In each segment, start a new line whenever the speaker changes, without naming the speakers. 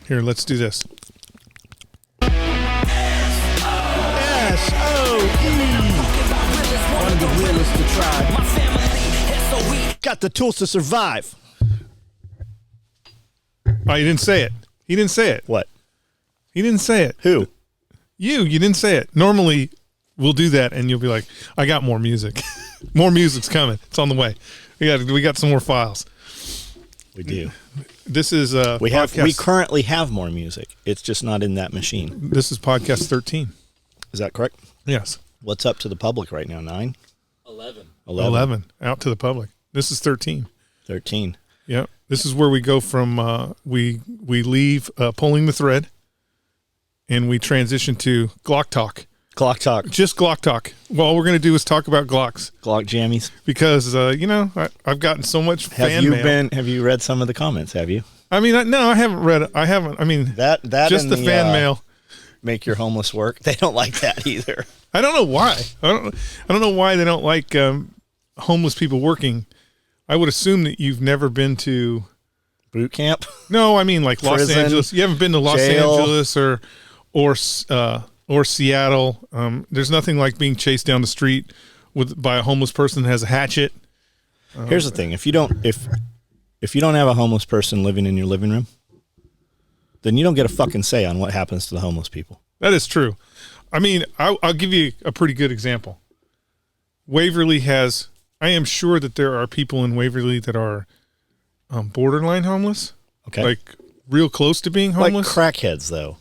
Here, let's do this.
S-O-E. One of the realest to try. Got the tools to survive.
Oh, you didn't say it. He didn't say it.
What?
He didn't say it.
Who?
You didn't say it. Normally, we'll do that, and you'll be like, I got more music. More music's coming. It's on the way. We got some more files.
We do.
This is
we currently have more music. It's just not in that machine.
This is podcast 13.
Is that correct?
Yes.
What's up to the public right now? 9?
11.
Out to the public. This is 13.
13.
Yeah. This is where we go from we leave pulling the thread, and we transition to Glock talk.
Glock talk.
Just Glock talk. Well, all we're going to do is talk about Glocks.
Glock jammies.
Because I've gotten so much fan mail.
Have you read some of the comments? Have you?
I mean, no, I haven't read it. I haven't. I mean,
that
just the fan mail.
Make your homeless work. They don't like that either.
I don't know why. I don't know why they don't like homeless people working. I would assume that you've never been to
boot camp.
No, I mean like Los Angeles. You haven't been to Los Angeles or Seattle. There's nothing like being chased down the street by a homeless person that has a hatchet.
Here's the thing: if you don't have a homeless person living in your living room, then you don't get a fucking say on what happens to the homeless people.
That is true. I mean, I'll give you a pretty good example. Waverly has. I am sure that there are people in Waverly that are borderline homeless.
Okay,
like real close to being homeless.
Like crackheads, though.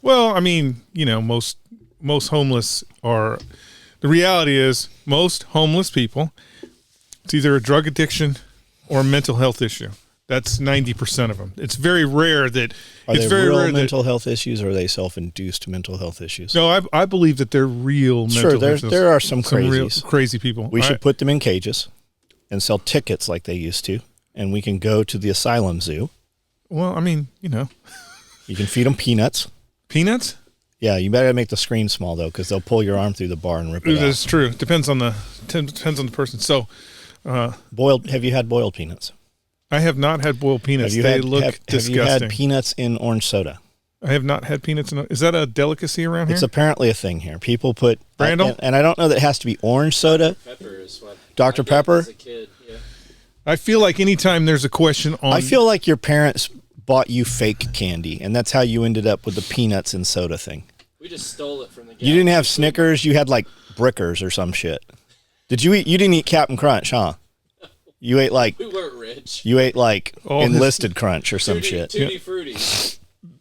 Well, I mean, most homeless are. The reality is, most homeless people, it's either a drug addiction or a mental health issue. That's 90% of them. It's very rare that
Are they real mental health issues, or are they self-induced mental health issues?
No, I believe that they're real mental health issues.
There are some crazies.
Real crazy people.
We should put them in cages and sell tickets like they used to, and we can go to the asylum zoo.
Well, I mean, you
can feed them peanuts.
Peanuts?
Yeah, you better make the screen small though, because they'll pull your arm through the bar and rip it out.
That's true. Depends on the person. So,
boiled. Have you had boiled peanuts?
I have not had boiled peanuts. They look disgusting.
Have you had peanuts in orange soda?
I have not had peanuts in. Is that a delicacy around here?
It's apparently a thing here. People put
Randall,
and I don't know that it has to be orange soda.
Pepper is what
Dr. Pepper.
As a kid, yeah.
I feel like anytime there's a question on,
I feel like your parents bought you fake candy, and that's how you ended up with the peanuts and soda thing.
We just stole it from the.
You didn't have Snickers. You had like Brickers or some shit. Did you eat? You didn't eat Captain Crunch, huh? You ate like
we weren't rich.
You ate like Enlisted Crunch or some shit.
Tutti Frutti.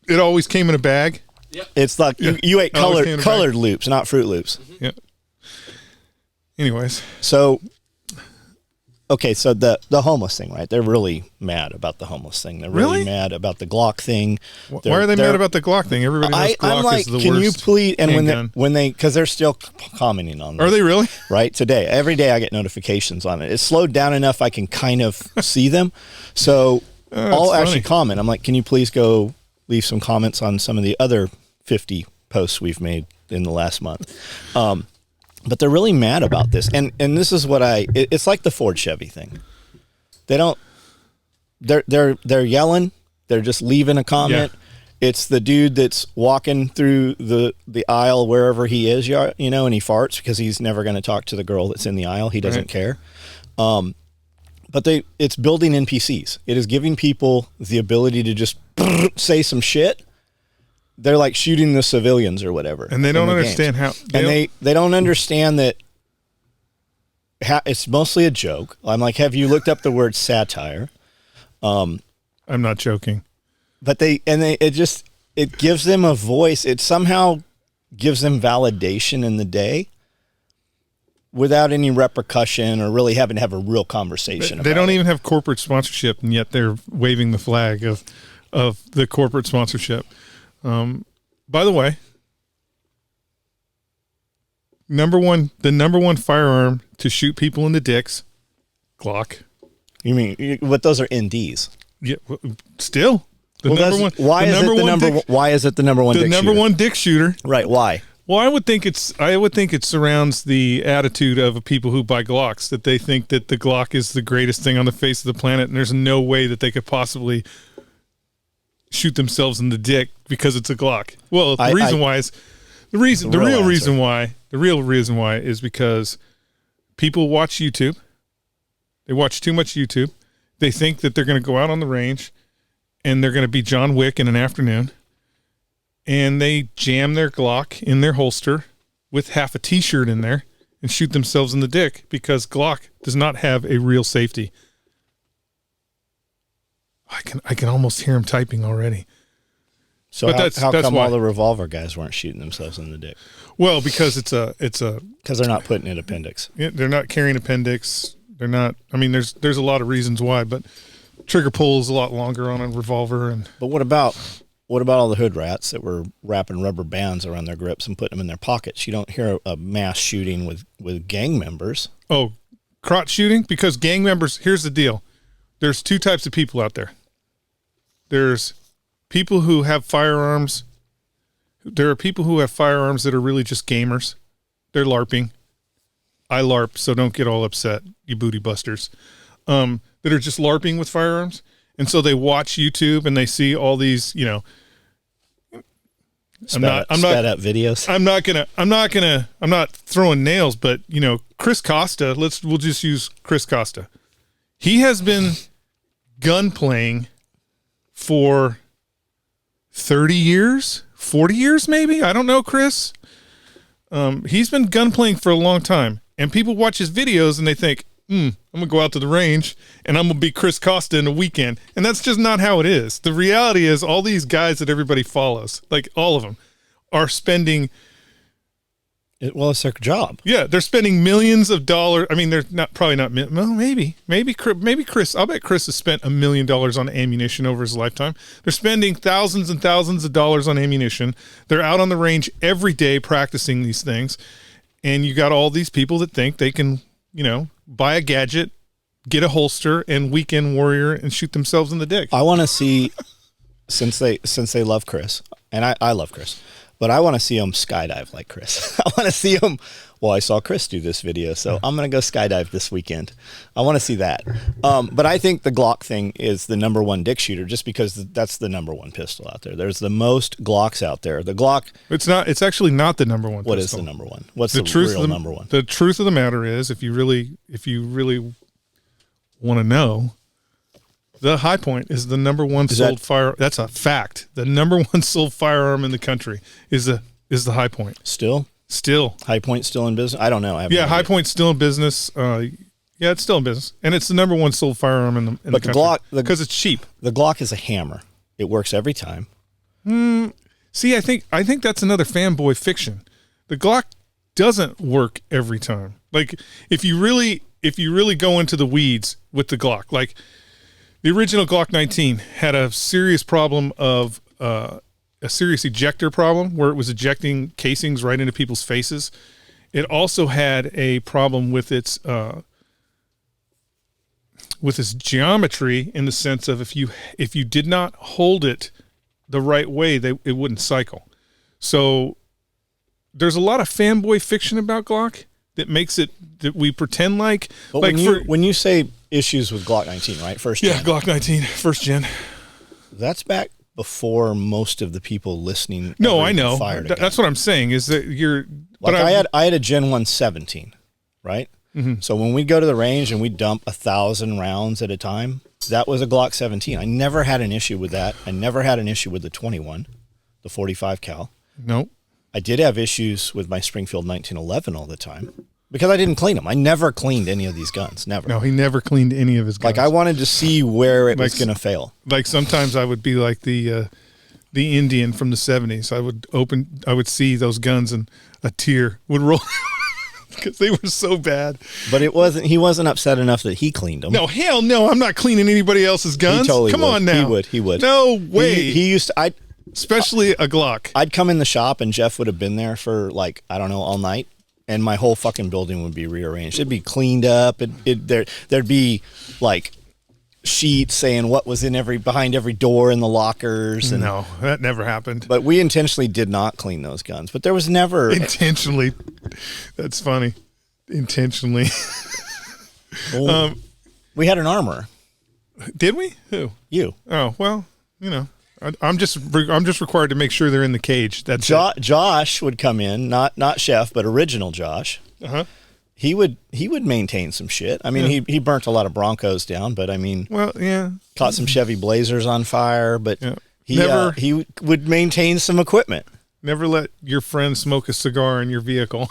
It always came in a bag.
Yep.
It's like you ate colored Loops, not Fruit Loops.
Mm-hmm. Yeah. Anyways,
so the homeless thing, right? They're really mad about the homeless thing. They're really mad about the Glock thing.
Why are they mad about the Glock thing? Everybody knows Glock is the worst.
Can you please? And when they because they're still commenting on them.
Are they really?
Right today, every day I get notifications on it. It's slowed down enough I can kind of see them. So I'll actually comment. I'm like, can you please go leave some comments on some of the other 50 posts we've made in the last month? But they're really mad about this. And this is what it's like the Ford Chevy thing. They're yelling. They're just leaving a comment. Yeah. It's the dude that's walking through the aisle wherever he is, and he farts because he's never going to talk to the girl that's in the aisle. He doesn't care. But it's building NPCs. It is giving people the ability to just say some shit. They're like shooting the civilians or whatever.
And they don't understand how.
They don't understand that it's mostly a joke. I'm like, have you looked up the word satire?
I'm not joking.
But it gives them a voice. It somehow gives them validation in the day without any repercussion or really having to have a real conversation.
They don't even have corporate sponsorship, and yet they're waving the flag of the corporate sponsorship. By the way, the number one firearm to shoot people in the dicks, Glock.
You mean, but those are NDs.
Yeah, still.
Why is it the number one dick shooter? The number one
dick shooter.
Right, why?
Well, I would think it surrounds the attitude of people who buy Glocks, that they think that the Glock is the greatest thing on the face of the planet, and there's no way that they could possibly shoot themselves in the dick because it's a Glock. Well, the
The
real reason why is because people watch YouTube. They watch too much YouTube. They think that they're going to go out on the range and they're going to be John Wick in an afternoon. And they jam their Glock in their holster with half a t-shirt in there and shoot themselves in the dick because Glock does not have a real safety. I can almost hear him typing already.
So
But
how
that's
come
why.
all the revolver guys weren't shooting themselves in the dick?
Well, because it's a
Because they're not putting in appendix.
they're not carrying appendix. They're not. I mean, there's a lot of reasons why, but trigger pull is a lot longer on a revolver. And
But what about all the hood rats that were wrapping rubber bands around their grips and putting them in their pockets? You don't hear a mass shooting with gang members.
oh, crotch shooting, because gang members. Here's the deal: there's two types of people out there. There's people who have firearms. There are people who have firearms that are really just gamers. They're LARPing. I LARP, so don't get all upset, you booty busters. That are just LARPing with firearms. And so they watch YouTube and they see all these, I'm not
videos.
I'm not throwing nails, but Chris Costa, we'll just use Chris Costa. He has been gun playing for 30 years, 40 years maybe. I don't know, Chris. He's been gun playing for a long time, and people watch his videos and they think, I'm gonna go out to the range and I'm gonna be Chris Costa in a weekend. And that's just not how it is. The reality is all these guys that everybody follows, like all of them, are spending
Well, it's their job.
Yeah, they're spending millions of dollars. I mean, they're probably not. Well, maybe Chris. I'll bet Chris has spent $1 million on ammunition over his lifetime. They're spending thousands and thousands of dollars on ammunition. They're out on the range every day practicing these things, and you got all these people that think they can, buy a gadget, get a holster, and weekend warrior and shoot themselves in the dick.
I want to see, since they love Chris, and I love Chris. But I want to see him skydive like Chris. I want to see him. Well, I saw Chris do this video, so I'm going to go skydive this weekend. I want to see that. But I think the Glock thing is the number one dick shooter, just because that's the number one pistol out there. There's the most Glocks out there. The Glock.
It's not. It's actually not the number one.
What
pistol.
is the number one? What's the real number one?
The truth of the matter is, if you really want to know, the High Point is the number one sold firearm. That's a fact. The number one sold firearm in the country is the High Point.
Still
High
Point still in business? I don't know.
High Point's still in business. Yeah, it's still in business, and it's the number one sold firearm in the country.
Glock,
because it's cheap.
The Glock is a hammer. It works every time.
See, I think that's another fanboy fiction. The Glock doesn't work every time. Like if you really go into the weeds with the Glock, like. The original Glock 19 had a serious problem of a serious ejector problem where it was ejecting casings right into people's faces. It also had a problem with its geometry, in the sense of if you did not hold it the right way, it wouldn't cycle. So there's a lot of fanboy fiction about Glock that makes it that we pretend like.
But
like
when you say issues with Glock 19, right? First gen.
Yeah, Glock 19, first gen.
That's back before most of the people listening.
No, I know.
Fired
That's what I'm saying is that you're.
Like I had a Gen 117, right? Mm-hmm. So when we go to the range and we dump 1,000 rounds at a time, that was a Glock 17. I never had an issue with that. I never had an issue with the 21, the 45 cal.
Nope.
I did have issues with my Springfield 1911 all the time because I didn't clean them. I never cleaned any of these guns. Never.
No, he never cleaned any of his guns.
Like I wanted to see where it was going to fail.
Like sometimes I would be like the Indian from the 70s. I would see those guns and a tear would roll because they were so bad.
But he wasn't upset enough that he cleaned them.
No, hell no. I'm not cleaning anybody else's guns.
He totally
Come
would.
on now.
He would.
No way.
He used to,
especially a Glock.
I'd come in the shop and Jeff would have been there for all night, and my whole fucking building would be rearranged. It'd be cleaned up. There'd be like sheets saying what was behind every door in the lockers. And,
no, that never happened.
But we intentionally did not clean those guns. But there was never
intentionally. That's funny. Intentionally.
We had an armorer.
Did we? Who?
You.
Oh well, I'm just required to make sure they're in the cage. That's
Josh would come in, not chef, but original Josh.
Uh-huh.
He would maintain some shit. I mean, he burnt a lot of Broncos down, but I mean,
Well, yeah.
caught some Chevy Blazers on fire. But
Yeah.
he would maintain some equipment.
Never let your friend smoke a cigar in your vehicle.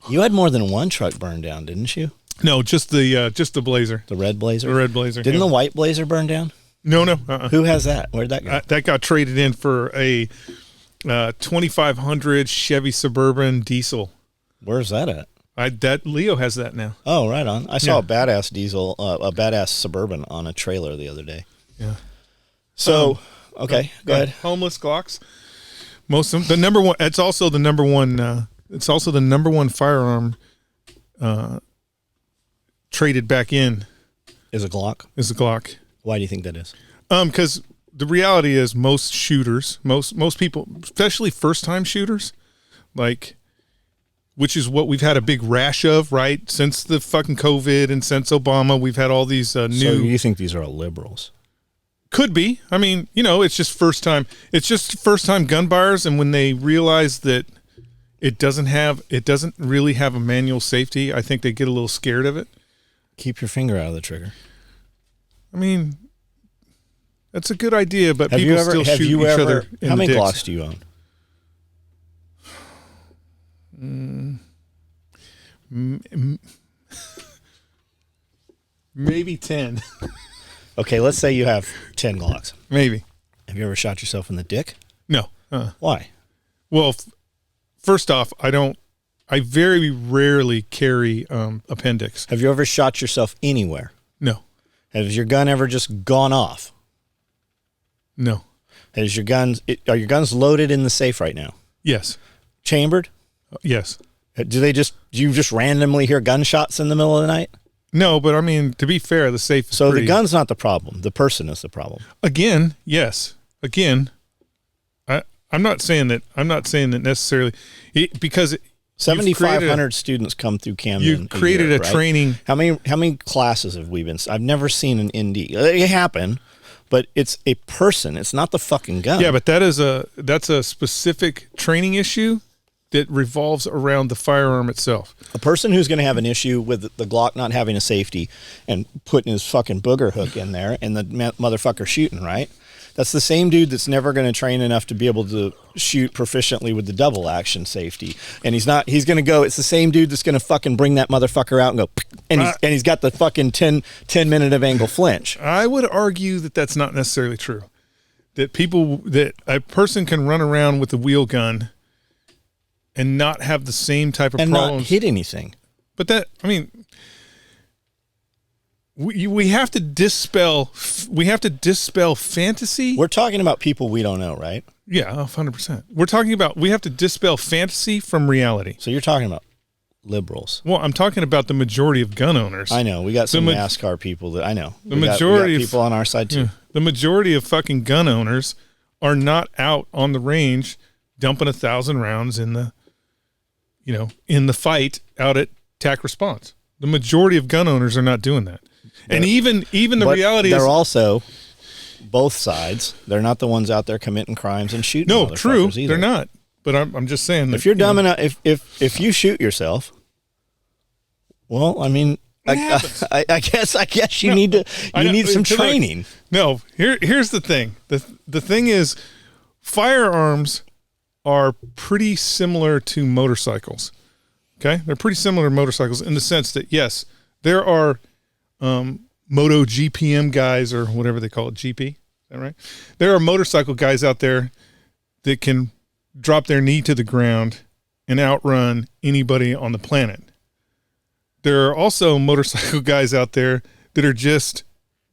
You had more than one truck burned down, didn't you?
No, just the Blazer.
The red Blazer.
The red Blazer.
Didn't
yeah.
the white Blazer burn down?
No.
Who has that? Where'd that go?
That got traded in for a 2500 Chevy Suburban diesel.
Where's that at?
That Leo has that now.
Oh, right on. I saw
Yeah.
a badass diesel, a badass Suburban on a trailer the other day.
Yeah.
So, okay, go ahead.
Homeless Glocks. Most of them, the number one. It's also the number one. It's also the number one firearm traded back in
Is a Glock.
is a Glock.
Why do you think that is?
Because the reality is most shooters, most people, especially first time shooters, like, which is what we've had a big rash of, right? Since the fucking COVID and since Obama, we've had all these new.
So you think these are all liberals?
Could be. I mean, it's just first time. It's just first time gun buyers, and when they realize that it doesn't really have a manual safety, I think they get a little scared of it.
Keep your finger out of the trigger.
I mean, that's a good idea, but
Have
people
you ever?
still
Have
shoot
you
each
ever?
other in
How
the
many
dicks.
Glocks do you own?
Maybe 10.
Okay, let's say you have 10 Glocks.
Maybe.
Have you ever shot yourself in the dick?
No.
Why?
Well, first off, I very rarely carry appendix.
Have you ever shot yourself anywhere?
No.
Has your gun ever just gone off?
No.
Are your guns loaded in the safe right now?
Yes.
Chambered?
Yes.
Do you just randomly hear gunshots in the middle of the night?
No, but I mean, to be fair, the safe is
So
pretty,
the gun's not the problem. The person is the problem.
Again, yes. Again, I'm not saying that necessarily because
7,500 students come through Camden.
you created a
right?
training.
How many classes have we been? I've never seen an ND. It happened, but it's a person. It's not the fucking gun.
Yeah, but that's a specific training issue that revolves around the firearm itself.
a person who's going to have an issue with the Glock not having a safety and putting his fucking booger hook in there and the motherfucker shooting, right? That's the same dude that's never going to train enough to be able to shoot proficiently with the double action safety. And he's going to go, it's the same dude that's going to fucking bring that motherfucker out and go, and he's got the fucking 10 minute of angle flinch.
I would argue that that's not necessarily true. That a person can run around with a wheel gun and not have the same type of
And
problems.
not hit anything.
But we have to dispel fantasy.
We're talking about people we don't know, right?
Yeah, 100%. We have to dispel fantasy from reality.
So you're talking about liberals.
Well, I'm talking about the majority of gun owners.
I know. We got some
ma-
NASCAR people that I know.
The
We got
majority of-
people on our side too.
Yeah. The majority of fucking gun owners are not out on the range dumping 1,000 rounds in the fight out at TAC Response. The majority of gun owners are not doing that. And even the
But
reality
they're
is
also both sides. They're not the ones out there committing crimes and shooting.
no, true.
motherfuckers either.
They're not. But I'm just saying that
If you're dumb enough, if you shoot yourself, well, I mean, I guess you need some
Look,
training.
No, here's the thing. The thing is, firearms are pretty similar to motorcycles. Okay, they're pretty similar to motorcycles in the sense that yes, there are Moto GPM guys or whatever they call it, GP. Is that right? There are motorcycle guys out there that can drop their knee to the ground and outrun anybody on the planet. There are also motorcycle guys out there that are just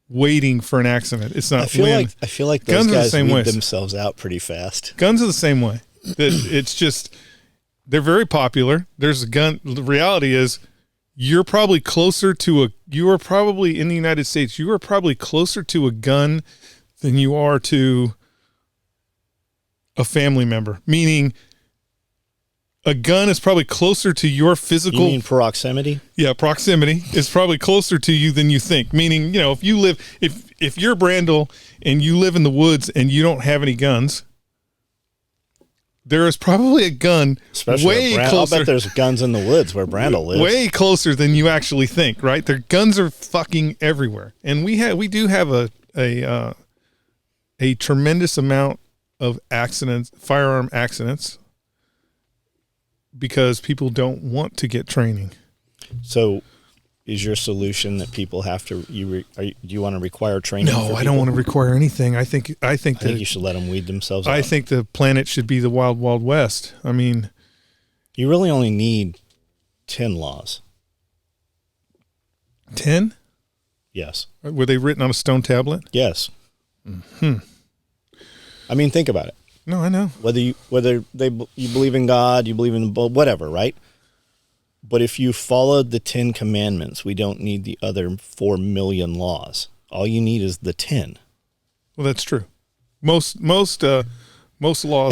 waiting for an accident. It's not
I feel like those
Guns are the
guys
same
weed
way.
themselves out pretty fast.
Guns are the same way. It's just they're very popular. There's a gun. The reality is you are probably in the United States, you are probably closer to a gun than you are to a family member, meaning a gun is probably closer to your
You
physical.
mean proximity?
Yeah, proximity is probably closer to you than you think. Meaning, you know, if you live, if you're Brandel and you live in the woods and you don't have any guns, there is probably a gun
Especially
way
I'll
closer.
bet there's guns in the woods where Brandel lives.
Way closer than you actually think, right? Their guns are fucking everywhere, and we do have a tremendous amount of accidents, firearm accidents, because people don't want to get training.
So, is your solution that people have to? Do you want to require training?
No,
for
I don't
people?
want to require anything. I think
I think you
that
should let them weed themselves
I
out.
think the planet should be the wild, wild west. I mean,
You really only need 10 laws.
10?
Yes.
Were they written on a stone tablet?
Yes. I mean, think about it.
No, I know.
Whether you believe in God, you believe in whatever, right? But if you followed the 10 commandments, we don't need the other 4 million laws. All you need is the 10.
Well, that's true. Most laws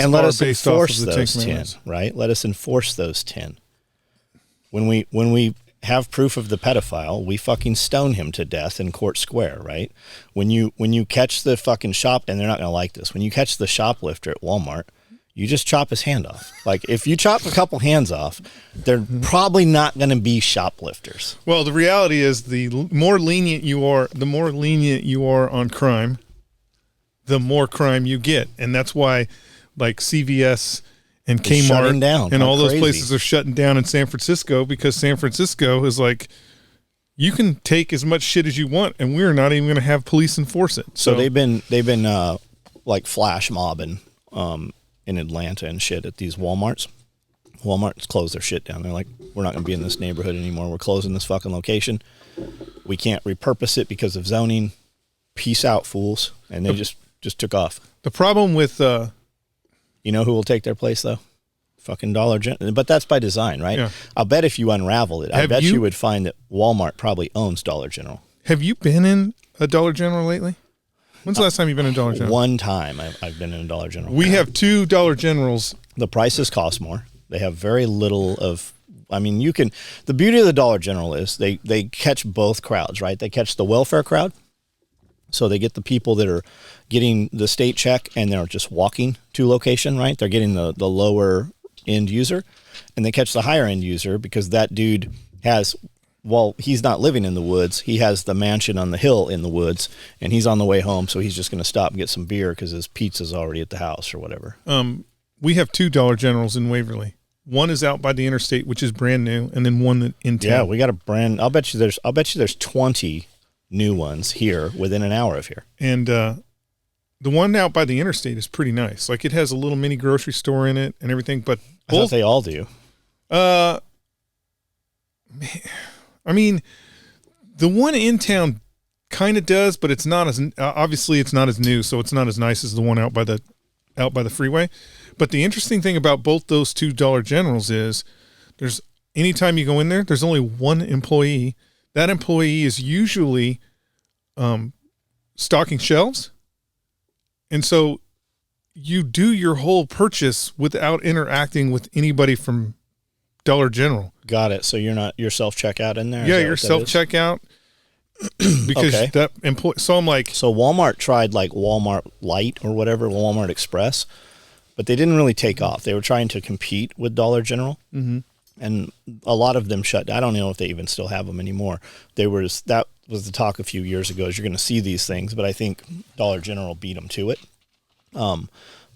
And let
are
us
based off
enforce
of the
those
10
10,
commandments.
right? Let us enforce those 10. When we have proof of the pedophile, we fucking stone him to death in court square, right? When you catch the fucking shop, and they're not going to like this, when you catch the shoplifter at Walmart, you just chop his hand off. Like, if you chop a couple hands off, they're probably not going to be shoplifters.
Well, the reality is the more lenient you are on crime, the more crime you get. And that's why, like, CVS and
It's shutting
Kmart
down
and
like
all those
crazy.
places are shutting down in San Francisco, because San Francisco is like, you can take as much shit as you want and we're not even going to have police enforce it.
So they've been like flash mobbing in Atlanta and shit at these Walmarts. Walmart's closed their shit down. They're like, we're not going to be in this neighborhood anymore. We're closing this fucking location. We can't repurpose it because of zoning. Peace out, fools. And they just took off.
the problem with
You know who will take their place, though? Fucking Dollar General. But that's by design, right?
Yeah.
I'll bet if you unraveled it, I
Have
bet
you-
you would find that Walmart probably owns Dollar General.
have you been in a Dollar General lately? When's the last time you've been in a Dollar General?
One time I've been in a Dollar General.
We have 2 Dollar Generals.
The prices cost more. They have very little of. I mean, you can. The beauty of the Dollar General is they catch both crowds, right? They catch the welfare crowd, so they get the people that are getting the state check and they're just walking to location, right? They're getting the lower end user, and they catch the higher end user because that dude has. Well, he's not living in the woods. He has the mansion on the hill in the woods, and he's on the way home, so he's just going to stop and get some beer because his pizza's already at the house or whatever.
We have 2 Dollar Generals in Waverly. One is out by the interstate, which is brand new, and then one that in town.
Yeah, we got a brand. I'll bet you there's 20 new ones here within an hour of here.
And the one out by the interstate is pretty nice. Like, it has a little mini grocery store in it and everything. But
I thought
both,
they all do.
I mean, the one in town kind of does, but it's not as obviously it's not as new, so it's not as nice as the one out by the freeway. But the interesting thing about both those 2 Dollar Generals is there's anytime you go in there, there's only one employee. That employee is usually stocking shelves. And so you do your whole purchase without interacting with anybody from Dollar General.
Got it. So you're self checkout in there. Is
Yeah,
that
you're
what that
self
is?
checkout because
Okay.
that employee. So I'm like,
So Walmart tried like Walmart Lite or whatever, Walmart Express, but they didn't really take off. They were trying to compete with Dollar General, and a lot of them shut down. I don't know if they even still have them anymore. That was the talk a few years ago. Is you're going to see these things, but I think Dollar General beat them to it.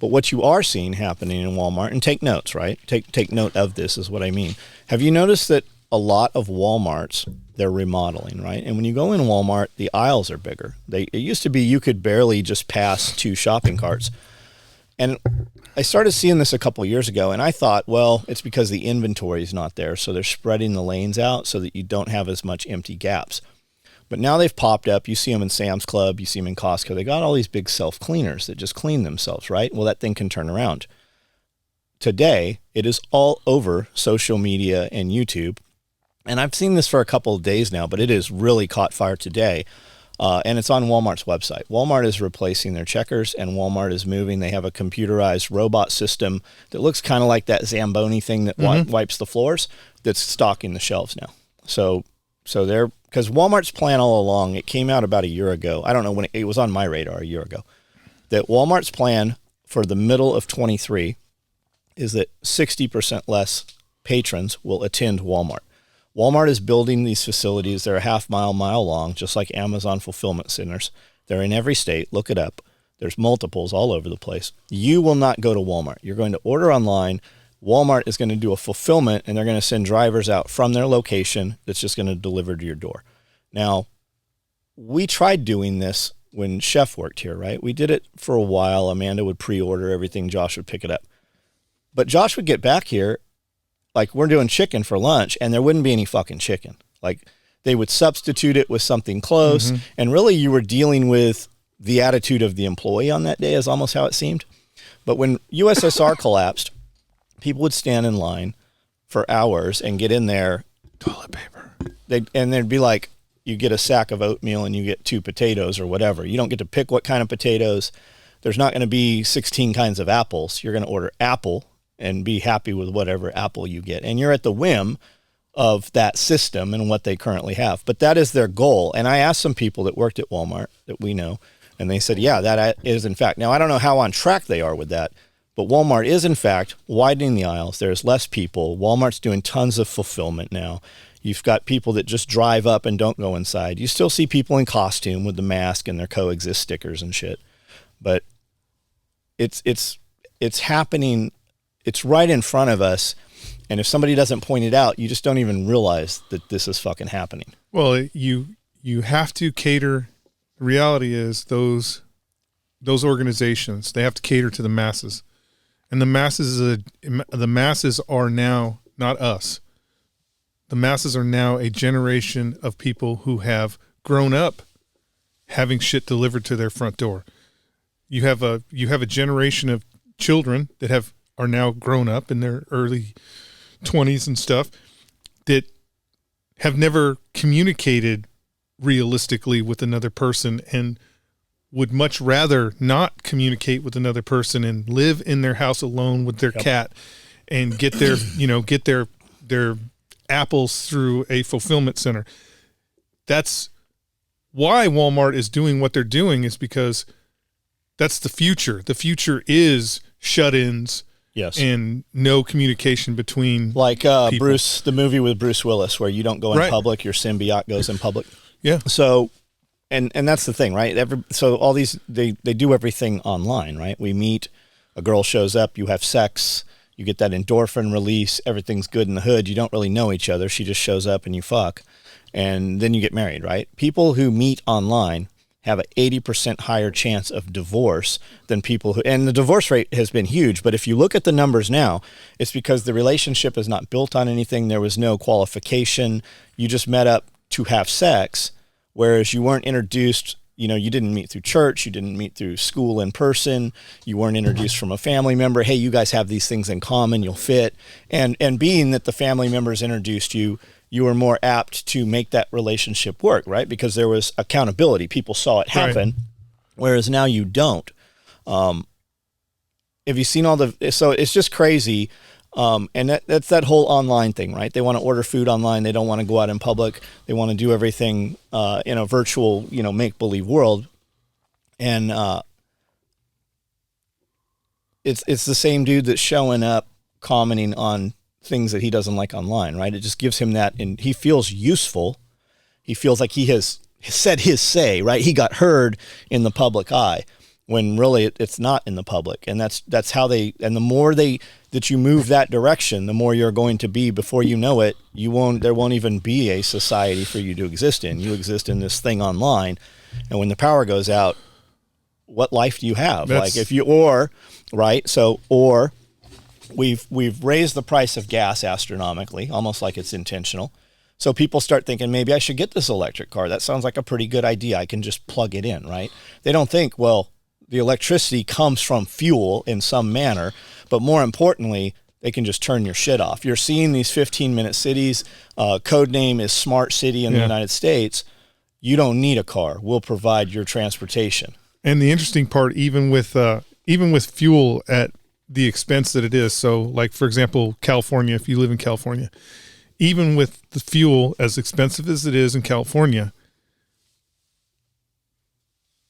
But what you are seeing happening in Walmart, and take notes, right? Take note of this is what I mean. Have you noticed that a lot of Walmarts, they're remodeling, right? And when you go in Walmart, the aisles are bigger. It used to be you could barely just pass 2 shopping carts. And I started seeing this a couple of years ago, and I thought, well, it's because the inventory is not there, so they're spreading the lanes out so that you don't have as much empty gaps. But now they've popped up. You see them in Sam's Club. You see them in Costco. They got all these big self-cleaners that just clean themselves, right? Well, that thing can turn around. Today, it is all over social media and YouTube. And I've seen this for a couple of days now, but it has really caught fire today. And it's on Walmart's website. Walmart is replacing their checkers, and Walmart is moving. They have a computerized robot system that looks kind of like that Zamboni thing that wipes the floors that's stocking the shelves now. So they're, because Walmart's plan all along, it came out about a year ago. I don't know when it was on my radar a year ago, that Walmart's plan for the middle of 23 is that 60% less patrons will attend Walmart. Walmart is building these facilities. They're a mile long, just like Amazon fulfillment centers. They're in every state. Look it up. There's multiples all over the place. You will not go to Walmart. You're going to order online. Walmart is going to do a fulfillment, and they're going to send drivers out from their location that's just going to deliver to your door. Now, we tried doing this when Chef worked here, right? We did it for a while. Amanda would pre-order everything. Josh would pick it up. But Josh would get back here, like we're doing chicken for lunch, and there wouldn't be any fucking chicken. Like they would substitute it with something close, and really you were dealing with the attitude of the employee on that day is almost how it seemed. But when USSR collapsed, people would stand in line for hours and get in there.
Toilet paper.
They'd be like, you get a sack of oatmeal and you get 2 potatoes or whatever. You don't get to pick what kind of potatoes. There's not going to be 16 kinds of apples. You're going to order apple and be happy with whatever apple you get. And you're at the whim of that system and what they currently have. But that is their goal. And I asked some people that worked at Walmart that we know, and they said, yeah, that is in fact. Now, I don't know how on track they are with that, but Walmart is in fact widening the aisles. There's less people. Walmart's doing tons of fulfillment now. You've got people that just drive up and don't go inside. You still see people in costume with the mask and their coexist stickers and shit. But it's happening. It's right in front of us. And if somebody doesn't point it out, you just don't even realize that this is fucking happening.
Well, you have to cater. The reality is those organizations, they have to cater to the masses. And the masses are now not us. The masses are now a generation of people who have grown up having shit delivered to their front door. You have a generation of children that are now grown up in their early 20s and stuff that have never communicated realistically with another person and would much rather not communicate with another person and live in their house alone with their cat and get their apples through a fulfillment center. That's why Walmart is doing what they're doing, is because that's the future. The future is shut-ins.
Yes.
And no communication between
like Bruce, the movie with Bruce Willis, where you don't go in public, your symbiote goes in public.
Yeah.
So, and that's the thing, right? So all these, they do everything online, right? We meet, a girl shows up, you have sex, you get that endorphin release, everything's good in the hood. You don't really know each other. She just shows up and you fuck, and then you get married, right? People who meet online have an 80% higher chance of divorce than people who, and the divorce rate has been huge. But if you look at the numbers now, it's because the relationship is not built on anything. There was no qualification. You just met up to have sex, whereas you weren't introduced, you didn't meet through church. You didn't meet through school in person. You weren't introduced from a family member. Hey, you guys have these things in common. You'll fit. And being that the family members introduced you, you were more apt to make that relationship work, right? Because there was accountability. People saw it happen, whereas now you don't. Have you seen so it's just crazy. And that's that whole online thing, right? They want to order food online. They don't want to go out in public. They want to do everything in a virtual, make-believe world. And it's the same dude that's showing up, commenting on things that he doesn't like online, right? It just gives him that, and he feels useful. He feels like he has said his say, right? He got heard in the public eye, when really it's not in the public. And that's how and the more that you move that direction, the more you're going to be, before you know it, there won't even be a society for you to exist in. You exist in this thing online. And when the power goes out, what life do you have? We've raised the price of gas astronomically, almost like it's intentional. So people start thinking, maybe I should get this electric car. That sounds like a pretty good idea. I can just plug it in, right? They don't think, well, the electricity comes from fuel in some manner, but more importantly, they can just turn your shit off. You're seeing these 15-minute cities. Code name is Smart City in the United States. You don't need a car. We'll provide your transportation.
And the interesting part, even with fuel at the expense that it is. So, like for example, California. If you live in California, even with the fuel as expensive as it is in California,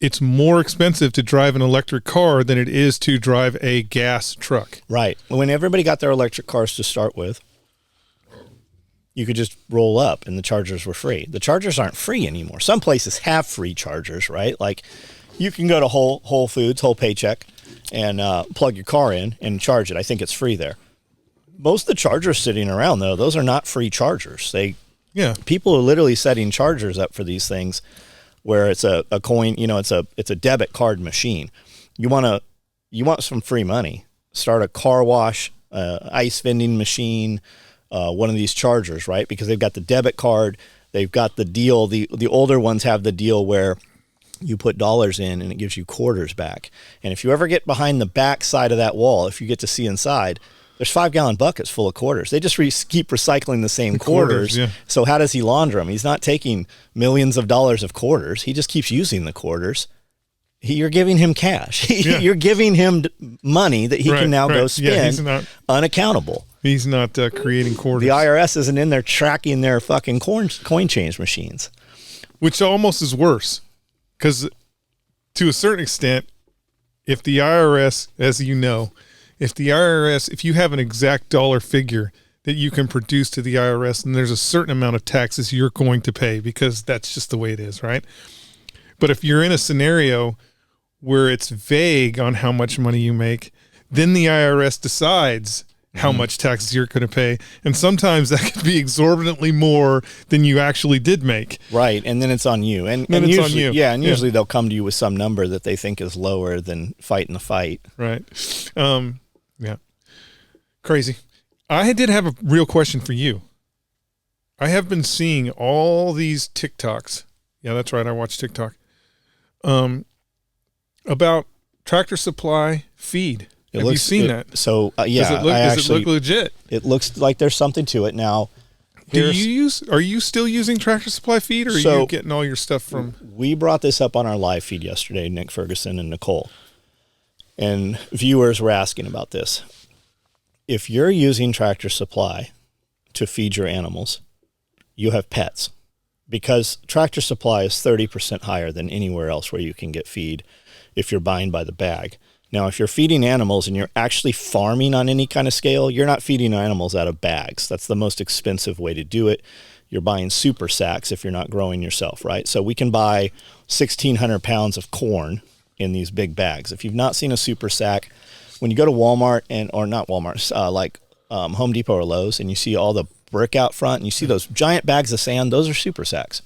it's more expensive to drive an electric car than it is to drive a gas truck.
Right. When everybody got their electric cars to start with, you could just roll up and the chargers were free. The chargers aren't free anymore. Some places have free chargers, right? Like you can go to Whole Foods, Whole Paycheck, and plug your car in and charge it. I think it's free there. Most of the chargers sitting around, though, those are not free chargers. People are literally setting chargers up for these things where it's a coin, it's a debit card machine. You want some free money. Start a car wash, ice vending machine, one of these chargers, right? Because they've got the debit card, they've got the deal. The older ones have the deal where you put dollars in and it gives you quarters back. And if you ever get behind the back side of that wall, if you get to see inside, there's 5-gallon buckets full of quarters. They just keep recycling the same quarters. Yeah. So how does he launder them? He's not taking millions of dollars of quarters. He just keeps using the quarters. You're giving him cash. You're giving him money that he can now go spend unaccountable.
He's not creating quarters.
The IRS isn't in there tracking their fucking coin change machines.
Which almost is worse. Because to a certain extent, if the IRS, as you know, if you have an exact dollar figure that you can produce to the IRS, and there's a certain amount of taxes you're going to pay because that's just the way it is, right? But if you're in a scenario where it's vague on how much money you make, then the IRS decides how much taxes you're going to pay. And sometimes that could be exorbitantly more than you actually did make.
Right. And then it's on you. And usually, on you. Yeah. And usually they'll come to you with some number that they think is lower than fighting the fight.
Right. Yeah. Crazy. I did have a real question for you. I have been seeing all these TikToks. Yeah, that's right. I watch TikTok. About Tractor Supply feed. Have you seen that?
So, yeah.
Does it look legit?
It looks like there's something to it. Now,
are you still using Tractor Supply feed, or are you getting all your stuff from?
We brought this up on our live feed yesterday, Nick Ferguson and Nicole. And viewers were asking about this. If you're using Tractor Supply to feed your animals, you have pets. Because Tractor Supply is 30% higher than anywhere else where you can get feed if you're buying by the bag. Now, if you're feeding animals and you're actually farming on any kind of scale, you're not feeding animals out of bags. That's the most expensive way to do it. You're buying super sacks if you're not growing yourself, right? So we can buy 1,600 pounds of corn in these big bags. If you've not seen a super sack, when you go to Walmart or not Walmart, like Home Depot or Lowe's, and you see all the brick out front and you see those giant bags of sand, those are super sacks.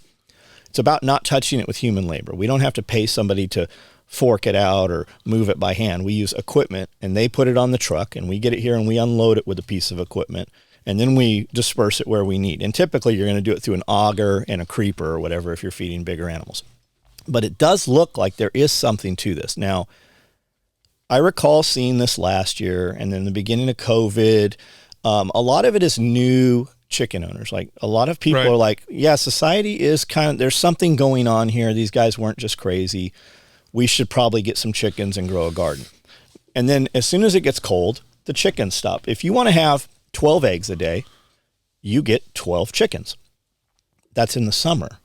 It's about not touching it with human labor. We don't have to pay somebody to fork it out or move it by hand. We use equipment and they put it on the truck and we get it here and we unload it with a piece of equipment and then we disperse it where we need. And typically you're going to do it through an auger and a creeper or whatever if you're feeding bigger animals. But it does look like there is something to this. Now, I recall seeing this last year and then the beginning of COVID. A lot of it is new chicken owners. Like a lot of people are like, yeah, society is there's something going on here. These guys weren't just crazy. We should probably get some chickens and grow a garden. And then as soon as it gets cold, the chickens stop. If you want to have 12 eggs a day, you get 12 chickens. That's in the summer.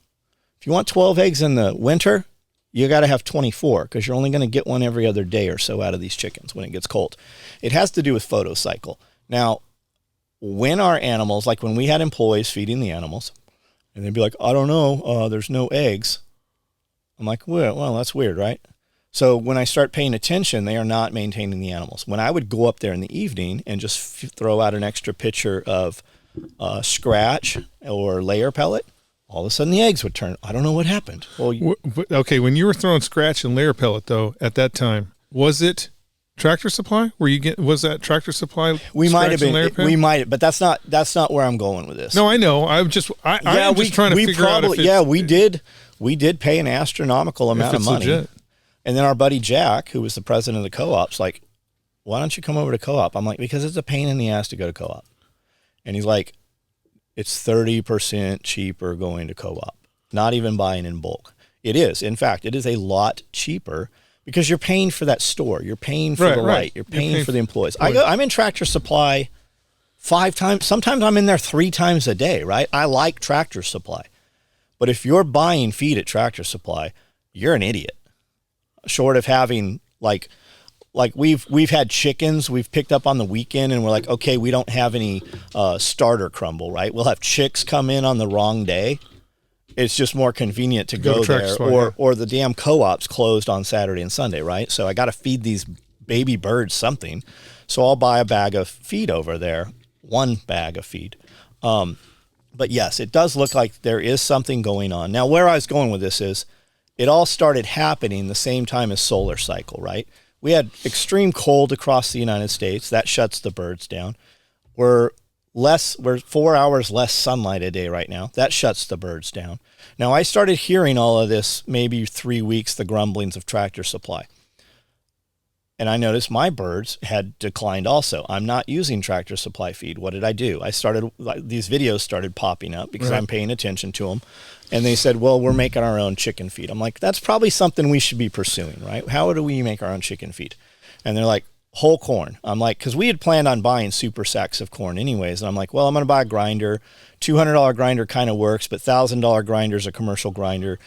If you want 12 eggs in the winter, you got to have 24 because you're only going to get one every other day or so out of these chickens when it gets cold. It has to do with photocycle. Now, when our animals, like when we had employees feeding the animals, and they'd be like, I don't know, there's no eggs. I'm like, well, that's weird, right? So when I start paying attention, they are not maintaining the animals. When I would go up there in the evening and just throw out an extra pitcher of scratch or layer pellet, all of a sudden the eggs would turn. I don't know what happened. Well,
okay, when you were throwing scratch and layer pellet, though, at that time, was it Tractor Supply? Was that Tractor Supply?
We might have been. We might, but that's not where I'm going with this.
No, I know. I'm just trying to figure out if it's,
we did pay an astronomical amount of money. Legit. And then our buddy Jack, who was the president of the co-op's like, why don't you come over to co-op? I'm like, because it's a pain in the ass to go to co-op. And he's like, it's 30% cheaper going to co-op. not even buying in bulk. It is. In fact, it is a lot cheaper because you're paying for that store. You're paying for the light. You're paying for the employees. I'm in Tractor Supply 5 times. Sometimes I'm in there 3 times a day, right? I like Tractor Supply. But if you're buying feed at Tractor Supply, you're an idiot. Short of having like we've had chickens we've picked up on the weekend and we're like, okay, we don't have any starter crumble, right? We'll have chicks come in on the wrong day. It's just more convenient to go there, or the damn co-op's closed on Saturday and Sunday, right? So I got to feed these baby birds something. So I'll buy a bag of feed over there, 1 bag of feed. But yes, it does look like there is something going on. Now, where I was going with this is it all started happening the same time as solar cycle, right? We had extreme cold across the United States. That shuts the birds down. We're 4 hours less sunlight a day right now. That shuts the birds down. Now, I started hearing all of this maybe 3 weeks, the grumblings of Tractor Supply. And I noticed my birds had declined also. I'm not using Tractor Supply feed. What did I do? These videos started popping up because I'm paying attention to them. And they said, well, we're making our own chicken feed. I'm like, that's probably something we should be pursuing, right? How do we make our own chicken feed? And they're like, whole corn. I'm like, because we had planned on buying super sacks of corn anyways. And I'm like, well, I'm going to buy a grinder. $200 grinder kind of works, but $1,000 grinder is a commercial grinder.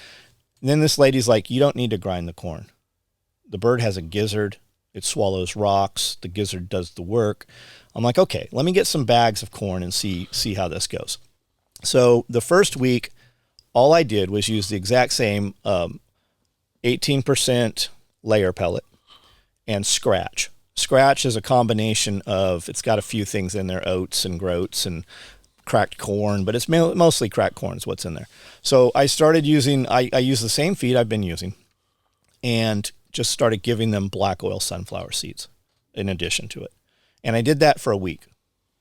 And then this lady's like, you don't need to grind the corn. The bird has a gizzard. It swallows rocks. The gizzard does the work. I'm like, okay, let me get some bags of corn and see how this goes. So the first week, all I did was use the exact same 18% layer pellet and scratch. Scratch is a combination of, it's got a few things in there, oats and groats and cracked corn, but it's mostly cracked corn is what's in there. So I started using, I use the same feed I've been using and just started giving them black oil sunflower seeds in addition to it. And I did that for a week.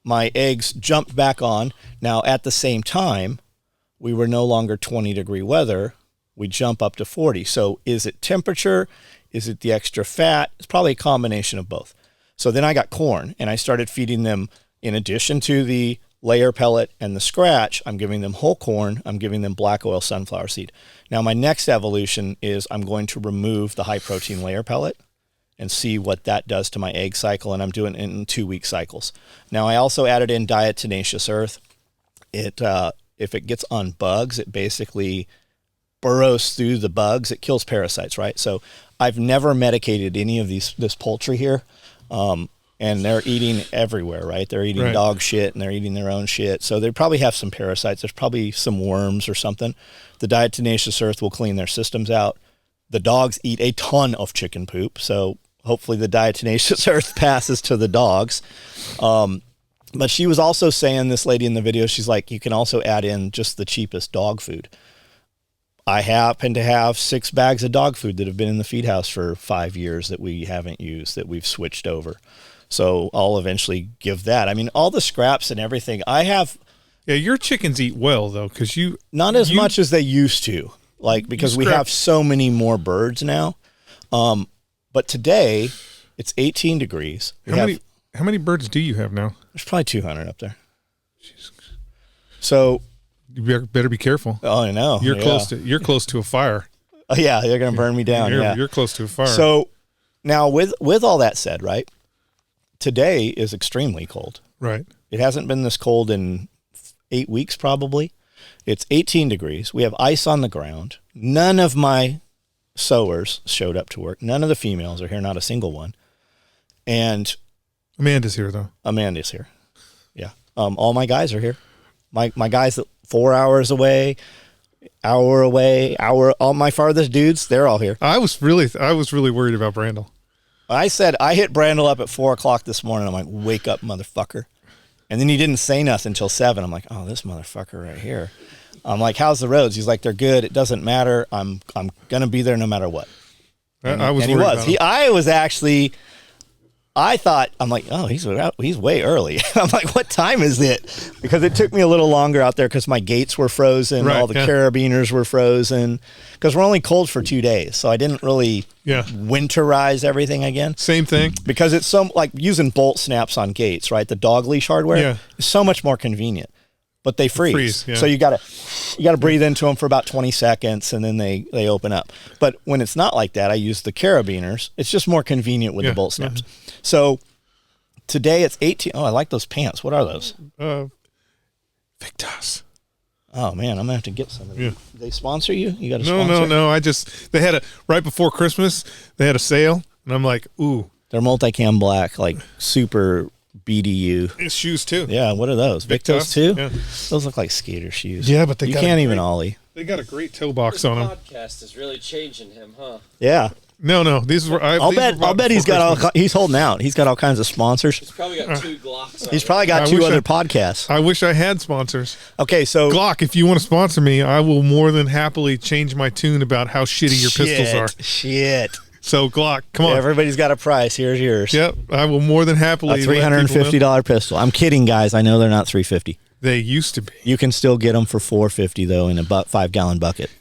My eggs jumped back on. Now at the same time, we were no longer 20-degree weather. We jump up to 40. So is it temperature? Is it the extra fat? It's probably a combination of both. So then I got corn and I started feeding them in addition to the layer pellet and the scratch. I'm giving them whole corn. I'm giving them black oil sunflower seed. Now my next evolution is I'm going to remove the high protein layer pellet and see what that does to my egg cycle. And I'm doing it in 2-week cycles. Now I also added in diatomaceous earth. If it gets on bugs, it basically burrows through the bugs. It kills parasites, right? So I've never medicated any of this poultry here. And they're eating everywhere, right? They're eating dog shit and they're eating their own shit. So they probably have some parasites. There's probably some worms or something. The diatomaceous earth will clean their systems out. The dogs eat a ton of chicken poop. So hopefully the diatomaceous earth passes to the dogs. But she was also saying, this lady in the video, she's like, you can also add in just the cheapest dog food. I happen to have 6 bags of dog food that have been in the feed house for 5 years that we haven't used, that we've switched over. So I'll eventually give that. I mean, all the scraps and everything I have.
Yeah, your chickens eat well though, because
not as much as they used to, like because we have so many more birds now. But today it's 18 degrees.
How many birds do you have now?
There's probably 200 up there. Jesus. So
you better be careful.
Oh, I know.
You're close to a fire.
Oh, yeah, they're gonna burn me down.
You're close to a fire.
So now with all that said, right? Today is extremely cold.
Right.
It hasn't been this cold in 8 weeks probably. It's 18 degrees. We have ice on the ground. None of my sowers showed up to work. None of the females are here, not a single one. And
Amanda's here though.
Amanda's here. Yeah. All my guys are here. My guys 4 hours away, hour away, all my farthest dudes, they're all here.
I was really worried about Brandel.
I said, I hit Brandel up at 4 o'clock this morning. I'm like, wake up, motherfucker. And then he didn't say nothing until 7. I'm like, oh, this motherfucker right here. I'm like, how's the roads? He's like, they're good. It doesn't matter. I'm going to be there no matter what. And he was. I thought, I'm like, oh, he's way early. I'm like, what time is it? Because it took me a little longer out there because my gates were frozen. All the carabiners were frozen. Because we're only cold for 2 days. So I didn't really winterize everything again.
Same thing.
Because it's like using bolt snaps on gates, right? The dog leash hardware is so much more convenient. but they freeze.
Yeah.
So you gotta breathe into them for about 20 seconds, and then they open up. But when it's not like that, I use the carabiners. It's just more convenient with the bolt snaps. So today it's 18. Oh, I like those pants. What are those?
Victas.
Oh man, I'm gonna have to get some of these. They sponsor you? You got a
No,
sponsor?
no. They had right before Christmas. They had a sale, and I'm like, ooh,
They're multicam black, like super BDU.
it's shoes too.
Yeah, what are those? Victos too?
Yeah.
Those look like skater shoes.
Yeah, but they
you
got
can't
a
even
great-
ollie.
They got a great toe box
This
on them.
podcast is really changing him, huh?
Yeah,
No, these were.
I'll bet he's got
all.
he's holding out. He's got all kinds of sponsors.
He's probably got 2 Glocks on
He's
it.
probably got
I
2
wish
other
I-
podcasts.
I wish I had sponsors.
Okay, so
Glock, if you want to sponsor me, I will more than happily change my tune about how shitty your pistols are.
Shit.
So Glock, come on.
Everybody's got a price. Here's yours.
Yep, I will more than happily.
A
let people know.
$350 pistol. I'm kidding, guys. I know they're not $350.
They used to be.
You can still get them for $450 though in a 5-gallon bucket.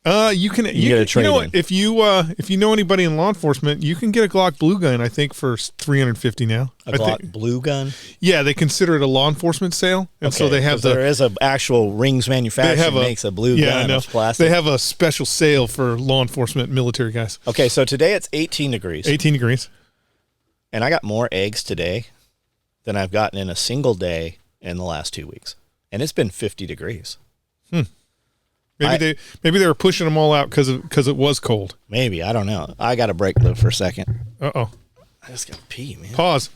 You can.
get a
You know
trade-in.
what? If you know anybody in law enforcement, you can get a Glock blue gun. I think for $350 now.
A
I
Glock
think,
blue gun.
yeah, they consider it a law enforcement sale, and so
Okay,
they have
'cause there is an actual rings manufacturer
they have
that makes a blue
yeah, I
gun.
know.
It's plastic.
They have a special sale for law enforcement military guys.
Okay, so today it's 18 degrees.
18 degrees.
And I got more eggs today than I've gotten in a single day in the last 2 weeks. And it's been 50 degrees.
Maybe they were pushing them all out because it was cold.
Maybe. I don't know. I got to break though for a second.
Uh-oh.
I just got to pee, man.
Pause.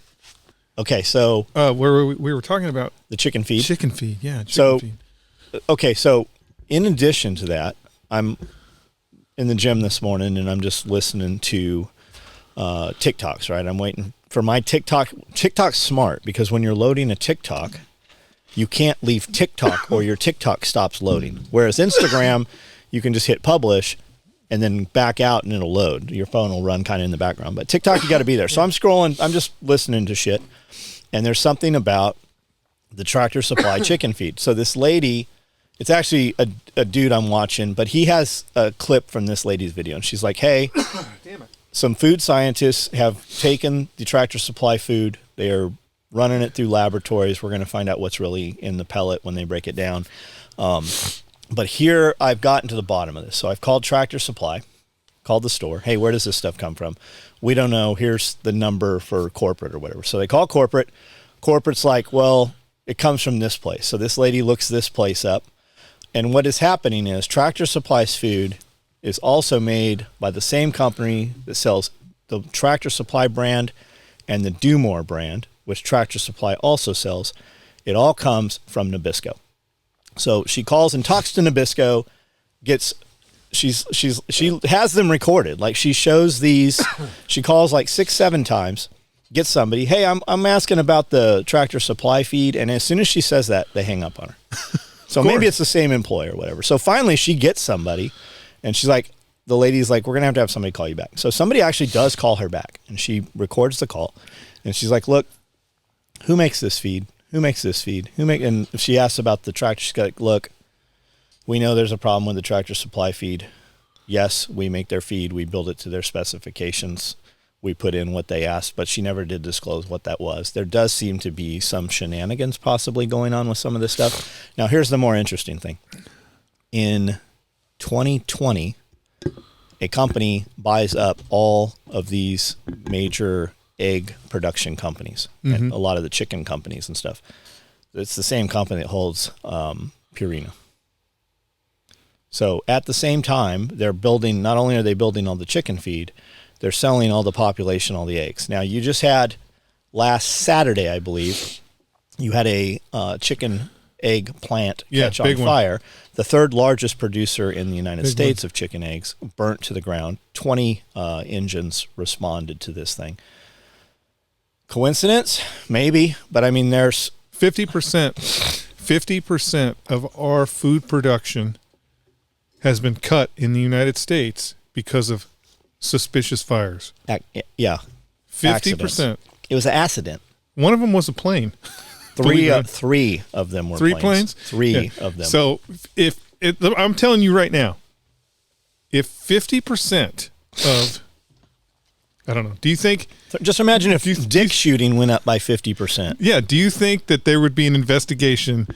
Okay, so
Where were we were talking about
the chicken feed.
chicken feed. Yeah. Chicken
So-
feed.
Okay, so in addition to that, I'm in the gym this morning and I'm just listening to TikToks, right? I'm waiting for my TikTok. TikTok's smart because when you're loading a TikTok, you can't leave TikTok or your TikTok stops loading. Whereas Instagram, you can just hit publish and then back out and it'll load. Your phone will run kind of in the background. But TikTok, you got to be there. So I'm scrolling. I'm just listening to shit. And there's something about the Tractor Supply chicken feed. So this lady, it's actually a dude I'm watching, but he has a clip from this lady's video. And she's like, hey, some food scientists have taken the Tractor Supply food. They are running it through laboratories. We're going to find out what's really in the pellet when they break it down. But here I've gotten to the bottom of this. So I've called Tractor Supply, called the store. Hey, where does this stuff come from? We don't know. Here's the number for corporate or whatever. So they call corporate. Corporate's like, well, it comes from this place. So this lady looks this place up. And what is happening is Tractor Supply's food is also made by the same company that sells the Tractor Supply brand and the Do More brand, which Tractor Supply also sells. It all comes from Nabisco. So she calls and talks to Nabisco, she has them recorded. Like she shows these, she calls like 6-7 times, gets somebody, hey, I'm asking about the Tractor Supply feed. And as soon as she says that, they hang up on her. So maybe it's the same employer or whatever. So finally she gets somebody and she's like, the lady's like, we're going to have somebody call you back. So somebody actually does call her back and she records the call and she's like, look, who makes this feed? Who makes this feed? And if she asks about the tractor, she's like, look, we know there's a problem with the Tractor Supply feed. Yes, we make their feed. We build it to their specifications. We put in what they asked, but she never did disclose what that was. There does seem to be some shenanigans possibly going on with some of this stuff. Now, here's the more interesting thing. In 2020, a company buys up all of these major egg production companies and a lot of the chicken companies and stuff. It's the same company that holds Purina. So at the same time, they're building, not only are they building all the chicken feed, they're selling all the population, all the eggs. Now, you just had last Saturday, I believe, you had a chicken egg plant catch on
big one.
fire. The third largest producer in the United States of chicken eggs burnt to the ground. 20 engines responded to this thing. Coincidence? Maybe. But I mean, there's
50% of our food production has been cut in the United States because of suspicious fires.
yeah.
50%.
It was an accident.
One of them was a plane.
Three
Believe it.
three of them were
Three planes?
Three
Yeah.
of them.
So I'm telling you right now, if 50% of, I don't know, do you think,
just imagine if Dick shooting went up by 50%.
yeah, do you think that there would be an investigation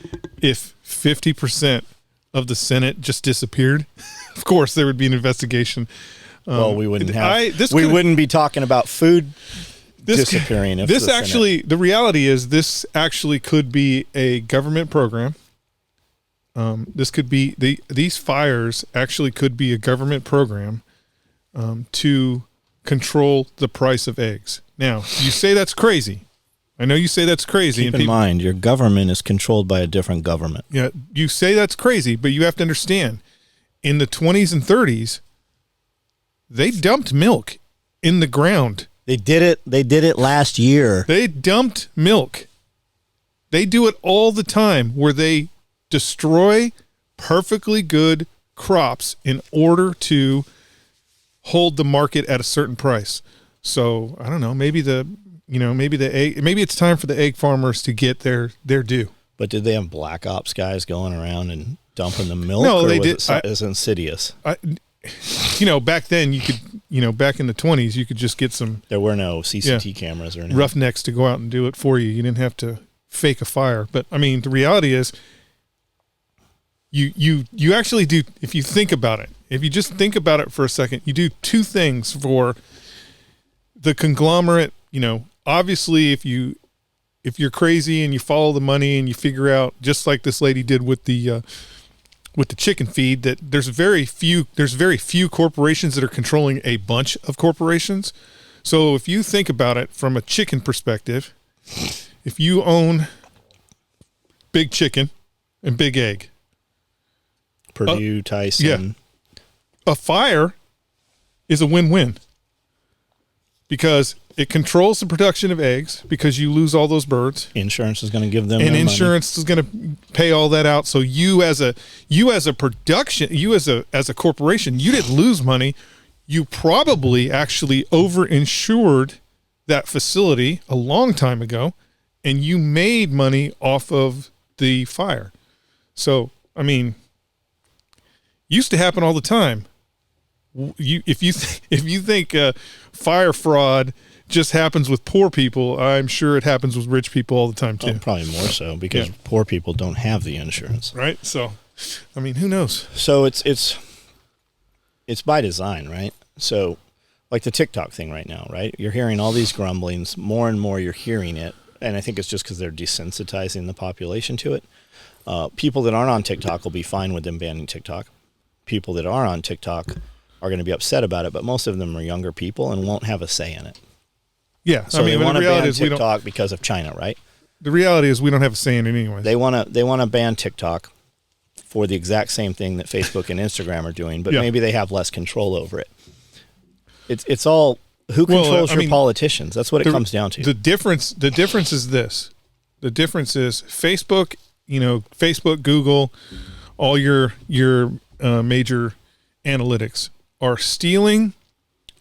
if 50% of the Senate just disappeared, of course there would be an investigation.
Well, we wouldn't have.
We
wouldn't be talking about food disappearing. If
this
the
actually, the reality is, this actually could be a government program. This could be these fires actually could be a government program to control the price of eggs. Now, you say that's crazy. I know you say that's crazy.
Keep in mind, your government is controlled by a different government.
Yeah, you say that's crazy, but you have to understand, in the 20s and 30s, they dumped milk in the ground.
They did it last year.
They dumped milk. They do it all the time, where they destroy perfectly good crops in order to hold the market at a certain price. So I don't know, maybe it's time for the egg farmers to get their due.
But did they have black ops guys going around and dumping the milk?
No,
or
they
was
did.
It's insidious.
Back then you could, back in the 20s, you could just get some.
There were no CCT cameras or anything.
Roughnecks to go out and do it for you. You didn't have to fake a fire. But I mean, the reality is, you actually do. If you think about it, if you just think about it for a second, you do two things for the conglomerate. Obviously, if you're crazy and you follow the money and you figure out, just like this lady did with the chicken feed, that there's very few corporations that are controlling a bunch of corporations. So if you think about it from a chicken perspective, if you own Big Chicken and Big Egg,
Purdue, Tyson,
a fire is a win-win, because it controls the production of eggs, because you lose all those birds.
Insurance is going to give them,
and insurance is going to pay all that out. So you as a production, you as a corporation, you didn't lose money. You probably actually over-insured that facility a long time ago, and you made money off of the fire. So I mean, used to happen all the time. If you think fire fraud just happens with poor people, I'm sure it happens with rich people all the time too.
Probably more so, because poor people don't have the insurance.
Right? So, I mean, who knows?
So it's by design, right? So, like the TikTok thing right now, right? You're hearing all these grumblings. More and more you're hearing it. And I think it's just because they're desensitizing the population to it. People that aren't on TikTok will be fine with them banning TikTok. People that are on TikTok are going to be upset about it, but most of them are younger people and won't have a say in it.
Yeah,
so they want to ban TikTok because of China, right?
The reality is we don't have a say in it anyway.
They want to ban TikTok for the exact same thing that Facebook and Instagram are doing, but maybe they have less control over it. It's all who controls your politicians. That's what it comes down to.
The difference is this. The difference is Facebook, Facebook, Google, all your major analytics are stealing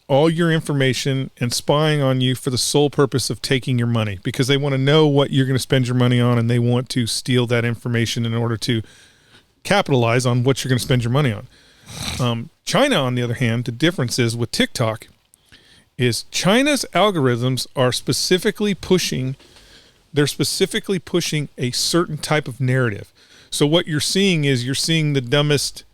all your information and spying on you for the sole purpose of taking your money, because they want to know what you're going to spend your money on, and they want to steal that information in order to capitalize on what you're going to spend your money on. China, on the other hand, the difference is with TikTok is China's algorithms are specifically pushing a certain type of narrative. So what you're seeing is you're seeing the dumbest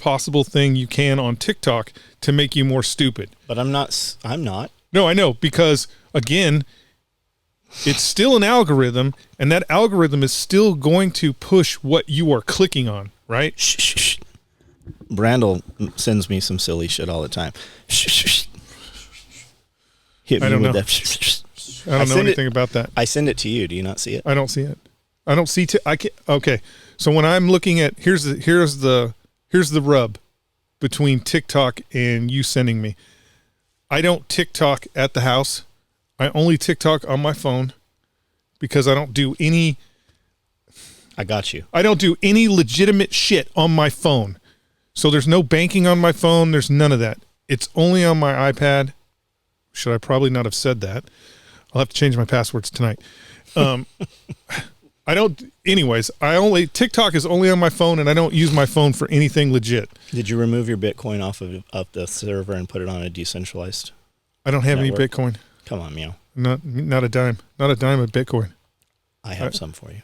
possible thing you can on TikTok to make you more stupid.
But I'm not.
No, I know, because again, it's still an algorithm, and that algorithm is still going to push what you are clicking on, right?
Shh. Brandel sends me some silly shit all the time. Hit me with that.
I don't know anything about that.
I send it to you. Do you not see it?
I don't see it. I don't see. I can't. Okay. So when I'm looking at here's the rub between TikTok and you sending me. I don't TikTok at the house. I only TikTok on my phone, because I don't do any.
I got you.
I don't do any legitimate shit on my phone. So there's no banking on my phone. There's none of that. It's only on my iPad. Should I probably not have said that? I'll have to change my passwords tonight. I don't. Anyways, TikTok is only on my phone, and I don't use my phone for anything legit.
Did you remove your Bitcoin off of the server and put it on a decentralized?
I don't have
network?
any Bitcoin.
Come on, meow.
Not a dime. Not a dime of Bitcoin.
I have some for you.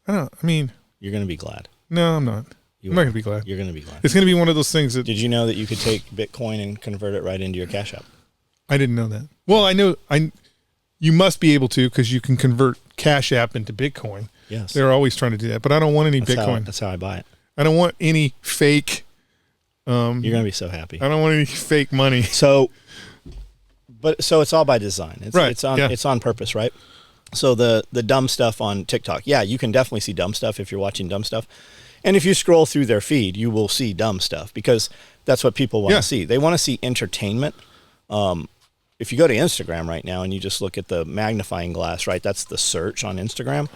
I mean,
You're going to be glad.
no, I'm not.
You
I'm not
are.
going to be glad.
You're going to be glad.
It's going to be one of those things that
Did you know that you could take Bitcoin and convert it right into your Cash App?
I didn't know that. Well, I know you must be able to because you can convert Cash App into Bitcoin.
Yes.
They're always trying to do that, but I don't want any Bitcoin.
That's how I buy it.
I don't want any fake.
You're going to be so happy.
I don't want any fake money.
So it's all by design.
Right,
It's on purpose, right? So the dumb stuff on TikTok, yeah, you can definitely see dumb stuff if you're watching dumb stuff. And if you scroll through their feed, you will see dumb stuff because that's what people want to see. They want to see entertainment. If you go to Instagram right now and you just look at the magnifying glass, right? That's the search on Instagram.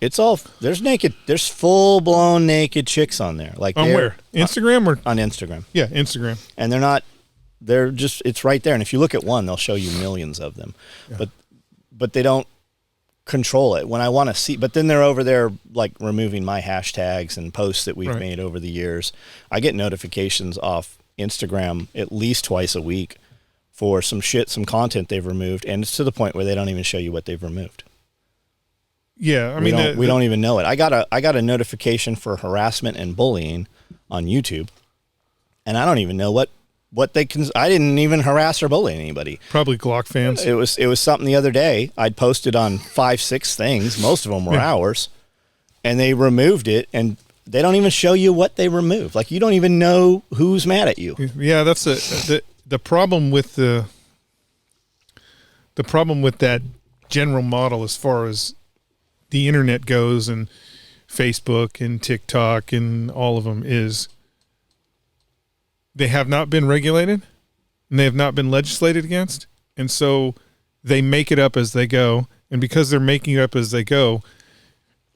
It's all there's full blown naked chicks on there. Like
On where? Instagram or
on Instagram.
yeah, Instagram.
And it's right there. And if you look at one, they'll show you millions of them. Yeah. But they don't control it when I want to see, but then they're over there like removing my hashtags and posts that we've made over the years. I get notifications off Instagram at least twice a week for some content they've removed. And it's to the point where they don't even show you what they've removed.
Yeah. I mean,
we don't even know it. I got a notification for harassment and bullying on YouTube, and I don't even know what they can. I didn't even harass or bully anybody.
probably Glock fans.
It was something the other day. I'd posted on 5-6 things. Most of them were ours, and they removed it. And they don't even show you what they removed. Like you don't even know who's mad at you.
Yeah, that's the problem with the problem with that general model as far as the internet goes and Facebook and TikTok and all of them is they have not been regulated and they have not been legislated against. And so they make it up as they go. And because they're making it up as they go,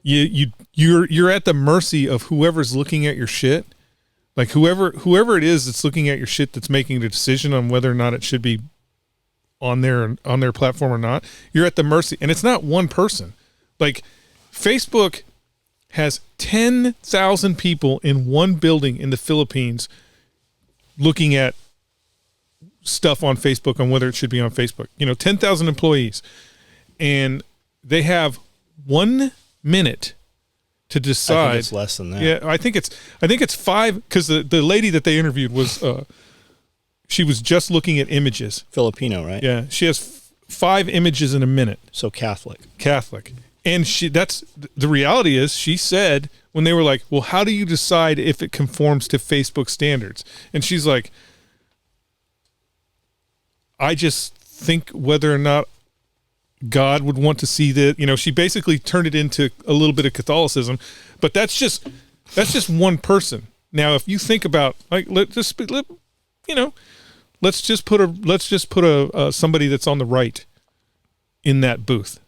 you're at the mercy of whoever's looking at your shit. Like whoever it is that's looking at your shit that's making the decision on whether or not it should be on their platform or not. You're at the mercy. And it's not one person. Like Facebook has 10,000 people in one building in the Philippines looking at stuff on Facebook on whether it should be on Facebook. 10,000 employees. And they have 1 minute to decide.
I think it's less than that.
Yeah, I think it's 5 because the lady that they interviewed was she was just looking at images.
Filipino, right?
Yeah, she has 5 images in a minute.
So Catholic.
And that's the reality is she said when they were like, well, how do you decide if it conforms to Facebook standards? And she's like, I just think whether or not God would want to see that, she basically turned it into a little bit of Catholicism, but that's just one person. Now, if you think about like, let's just put a somebody that's on the right in that booth.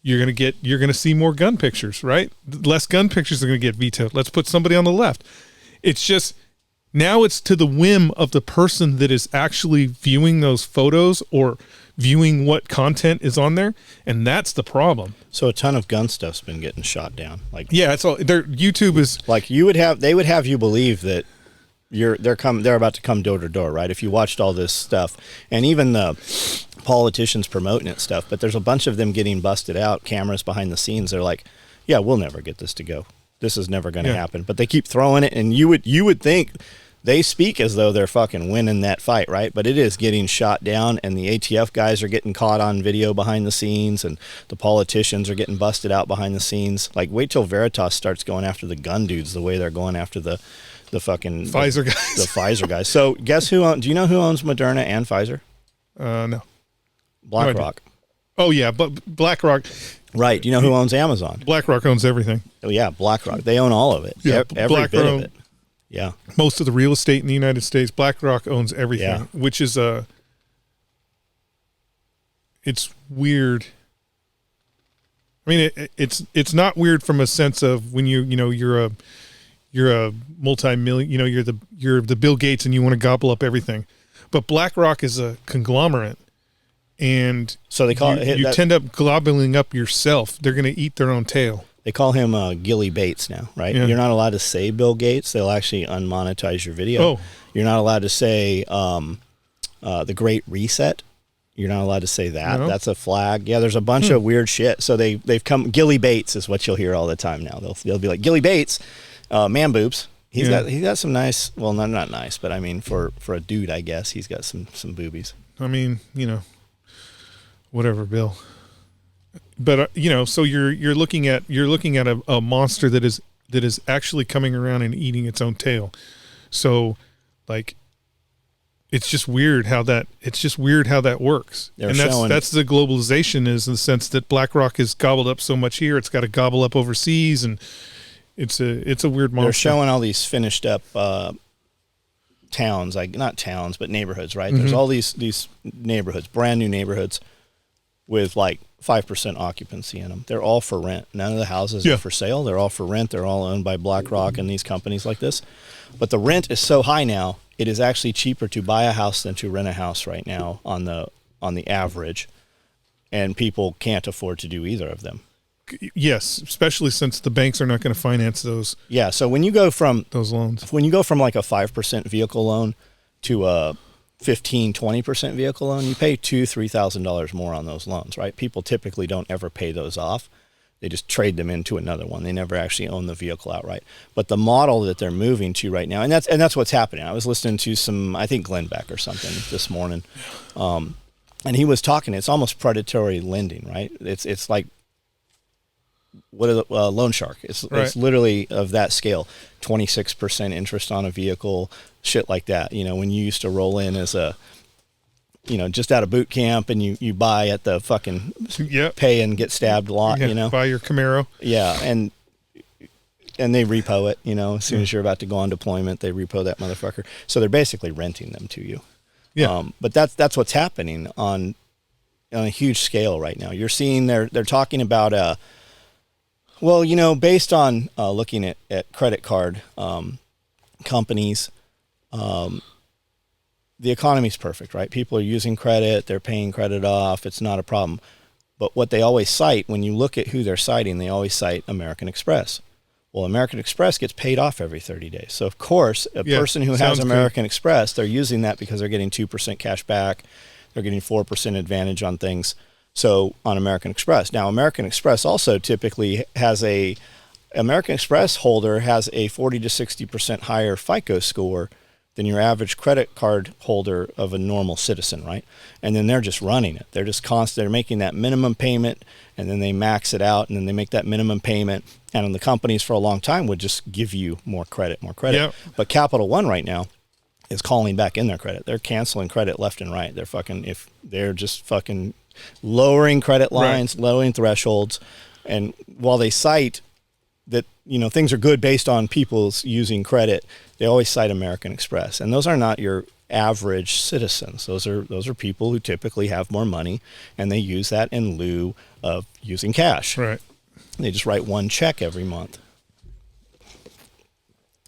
You're going to see more gun pictures, right? Less gun pictures are going to get vetoed. Let's put somebody on the left. It's just, now it's to the whim of the person that is actually viewing those photos or viewing what content is on there. And that's the problem.
So a ton of gun stuff's been getting shot down. Like,
yeah, it's all YouTube is
like they would have you believe that they're about to come door to door, right? If you watched all this stuff and even the politicians promoting it stuff, but there's a bunch of them getting busted out, cameras behind the scenes. They're like, yeah, we'll never get this to go. This is never going to happen. But they keep throwing it, and you would think they speak as though they're fucking winning that fight, right? But it is getting shot down, and the ATF guys are getting caught on video behind the scenes, and the politicians are getting busted out behind the scenes. Like, wait till Veritas starts going after the gun dudes the way they're going after the fucking
Pfizer guys.
The Pfizer guys. So guess who do you know who owns Moderna and Pfizer?
No.
BlackRock.
Oh yeah, but BlackRock.
Right. Do you know who owns Amazon?
BlackRock owns everything.
Oh yeah, BlackRock. They own all of it.
Yeah,
every bit of it. Yeah.
Most of the real estate in the United States, BlackRock owns everything, which is it's weird. I mean, it's not weird from a sense of when you're a multi-million, you're the Bill Gates and you want to gobble up everything. But BlackRock is a conglomerate, and
so they call
you tend up gobbling up yourself. They're going to eat their own tail.
They call him Gilly Bates now, right? Yeah. You're not allowed to say Bill Gates. They'll actually unmonetize your video.
Oh.
You're not allowed to say the Great Reset. You're not allowed to say that.
No.
That's a flag. Yeah, there's a bunch of weird shit. So they've come. Gilly Bates is what you'll hear all the time now. They'll be like, Gilly Bates, man boobs. He's got some nice. Well, not nice, but I mean for a dude, I guess he's got some boobies.
I mean, whatever, Bill. But so you're looking at a monster that is actually coming around and eating its own tail. So, like, it's just weird how that works. And that's the globalization, is in the sense that BlackRock is gobbled up so much here, it's got to gobble up overseas, and it's a weird monster.
They're showing all these finished up towns, like not towns, but neighborhoods, right? There's all these neighborhoods, brand new neighborhoods with like 5% occupancy in them. They're all for rent. None of the houses are for sale. They're all for rent. They're all owned by BlackRock and these companies like this. But the rent is so high now, it is actually cheaper to buy a house than to rent a house right now on the average. And people can't afford to do either of them.
Yes, especially since the banks are not going to finance those.
Yeah, so when you go from
those loans,
when you go from like a 5% vehicle loan to a 15-20% vehicle loan, you pay $2,000-$3,000 more on those loans, right? People typically don't ever pay those off. They just trade them into another one. They never actually own the vehicle outright. But the model that they're moving to right now, and that's what's happening. I was listening to I think Glenn Beck or something this morning, and he was talking. It's almost predatory lending, right? It's like what are the loan shark? It's literally of that scale. 26% interest on a vehicle, shit like that. When you used to roll in as a, just out of boot camp and you buy at the fucking pay and get stabbed lot,
buy your Camaro.
Yeah. And they repo it, as soon as you're about to go on deployment, they repo that motherfucker. So they're basically renting them to you.
Yeah.
But that's what's happening on a huge scale right now. You're seeing they're talking about based on looking at credit card companies, the economy's perfect, right? People are using credit, they're paying credit off, it's not a problem. But what they always cite, when you look at who they're citing, they always cite American Express. Well, American Express gets paid off every 30 days. So, of course, a person who has American Express, they're using that because they're getting 2% cash back, they're getting 4% advantage on things. So on American Express. Now, American Express also typically American Express holder has a 40 to 60% higher FICO score than your average credit card holder of a normal citizen, right? And then they're just running it. They're just they're making that minimum payment, and then they max it out, and then they make that minimum payment. And the companies for a long time would just give you more credit. Yep. But Capital One right now is calling back in their credit. They're canceling credit left and right. They're just fucking lowering credit lines, lowering thresholds. And while they cite that, things are good based on people's using credit, they always cite American Express. And those are not your average citizens. Those are people who typically have more money, and they use that in lieu of using cash.
Right.
They just write one check every month.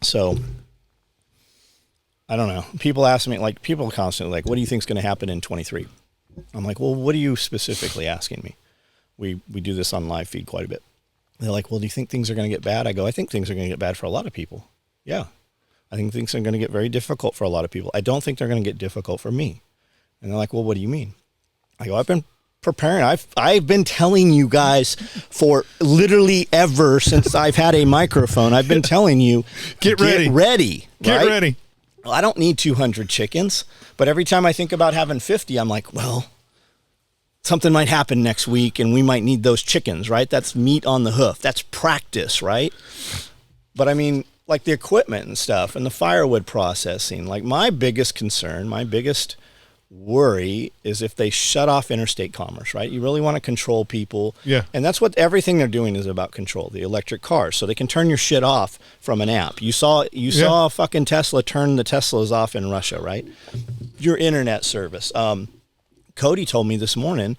So I don't know. People ask me, people constantly what do you think is going to happen in 23? I'm like, well, what are you specifically asking me? We do this on live feed quite a bit. They're like, well, do you think things are going to get bad? I go, I think things are going to get bad for a lot of people. Yeah. I think things are going to get very difficult for a lot of people. I don't think they're going to get difficult for me. And they're like, well, what do you mean? I go, I've been preparing. I've been telling you guys for literally ever since I've had a microphone. I've been telling you, get ready.
Get ready.
Well, I don't need 200 chickens, but every time I think about having 50, I'm like, well, something might happen next week and we might need those chickens, right? That's meat on the hoof. That's practice, right? But I mean, like the equipment and stuff and the firewood processing, like my biggest concern, my biggest worry is if they shut off interstate commerce, right? You really want to control people.
Yeah.
And that's what everything they're doing is about, control, the electric cars. So they can turn your shit off from an app. You saw fucking Tesla turn the Teslas off in Russia, right? Your internet service. Cody told me this morning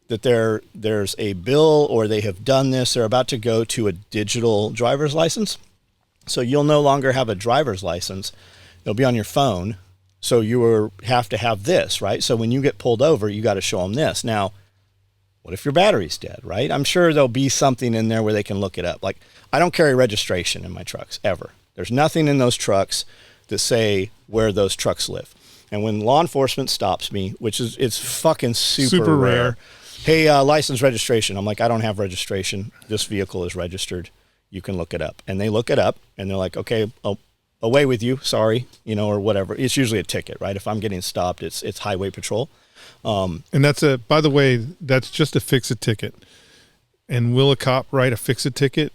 that there's a bill, or they have done this. They're about to go to a digital driver's license. So you'll no longer have a driver's license. It'll be on your phone. So you have to have this, right? So when you get pulled over, you got to show them this. Now, what if your battery's dead, right? I'm sure there'll be something in there where they can look it up. Like, I don't carry registration in my trucks, ever. There's nothing in those trucks that say where those trucks live. And when law enforcement stops me, which is it's fucking super,
Super rare.
rare. Hey, license registration. I'm like, I don't have registration. This vehicle is registered. You can look it up. And they look it up, and they're like, okay, away with you. Sorry, or whatever. It's usually a ticket, right? If I'm getting stopped, it's highway patrol.
And that's by the way, that's just a fix-it ticket. And will a cop write a fix-it ticket?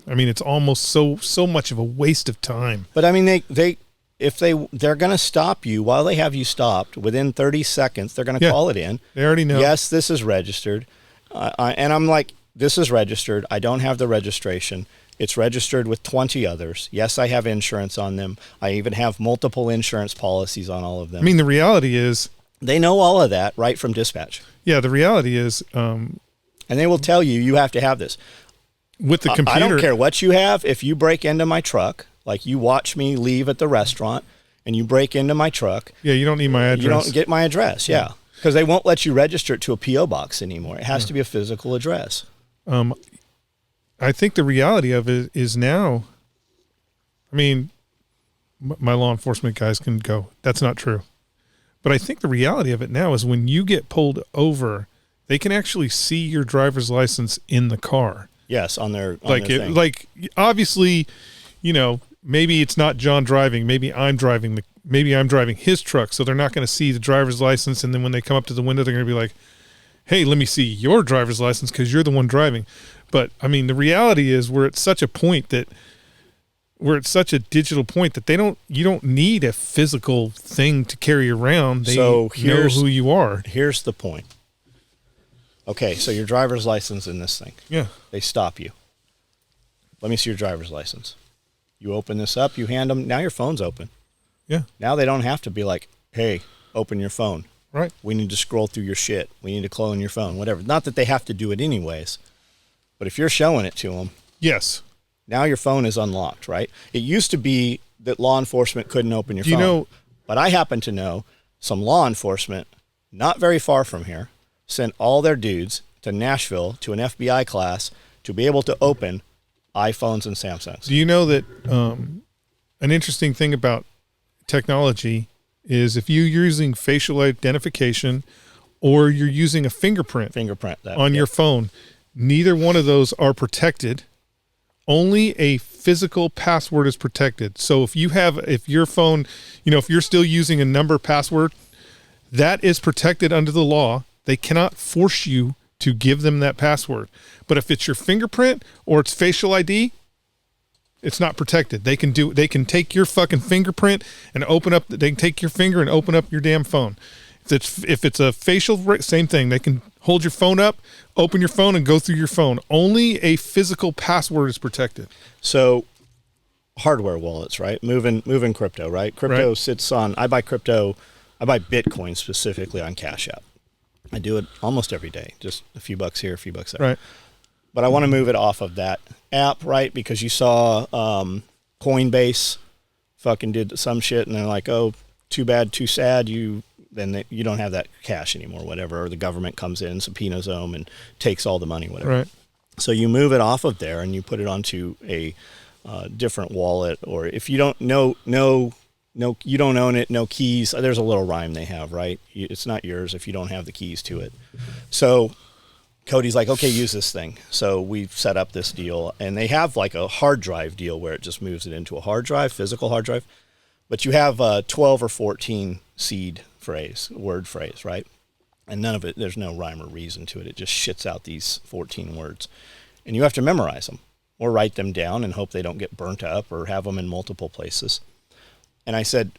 I mean, it's almost so much of a waste of time.
But I mean, they're going to stop you while they have you stopped within 30 seconds. They're going to call it in.
They already know.
Yes, this is registered. And I'm like, this is registered. I don't have the registration. It's registered with 20 others. Yes, I have insurance on them. I even have multiple insurance policies on all of them.
I mean, the reality is,
they know all of that right from dispatch.
Yeah, the reality is,
and they will tell you have to have this.
With the computer,
I don't care what you have. If you break into my truck, like you watch me leave at the restaurant and you break into my truck.
Yeah, you don't need my address.
You don't get my address, yeah. Because they won't let you register it to a P.O. box anymore. It has to be a physical address.
I think the reality of it is now, I mean, my law enforcement guys can go, that's not true. But I think the reality of it now is when you get pulled over, they can actually see your driver's license in the car.
Yes, on their thing.
Like obviously, maybe it's not John driving. Maybe I'm driving his truck. So they're not going to see the driver's license. And then when they come up to the window, they're going to be like, hey, let me see your driver's license because you're the one driving. But I mean, the reality is we're at such a digital point that you don't need a physical thing to carry around. They know who you are.
Here's the point. Okay, so your driver's license in this thing.
Yeah.
They stop you. Let me see your driver's license. You open this up, you hand them, now your phone's open.
Yeah.
Now they don't have to be like, hey, open your phone.
Right.
We need to scroll through your shit. We need to clone your phone, whatever. Not that they have to do it anyways, but if you're showing it to them.
Yes.
Now your phone is unlocked, right? It used to be that law enforcement couldn't open your phone. But I happen to know some law enforcement, not very far from here, sent all their dudes to Nashville to an FBI class to be able to open iPhones and Samsungs.
Do you know that an interesting thing about technology is if you're using facial identification or you're using a fingerprint on your phone, neither one of those are protected. Only a physical password is protected. So if your phone, if you're still using a number password, that is protected under the law. They cannot force you to give them that password. But if it's your fingerprint or it's facial ID, it's not protected. They can take your fucking fingerprint and they can take your finger and open up your damn phone. If it's a facial, same thing. They can hold your phone up, open your phone, and go through your phone. Only a physical password is protected.
So hardware wallets, right? Moving crypto, right? Crypto sits on, I buy Bitcoin specifically on Cash App. I do it almost every day, just a few bucks here, a few bucks there.
Right.
But I want to move it off of that app, right? Because you saw Coinbase fucking did some shit, and they're like, oh, too bad, too sad, you don't have that cash anymore, whatever, or the government comes in, subpoenas them, and takes all the money, whatever.
Right.
So you move it off of there, and you put it onto a different wallet, or if you don't know, you don't own it, no keys. There's a little rhyme they have, right? It's not yours if you don't have the keys to it. So Cody's like, okay, use this thing. So we've set up this deal, and they have like a hard drive deal where it just moves it into a hard drive, physical hard drive. But you have 12 or 14 word phrase, right? And none of it, there's no rhyme or reason to it. It just shits out these 14 words. And you have to memorize them or write them down and hope they don't get burnt up or have them in multiple places. And I said,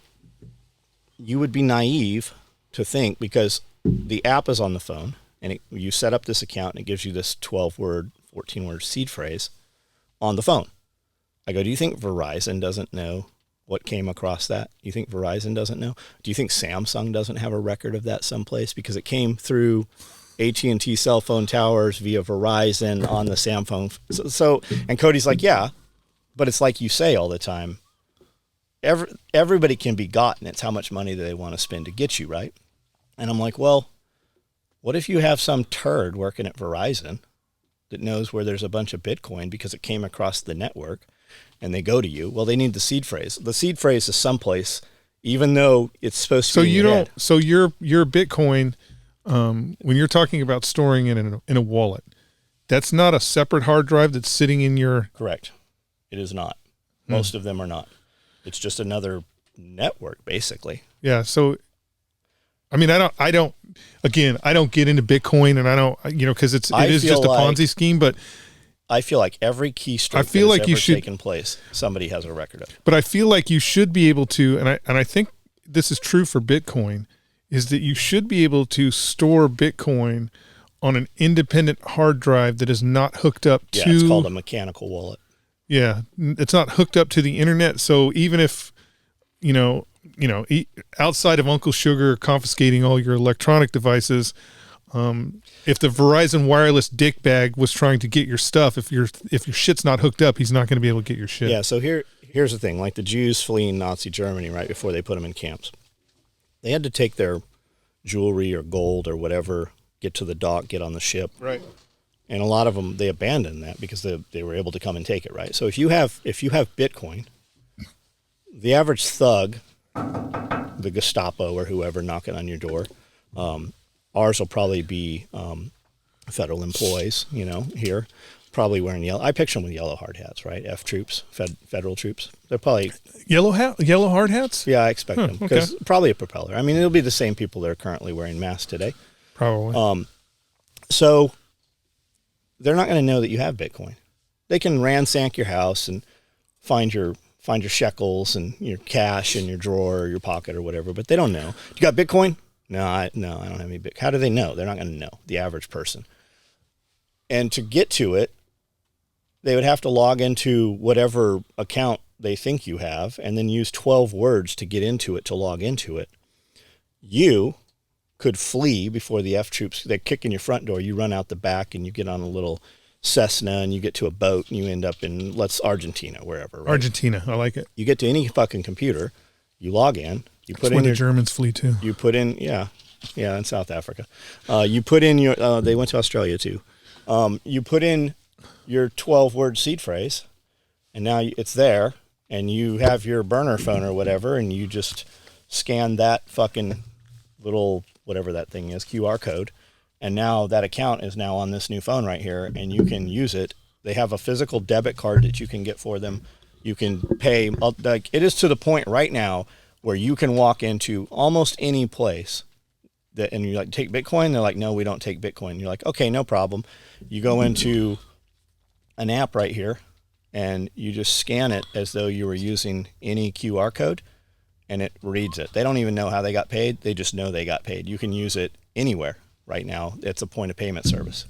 you would be naive to think, because the app is on the phone, and you set up this account, and it gives you this 12-word, 14-word seed phrase on the phone. I go, do you think Verizon doesn't know what came across that? You think Verizon doesn't know? Do you think Samsung doesn't have a record of that someplace? Because it came through AT&T cell phone towers via Verizon on the Samsung. So, and Cody's like, yeah, but it's like you say all the time, everybody can be gotten. It's how much money they want to spend to get you, right? And I'm like, well, what if you have some turd working at Verizon that knows where there's a bunch of Bitcoin because it came across the network, and they go to you? Well, they need the seed phrase. The seed phrase is someplace even though it's supposed to
So
be in
you
your
don't.
head.
So your Bitcoin, when you're talking about storing it in a wallet, that's not a separate hard drive that's sitting in your.
Correct. It is not. Most of them are not. It's just another network, basically.
Yeah. So, I mean, I don't. Again, I don't get into Bitcoin, and I don't. Because it is
feel
just a
like-
Ponzi scheme. But
I feel like every keystroke
I feel
that
like
has
you
ever
should-
taken place, somebody has a record of.
I feel like you should be able to, and I think this is true for Bitcoin, is that you should be able to store Bitcoin on an independent hard drive that is not hooked up
Yeah,
to.
it's called a mechanical wallet.
Yeah, it's not hooked up to the internet. So even if, outside of Uncle Sugar confiscating all your electronic devices, if the Verizon wireless dick bag was trying to get your stuff, if your shit's not hooked up, he's not going to be able to get your shit.
Yeah, so here's the thing. Like the Jews fleeing Nazi Germany right before they put them in camps. They had to take their jewelry or gold or whatever, get to the dock, get on the ship.
Right.
And a lot of them, they abandoned that because they were able to come and take it, right? So if you have Bitcoin, the average thug, the Gestapo or whoever knocking on your door, ours will probably be federal employees, here, probably wearing yellow. I picture them with yellow hard hats, right? Troops, federal troops. They're probably,
Yellow hard hats?
yeah, I expect them.
okay.
Because probably a propeller. I mean, it'll be the same people that are currently wearing masks today.
Probably.
So they're not going to know that you have Bitcoin. They can ransack your house and find your shekels and your cash in your drawer or your pocket or whatever, but they don't know. You got Bitcoin? No, I don't have any Bitcoin. How do they know? They're not going to know, the average person. And to get to it, they would have to log into whatever account they think you have and then use 12 words to get into it, to log into it. You could flee before the F-troops. They kick in your front door. You run out the back and you get on a little Cessna and you get to a boat and you end up in, Argentina, wherever. Right?
Argentina. I like it.
You get to any fucking computer. You log in. You
That's
put
where
in
the
your.
Germans flee to.
You put in, yeah, in South Africa. You put in your. They went to Australia too. You put in your 12-word seed phrase, and now it's there, and you have your burner phone or whatever, and you just scan that fucking little whatever that thing is, QR code, and now that account is now on this new phone right here, and you can use it. They have a physical debit card that you can get for them. You can pay. Like it is to the point right now where you can walk into almost any place and you're like, take Bitcoin? They're like, no, we don't take Bitcoin. You're like, okay, no problem. You go into an app right here and you just scan it as though you were using any QR code and it reads it. They don't even know how they got paid. They just know they got paid. You can use it anywhere right now. It's a point of payment service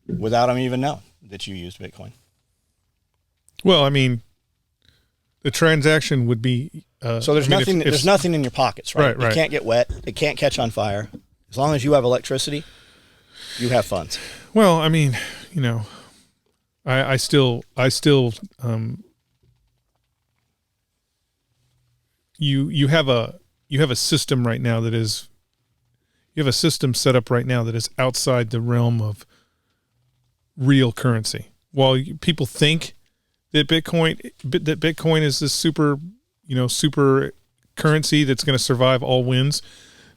without them even knowing that you used Bitcoin.
Well, I mean, the transaction would be.
So there's nothing. There's nothing in your pockets, right?
Right.
It can't get wet. It can't catch on fire. As long as you have electricity, you have funds.
Well, I mean, I still. You have a system right now that is. You have a system set up right now that is outside the realm of real currency. While people think that Bitcoin is this super currency that's going to survive all winds,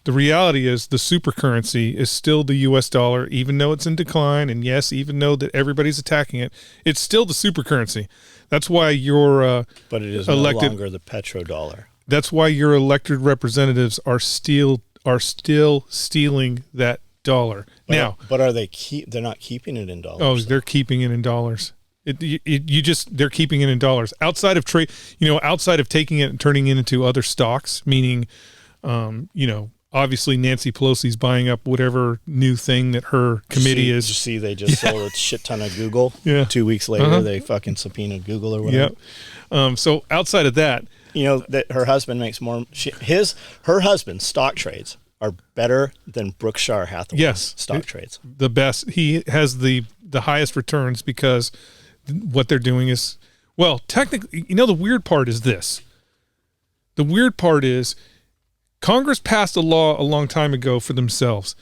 the reality is the super currency is still the U.S. dollar, even though it's in decline. And yes, even though that everybody's attacking it, it's still the super currency. That's why your
But it is
elected,
no longer the petrodollar.
That's why your elected representatives are still stealing that dollar.
But are they they're not keeping it in dollars?
Oh, they're keeping it in dollars. They're keeping it in dollars outside of trade. Outside of taking it and turning it into other stocks, meaning, obviously Nancy Pelosi's buying up whatever new thing that her committee is.
Did you see they just sold a shit ton of Google?
Yeah.
2 weeks later, they fucking subpoenaed Google or whatever.
Yep. So outside of that,
that her husband makes more. Her husband's stock trades are better than Berkshire Hathaway's stock trades.
The best. He has the highest returns because what they're doing is, well, technically, the weird part is this. The weird part is Congress passed a law a long time ago for themselves.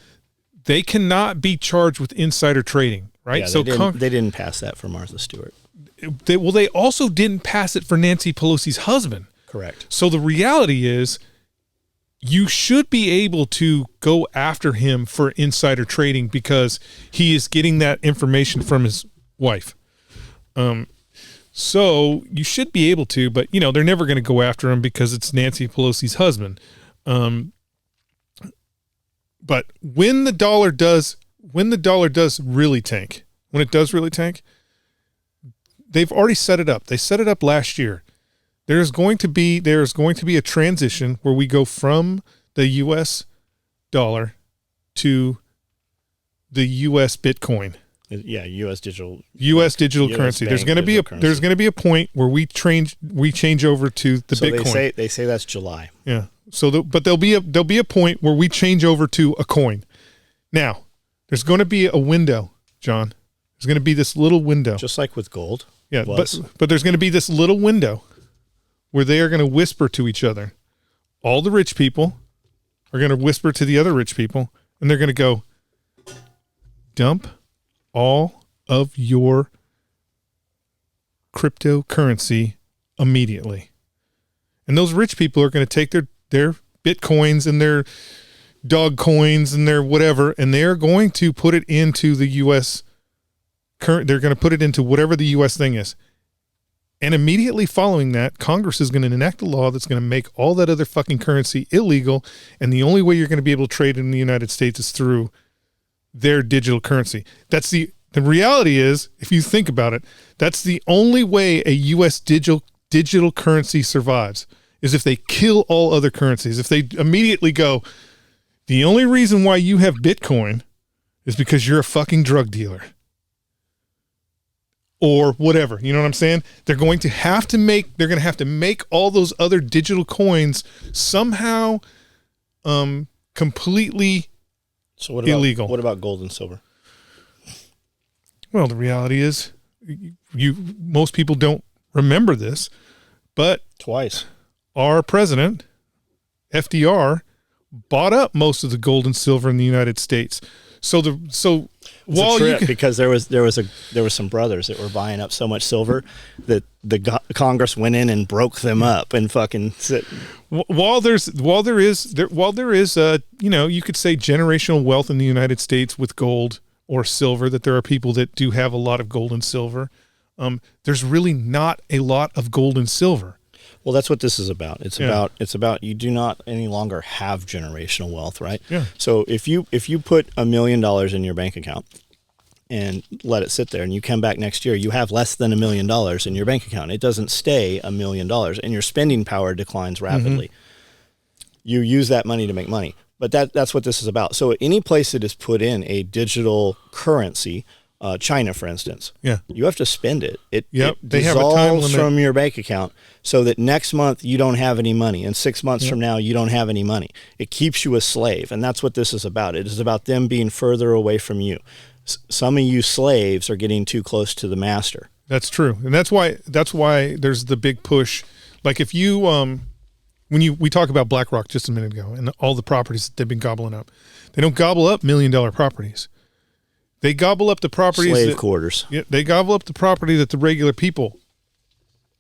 They cannot be charged with insider trading, right?
Yeah,
so
they didn't pass that for Martha Stewart.
They also didn't pass it for Nancy Pelosi's husband.
Correct.
So the reality is, you should be able to go after him for insider trading because he is getting that information from his wife. So you should be able to, but they're never going to go after him because it's Nancy Pelosi's husband. But when the dollar does really tank, when it does really tank, they've already set it up. They set it up last year. There's going to be a transition where we go from the U.S. dollar to the U.S. Bitcoin.
Yeah, U.S. digital
currency. There's going to be a point where we change over to the Bitcoin.
They say that's July.
Yeah. So, but there'll be a point where we change over to a coin. Now, there's going to be a window, John. There's going to be this little window,
just like with gold.
Yeah, but there's going to be this little window where they are going to whisper to each other. All the rich people are going to whisper to the other rich people, and they're going to go, dump all of your cryptocurrency immediately. And those rich people are going to take their Bitcoins and their dog coins and their whatever, and they're going to put it into the U.S. They're going to put it into whatever the U.S. thing is. And immediately following that, Congress is going to enact a law that's going to make all that other fucking currency illegal. And the only way you're going to be able to trade in the United States is through their digital currency. That's the reality is, if you think about it, that's the only way a U.S. digital currency survives, is if they kill all other currencies. If they immediately go, the only reason why you have Bitcoin is because you're a fucking drug dealer. Or whatever, you know what I'm saying? They're going to have to make all those other digital coins somehow completely illegal.
What about gold and silver?
Well, the reality is, most people don't remember this, but
twice
our president, FDR, bought up most of the gold and silver in the United States.
Because there was some brothers that were buying up so much silver that the Congress went in and broke them up and fucking
while there is you could say generational wealth in the United States with gold or silver, that there are people that do have a lot of gold and silver. There's really not a lot of gold and silver.
Well, that's what this is about. It's about you do not any longer have generational wealth, right?
Yeah.
So if you put $1 million in your bank account and let it sit there, and you come back next year, you have less than $1 million in your bank account. It doesn't stay $1 million, and your spending power declines rapidly. Mm-hmm. You use that money to make money, but that's what this is about. So any place that is put in a digital currency, China, for instance, you have to spend it. It dissolves from your bank account so that next month you don't have any money, and 6 months from now you don't have any money. It keeps you a slave, and that's what this is about. It is about them being further away from you. Some of you slaves are getting too close to the master.
That's true, and that's why there's the big push. Like if you we talk about BlackRock just a minute ago and all the properties that they've been gobbling up, they don't gobble up $1 million properties. They gobble up the properties.
Slave quarters.
Yeah, they gobble up the property that the regular people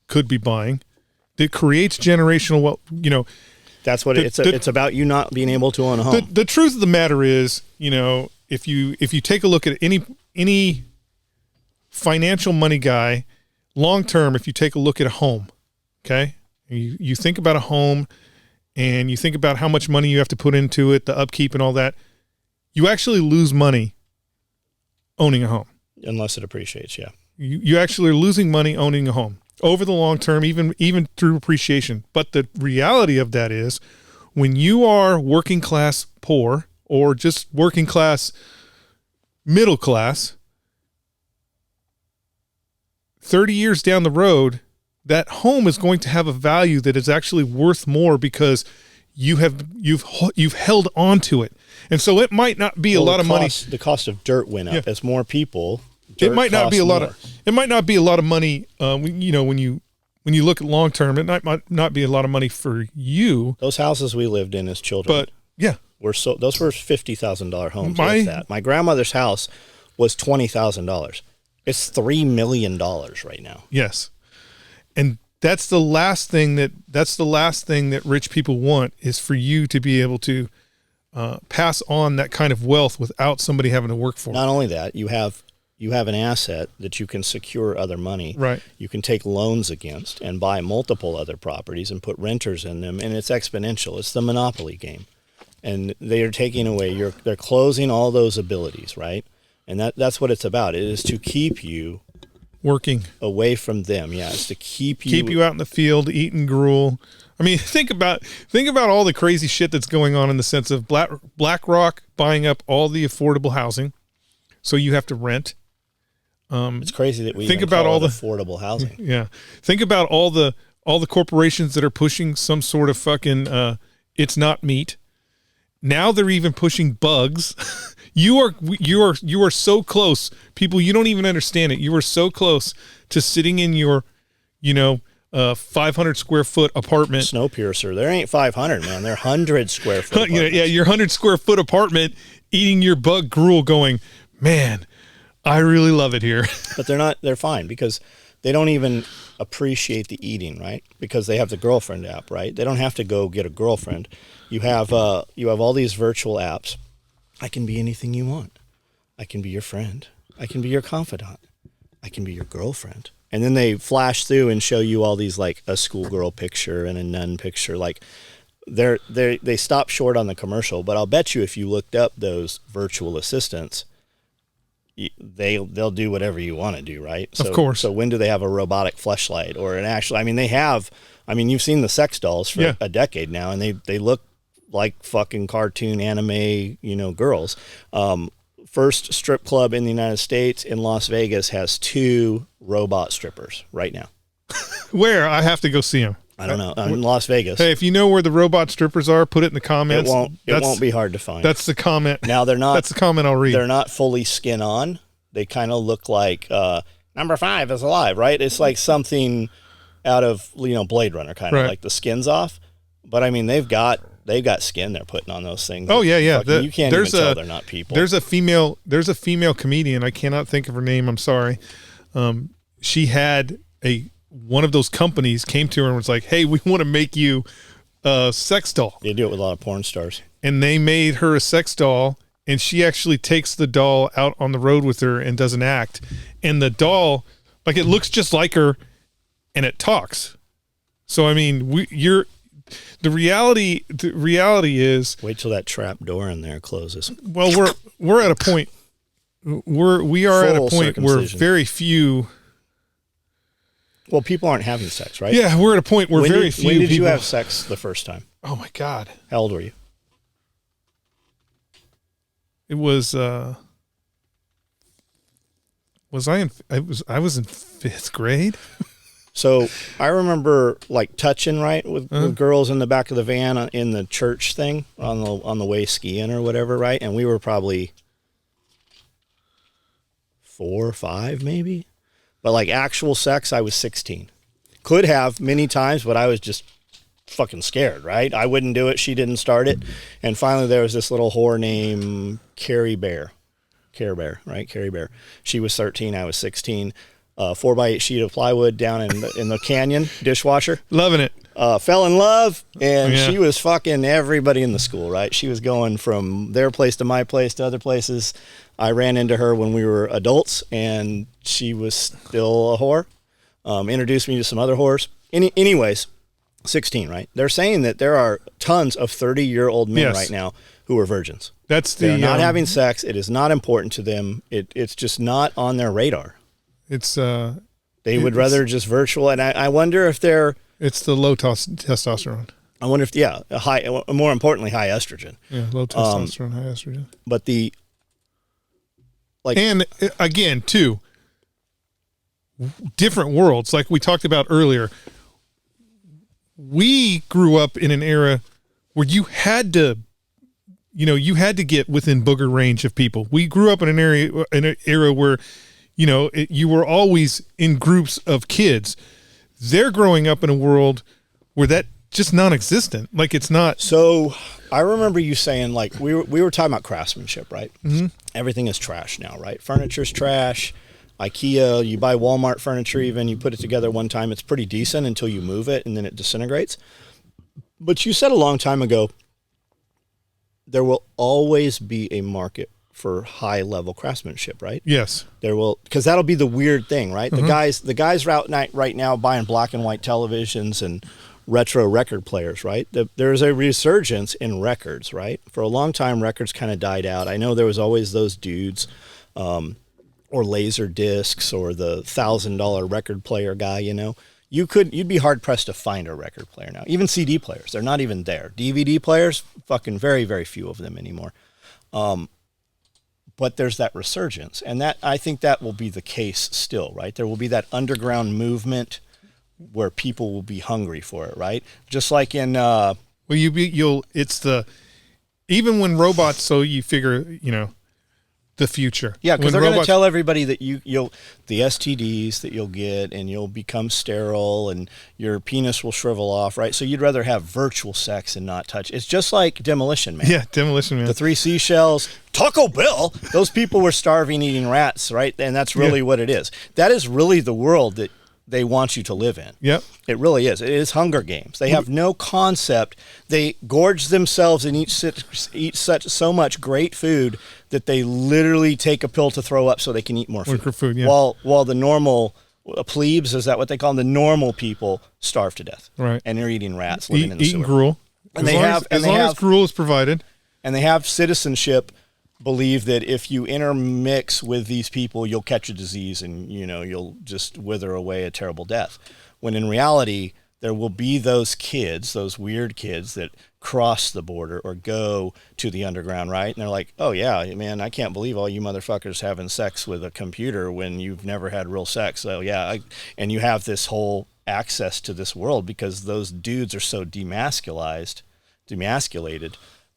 could be buying. That creates generational wealth.
That's what it's about. You not being able to own a home.
The truth of the matter is, if you take a look at any financial money guy, long term, if you take a look at a home, okay, you think about a home, and you think about how much money you have to put into it, the upkeep and all that, you actually lose money owning a home.
Unless it appreciates, yeah.
You actually are losing money owning a home over the long term, even through appreciation. But the reality of that is, when you are working class poor or just working class middle class, 30 years down the road, that home is going to have a value that is actually worth more because you've held on to it. And so it might not be a lot of money.
The cost of dirt went up as more people.
It might not be a lot of money. When you look at long term, it might not be a lot of money for you.
Those houses we lived in as children,
but yeah,
those were $50,000 homes. My grandmother's house was $20,000. It's $3 million right now.
Yes, and that's the last thing that rich people want, is for you to be able to pass on that kind of wealth without somebody having to work for it.
Not only that, you have an asset that you can secure other money.
Right.
You can take loans against and buy multiple other properties and put renters in them, and it's exponential. It's the monopoly game. And they are taking away they're closing all those abilities, right? And that's what it's about. It is to keep you
working
away from them. Yeah, it's to keep
you out in the field eating gruel. I mean, think about all the crazy shit that's going on in the sense of BlackRock buying up all the affordable housing, so you have to rent.
It's crazy that we
think
even
about
call
all
it
the
affordable housing.
Yeah, think about all the corporations that are pushing some sort of fucking it's not meat. Now they're even pushing bugs. You are so close, people. You don't even understand it. You are so close to sitting in your, 500 square foot apartment.
Snowpiercer. There ain't 500, man. They're 100 square foot.
Yeah, your 100 square foot apartment, eating your bug gruel, going, man, I really love it here.
But they're fine because they don't even appreciate the eating, right? Because they have the girlfriend app, right? They don't have to go get a girlfriend. You have all these virtual apps. I can be anything you want. I can be your friend. I can be your confidant. I can be your girlfriend. And then they flash through and show you all these, like a schoolgirl picture and a nun picture. Like they stop short on the commercial, but I'll bet you if you looked up those virtual assistants, they'll do whatever you want to do, right?
Of course.
So when do they have a robotic fleshlight or an actual? I mean, you've seen the sex dolls for a decade now, and they look like fucking cartoon anime, girls. First strip club in the United States in Las Vegas has 2 robot strippers right now.
Where? I have to go see them.
I don't know. In Las Vegas.
Hey, if you know where the robot strippers are, put it in the comments.
It won't be hard to find.
That's the comment.
Now they're not.
That's the comment I'll read.
They're not fully skin on. They kind of look like number 5 is alive, right? It's like something out of Blade Runner, kind of
right.
like the skin's off. But I mean, they've got skin they're putting on those things.
Oh yeah.
You can't even tell they're not people.
There's a female comedian. I cannot think of her name. I'm sorry. She had one of those companies came to her and was like, "Hey, we want to make you a sex doll."
They do it with a lot of porn stars.
And they made her a sex doll, and she actually takes the doll out on the road with her and does an act. And the doll, like, it looks just like her, and it talks. So I mean, the reality is,
wait till that trap door in there closes.
Well, we're at a point. We are at a point where very few.
Well, people aren't having sex, right?
Yeah, we're at a point where very few.
When did
people
you have sex the first time?
Oh my God!
How old were you?
It was. I was in 5th grade.
So I remember like touching with girls in the back of the van in the church thing on the way skiing or whatever, right? And we were probably 4 or 5 maybe, but like actual sex, I was 16. Could have many times, but I was just fucking scared, right? I wouldn't do it. She didn't start it, and finally there was this little whore named Carrie Bear, right? Carrie Bear. She was 13. I was 16. 4x8 sheet of plywood down in the canyon, dishwasher.
Loving it.
Fell in love, and she was fucking everybody in the school, right? She was going from their place to my place to other places. I ran into her when we were adults, and she was still a whore. Introduced me to some other whores. Anyways, 16, right? They're saying that there are tons of 30-year-old men right now who are virgins. They're not having sex. It is not important to them. It's just not on their radar. They would rather just virtual, and I wonder if
it's the low testosterone.
I wonder if more importantly, high estrogen.
Yeah, low testosterone, high estrogen.
But
and again, too, different worlds. Like we talked about earlier, we grew up in an era where you had to get within booger range of people. We grew up in an era where you were always in groups of kids. They're growing up in a world where that just non-existent. Like it's not.
So I remember you saying like we were talking about craftsmanship, right?
Mm-hmm.
Everything is trash now, right? Furniture's trash. IKEA, you buy Walmart furniture even, you put it together one time, it's pretty decent until you move it and then it disintegrates. But you said a long time ago, there will always be a market for high level craftsmanship, right?
Yes.
There will, because that'll be the weird thing, right? The guys right now buying black and white televisions and retro record players, right? There's a resurgence in records, right? For a long time, records kind of died out. I know there was always those dudes, or laser discs, or the $1,000 record player guy. You'd be hard pressed to find a record player now. Even CD players, they're not even there. DVD players, fucking very, very few of them anymore. But there's that resurgence, and that I think that will be the case still, right? There will be that underground movement where people will be hungry for it, right? Just like in
even when robots, so you figure, the future.
Yeah, because
when
they're going to tell everybody that you'll the STDs that you'll get, and you'll become sterile, and your penis will shrivel off, right? So you'd rather have virtual sex and not touch. It's just like Demolition Man.
Yeah, Demolition Man.
The 3 seashells, Taco Bell. Those people were starving, eating rats, right? And that's really what it is. That is really the world that they want you to live in.
Yep.
It really is. It is Hunger Games. They have no concept. They gorge themselves and eat so much great food that they literally take a pill to throw up so they can eat more food.
Yeah.
While the normal plebes, is that what they call them? The normal people starve to death.
Right.
And they're eating rats, living in the
eating
sewer.
gruel.
And
as long as gruel is provided.
And they have citizenship believe that if you intermix with these people, you'll catch a disease and, you'll just wither away a terrible death. When in reality, there will be those kids, those weird kids that cross the border or go to the underground, right? And they're like, oh yeah, man, I can't believe all you motherfuckers having sex with a computer when you've never had real sex. So yeah, and you have this whole access to this world because those dudes are so demasculated.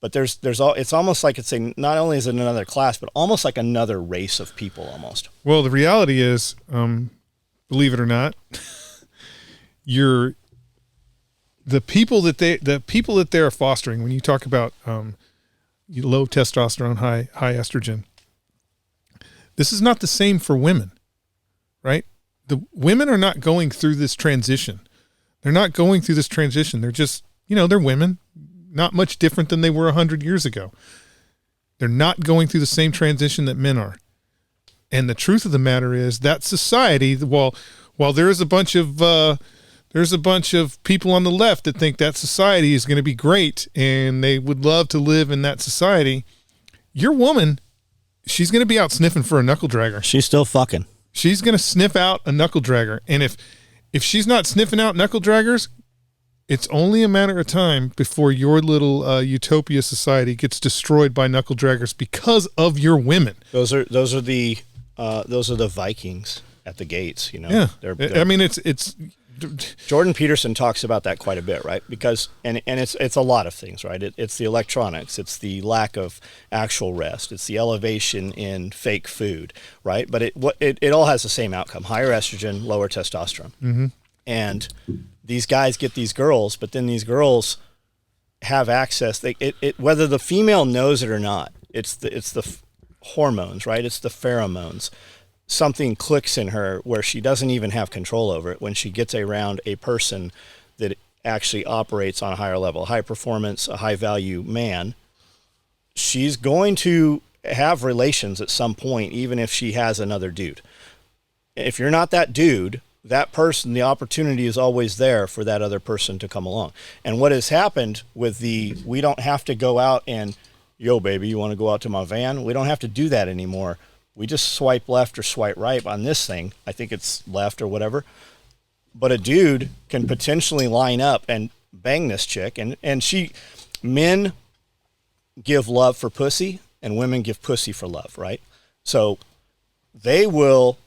But it's almost like not only is it another class, but almost like another race of people almost.
Well, the reality is, believe it or not, the people that they're fostering, when you talk about low testosterone, high estrogen, this is not the same for women, right? The women are not going through this transition. They're not going through this transition. They're just, they're women. Not much different than they were 100 years ago. They're not going through the same transition that men are. And the truth of the matter is that society, while there's a bunch of people on the left that think that society is going to be great and they would love to live in that society, your woman, she's going to be out sniffing for a knuckle dragger.
She's still fucking.
She's going to sniff out a knuckle dragger. And if she's not sniffing out knuckle draggers, it's only a matter of time before your little utopia society gets destroyed by knuckle draggers because of your women.
Those are the Vikings at the gates.
Yeah, I mean it's.
Jordan Peterson talks about that quite a bit, right? Because and it's a lot of things, right? It's the electronics, it's the lack of actual rest, it's the elevation in fake food, right? But it all has the same outcome: higher estrogen, lower testosterone, and these guys get these girls, but then these girls have access. Whether the female knows it or not, it's the hormones, right? It's the pheromones. Something clicks in her where she doesn't even have control over it when she gets around a person that actually operates on a higher level, high performance, a high value man. She's going to have relations at some point, even if she has another dude. If you're not that dude, that person, the opportunity is always there for that other person to come along. And what has happened with we don't have to go out and, yo, baby, you want to go out to my van? We don't have to do that anymore. We just swipe left or swipe right on this thing. I think it's left or whatever. But a dude can potentially line up and bang this chick. And men give love for pussy and women give pussy for love, right? So they will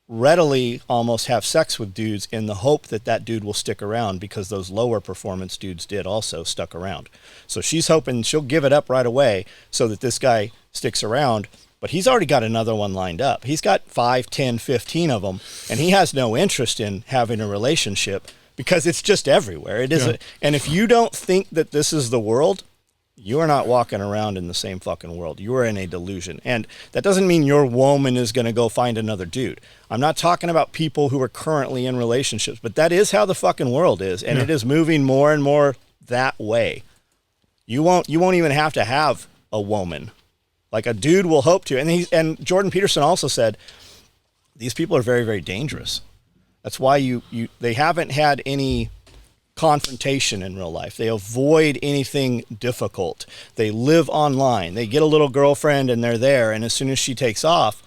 readily almost have sex with dudes in the hope that dude will stick around because those lower performance dudes did also stuck around. So she's hoping she'll give it up right away so that this guy sticks around, but he's already got another one lined up. He's got 5, 10, 15 of them, and he has no interest in having a relationship because it's just everywhere. It is, and if you don't think that this is the world, You are not walking around in the same fucking world. You are in a delusion. And that doesn't mean your woman is going to go find another dude. I'm not talking about people who are currently in relationships, but that is how the fucking world is. And it is moving more and more that way. You won't even have to have a woman. Like a dude will hope to. And Jordan Peterson also said, these people are very, very dangerous. That's why they haven't had any confrontation in real life. They avoid anything difficult. They live online. They get a little girlfriend and they're there. And as soon as she takes off,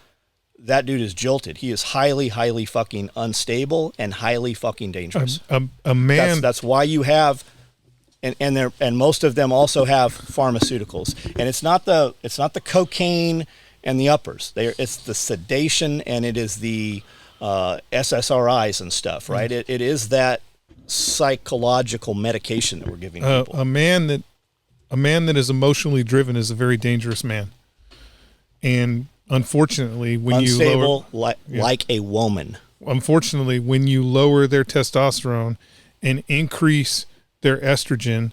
that dude is jilted. He is highly, highly fucking unstable and highly fucking dangerous.
A man.
That's why you have, and most of them also have pharmaceuticals. And it's not the cocaine and the uppers. It's the sedation and it is the SSRIs and stuff, right? It is that psychological medication that we're giving people.
A man that is emotionally driven is a very dangerous man. And unfortunately, when
unstable,
you lower,
like a woman.
Unfortunately, when you lower their testosterone and increase their estrogen,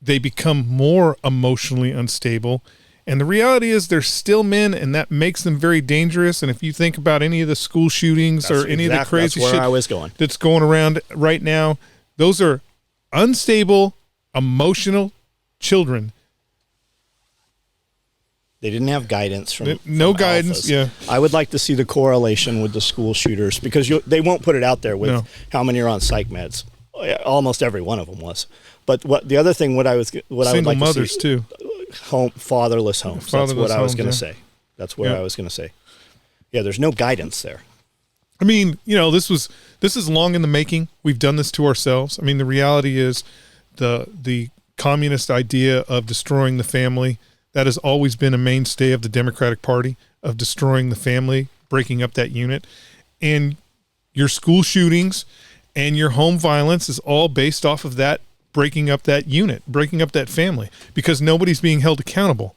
they become more emotionally unstable. And the reality is they're still men, and that makes them very dangerous. And if you think about any of the school shootings or any of the crazy shit
I was going.
That's going around right now, those are unstable, emotional children.
They didn't have guidance from
guidance.
alphas.
Yeah,
I would like to see the correlation with the school shooters because they won't put it out there with how many are on psych meds. Almost every one of them was. But the other thing, what I would like
mothers
to see,
too.
Fatherless homes. That's what I was going to say. That's what I was going to say. Yeah, there's no guidance there.
I mean, this is long in the making. We've done this to ourselves. I mean, the reality is the communist idea of destroying the family, that has always been a mainstay of the Democratic Party, of destroying the family, breaking up that unit. And your school shootings and your home violence is all based off of that, breaking up that unit, breaking up that family, because nobody's being held accountable.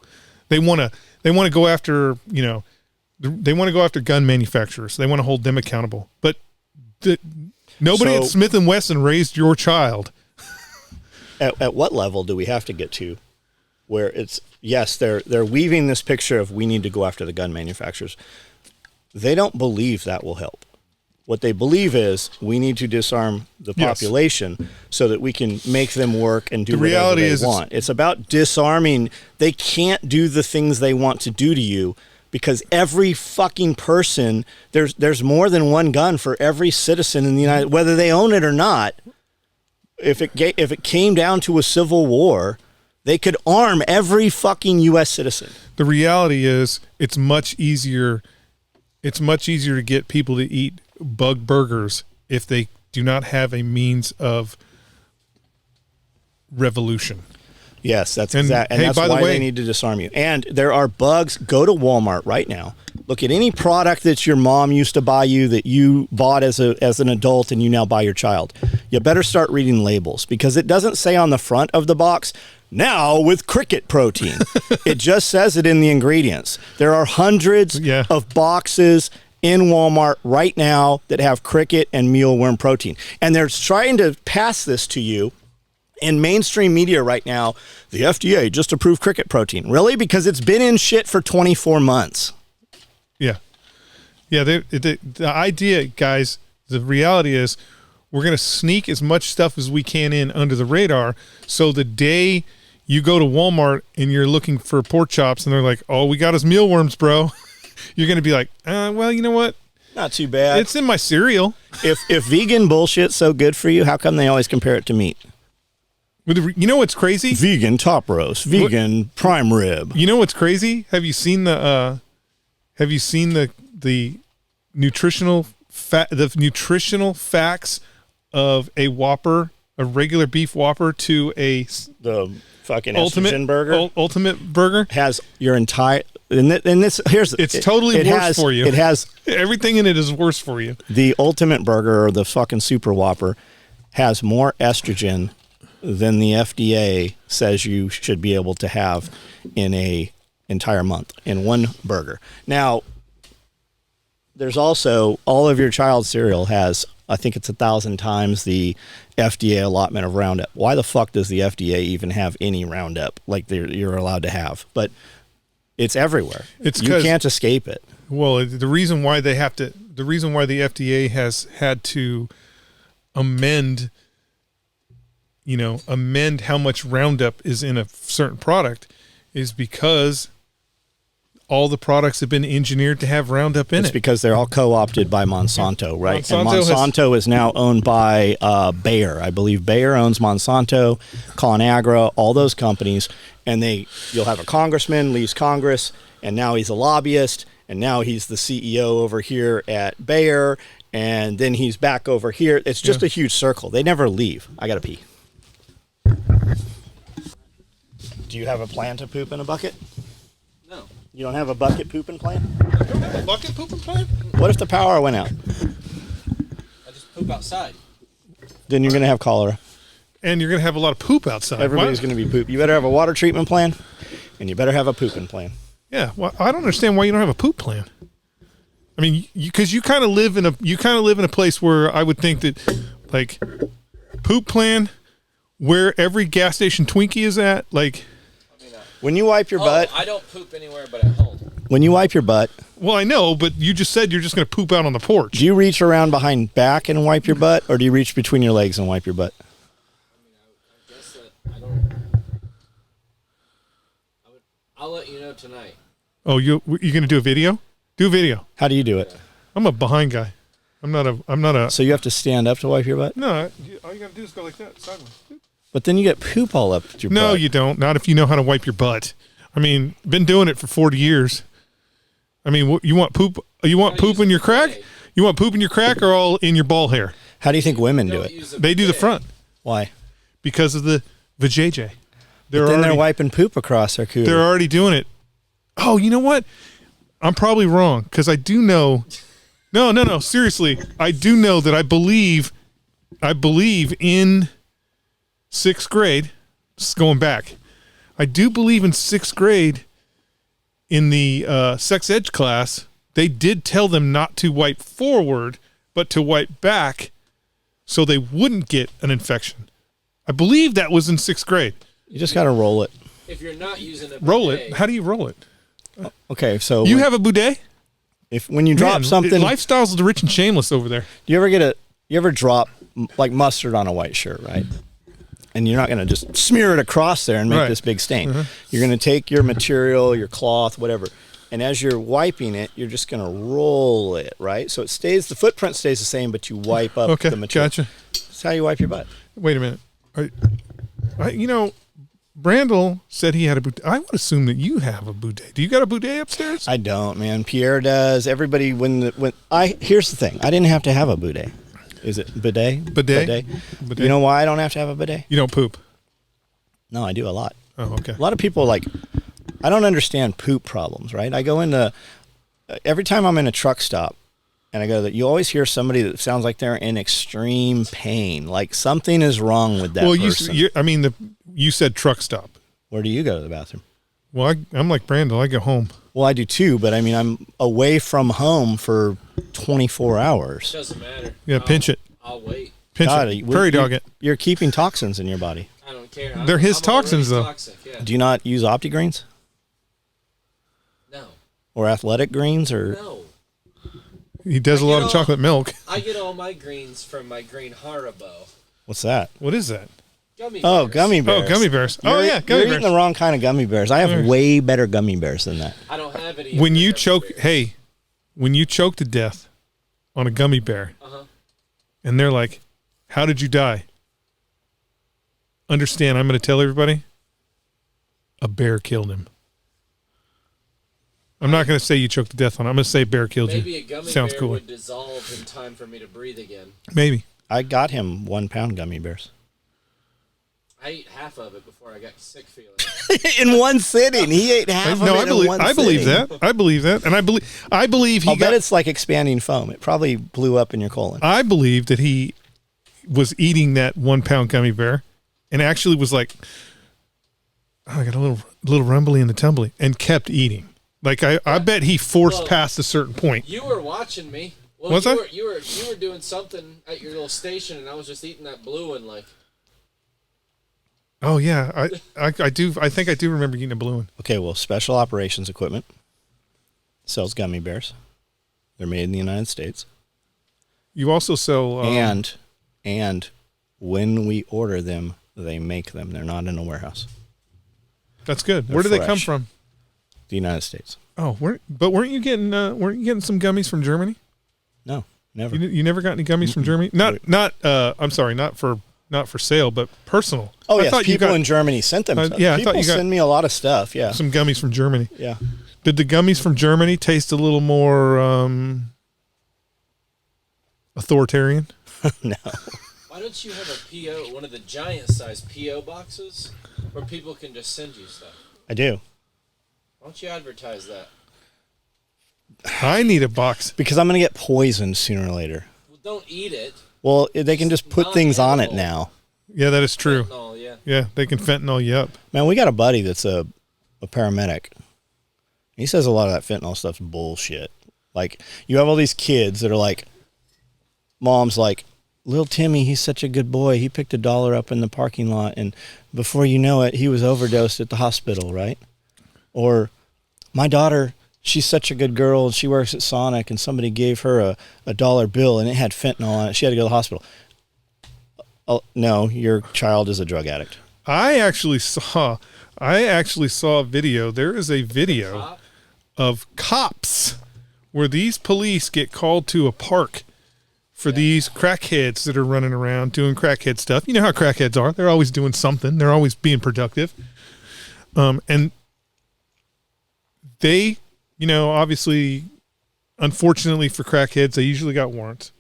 They want to go after, they want to go after gun manufacturers. They want to hold them accountable. But nobody at Smith & Wesson raised your child.
At what level do we have to get to where it's, yes, they're weaving this picture of we need to go after the gun manufacturers. They don't believe that will help. What they believe is we need to disarm the population so that we can make them work and do whatever they want. It's about disarming. They can't do the things they want to do to you because every fucking person, there's more than one gun for every citizen in the United States, whether they own it or not. If it came down to a civil war, they could arm every fucking U.S. citizen.
The reality is it's much easier to get people to eat bug burgers if they do not have a means of revolution.
Yes, that's exactly. And
hey,
that's
by
why
the way,
they need to disarm you. And there are bugs. Go to Walmart right now. Look at any product that your mom used to buy you that you bought as an adult and you now buy your child. You better start reading labels because it doesn't say on the front of the box, now with cricket protein. It just says it in the ingredients. There are hundreds of boxes in Walmart right now that have cricket and mealworm protein. And they're trying to pass this to you in mainstream media right now. The FDA just approved cricket protein. Really? Because it's been in shit for 24 months.
Yeah. Yeah, the idea, guys, the reality is we're going to sneak as much stuff as we can in under the radar so the day you go to Walmart and you're looking for pork chops and they're like, oh, we got his mealworms, bro. You're going to be like, well, you know what?
Not too bad.
It's in my cereal.
If vegan bullshit's so good for you, how come they always compare it to meat?
You know what's crazy?
Vegan top roast, vegan prime rib.
You know what's crazy? Have you seen the nutritional facts of a Whopper, a regular beef Whopper to
the fucking ultimate burger?
Ultimate burger
has your entire it's
totally worse for you.
It has
everything in it is worse for you.
The ultimate burger or the fucking super Whopper has more estrogen than the FDA says you should be able to have in a entire month in one burger. Now, there's also all of your child's cereal has I think it's 1,000 times the FDA allotment of Roundup. Why the fuck does the FDA even have any Roundup like you're allowed to have? But it's everywhere. You can't escape it.
Well, the reason why the FDA has had to amend how much Roundup is in a certain product is because all the products have been engineered to have Roundup in
It's
it.
because they're all co-opted by Monsanto, right?
Monsanto
Is now owned by Bayer. I believe Bayer owns Monsanto, ConAgra, all those companies, and you'll have a congressman leaves Congress, and now he's a lobbyist, and now he's the CEO over here at Bayer, and then he's back over here. It's just a huge circle. They never leave. I gotta pee. Do you have a plan to poop in a bucket?
No.
You don't have a bucket pooping plan?
A bucket pooping plan?
What if the power went out?
I just poop outside.
Then you're going to have cholera.
And you're going to have a lot of poop outside.
Everybody's going to be poop. You better have a water treatment plan, and you better have a pooping plan.
Yeah, well, I don't understand why you don't have a poop plan. I mean, because you kind of live in a place where I would think that, like, poop plan, where every gas station Twinkie is at, like.
When you wipe your butt.
I don't poop anywhere but at home.
When you wipe your butt.
Well, I know, but you just said you're just going to poop out on the porch.
Do you reach around behind back and wipe your butt, or do you reach between your legs and wipe your butt?
I guess that I don't. I'll let you know tonight.
Oh, you're going to do a video? Do a video.
How do you do it?
I'm a behind guy. I'm not a.
So you have to stand up to wipe your butt?
No, all you got to do is go like that, sideways.
But then you get poop all up your butt.
No, you don't. Not if you know how to wipe your butt. I mean, been doing it for 40 years. I mean, you want poop? You want poop in your crack? You want poop in your crack or all in your ball hair?
How do you think women do it?
They do the front
Why?
because of the vajayjay.
They're wiping poop across their cooter.
They're already doing it. Oh, you know what? I'm probably wrong because I do know. No. Seriously, I do know that I believe in 6th grade. Just going back. I do believe in 6th grade in the sex ed class, they did tell them not to wipe forward, but to wipe back so they wouldn't get an infection. I believe that was in 6th grade.
You just got to roll it.
If you're not using a bidet,
Roll it. How do you roll it?
Okay, so
You have a bidet?
when you drop
Man,
something,
Lifestyle's the rich and shameless over there.
do you ever drop like mustard on a white shirt, right? And you're not going to just smear it across there and make
Right.
this big stain. You're going to take your material, your cloth, whatever, and as you're wiping it, you're just going to roll it, right? So the footprint stays the same, but you wipe up
Okay,
the material.
gotcha.
That's how you wipe your butt.
Wait a minute. Brandel said he had a bidet. I would assume that you have a bidet. Do you got a bidet upstairs?
I don't, man. Pierre does. Everybody, here's the thing. I didn't have to have a bidet. Is it bidet?
Bidet.
You know why I don't have to have a bidet?
You don't poop.
No, I do a lot.
Oh, okay.
A lot of people I don't understand poop problems, right? I go into, every time I'm in a truck stop and I go you always hear somebody that sounds like they're in extreme pain. Like something is wrong with that person.
You said truck stop.
Where do you go to the bathroom?
Well, I'm like Brandel. I go home.
Well, I do too, but I mean, I'm away from home for 24 hours.
doesn't matter.
Yeah, pinch it.
I'll wait.
Pinch
God,
it. Prairie dog it.
You're keeping toxins in your body.
I don't care.
They're his
I'm
toxins,
already
though.
Toxic, yeah.
Do you not use OptiGreens
No.
or Athletic Greens or?
No.
He does a lot of chocolate milk.
I get all my greens from my green Haribo.
What's that?
What is that?
Gummy
Oh,
bears.
gummy bears.
Oh, gummy bears. Oh, yeah, gummy
You're
bears.
eating the wrong kind of gummy bears. I have way better gummy bears than that.
I don't have any.
When
of the
you
gummy
choke,
bears.
when you choke to death on a gummy bear, and they're like, "How did you die?" Understand? I'm going to tell everybody. A bear killed him. I'm not going to say you choked to death on it. I'm going to say bear killed
Maybe
you.
a gummy
Sounds
bear
cooler.
would dissolve in time for me to breathe again.
Maybe.
I got him 1 pound gummy bears.
I ate half of it before I got sick feeling.
In one sitting. He ate half
No,
of it in one
I believe
sitting.
that. I believe that, and I believe he
I'll bet
got.
it's like expanding foam. It probably blew up in your colon.
I believe that he was eating that 1 pound gummy bear, and actually was like, oh, I got a little rumbly in the tumbly, and kept eating. Like I bet he forced past a certain point.
You were watching me. Well,
What's that?
you were doing something at your little station, and I was just eating that blue one. Like,
Oh yeah, I do. I think I do remember eating a blue one.
Okay, well, Special Operations Equipment sells gummy bears. They're made in the United States.
You also sell
And when we order them, they make them. They're not in a warehouse.
That's good.
They're
Where do they come
fresh.
from?
The United States.
Oh, weren't you getting some gummies from Germany?
No, never.
You never got any gummies from Germany? Not I'm sorry, not for sale, but personal.
Oh,
I
yes,
thought you
people
got
in Germany sent them stuff.
yeah, I
People
thought you got
send me a lot of stuff, yeah.
some gummies from Germany.
Yeah.
Did the gummies from Germany taste a little more authoritarian?
No.
why don't you have a PO, one of the giant size PO boxes, where people can just send you stuff?
I do.
Why don't you advertise that?
I need a box.
Because I'm going to get poisoned sooner or later.
Well, don't eat it.
Well, they can just put things on it now.
Yeah, that is true.
No, yeah.
Yeah, they can fentanyl you up.
Man, we got a buddy that's a paramedic. He says a lot of that fentanyl stuff's bullshit. Like, you have all these kids that are like, mom's like, little Timmy, he's such a good boy. He picked $1 up in the parking lot, and before you know it, he was overdosed at the hospital, right? Or, my daughter, she's such a good girl, and she works at Sonic, and somebody gave her a $1 bill, and it had fentanyl on it. She had to go to the hospital. Oh, no, your child is a drug addict.
I actually saw a video. There is a video
Cop?
of cops where these police get called to a park for these crackheads that are running around doing crackhead stuff. You know how crackheads are. They're always doing something. They're always being productive. And they, obviously, unfortunately for crackheads, they usually got warrants.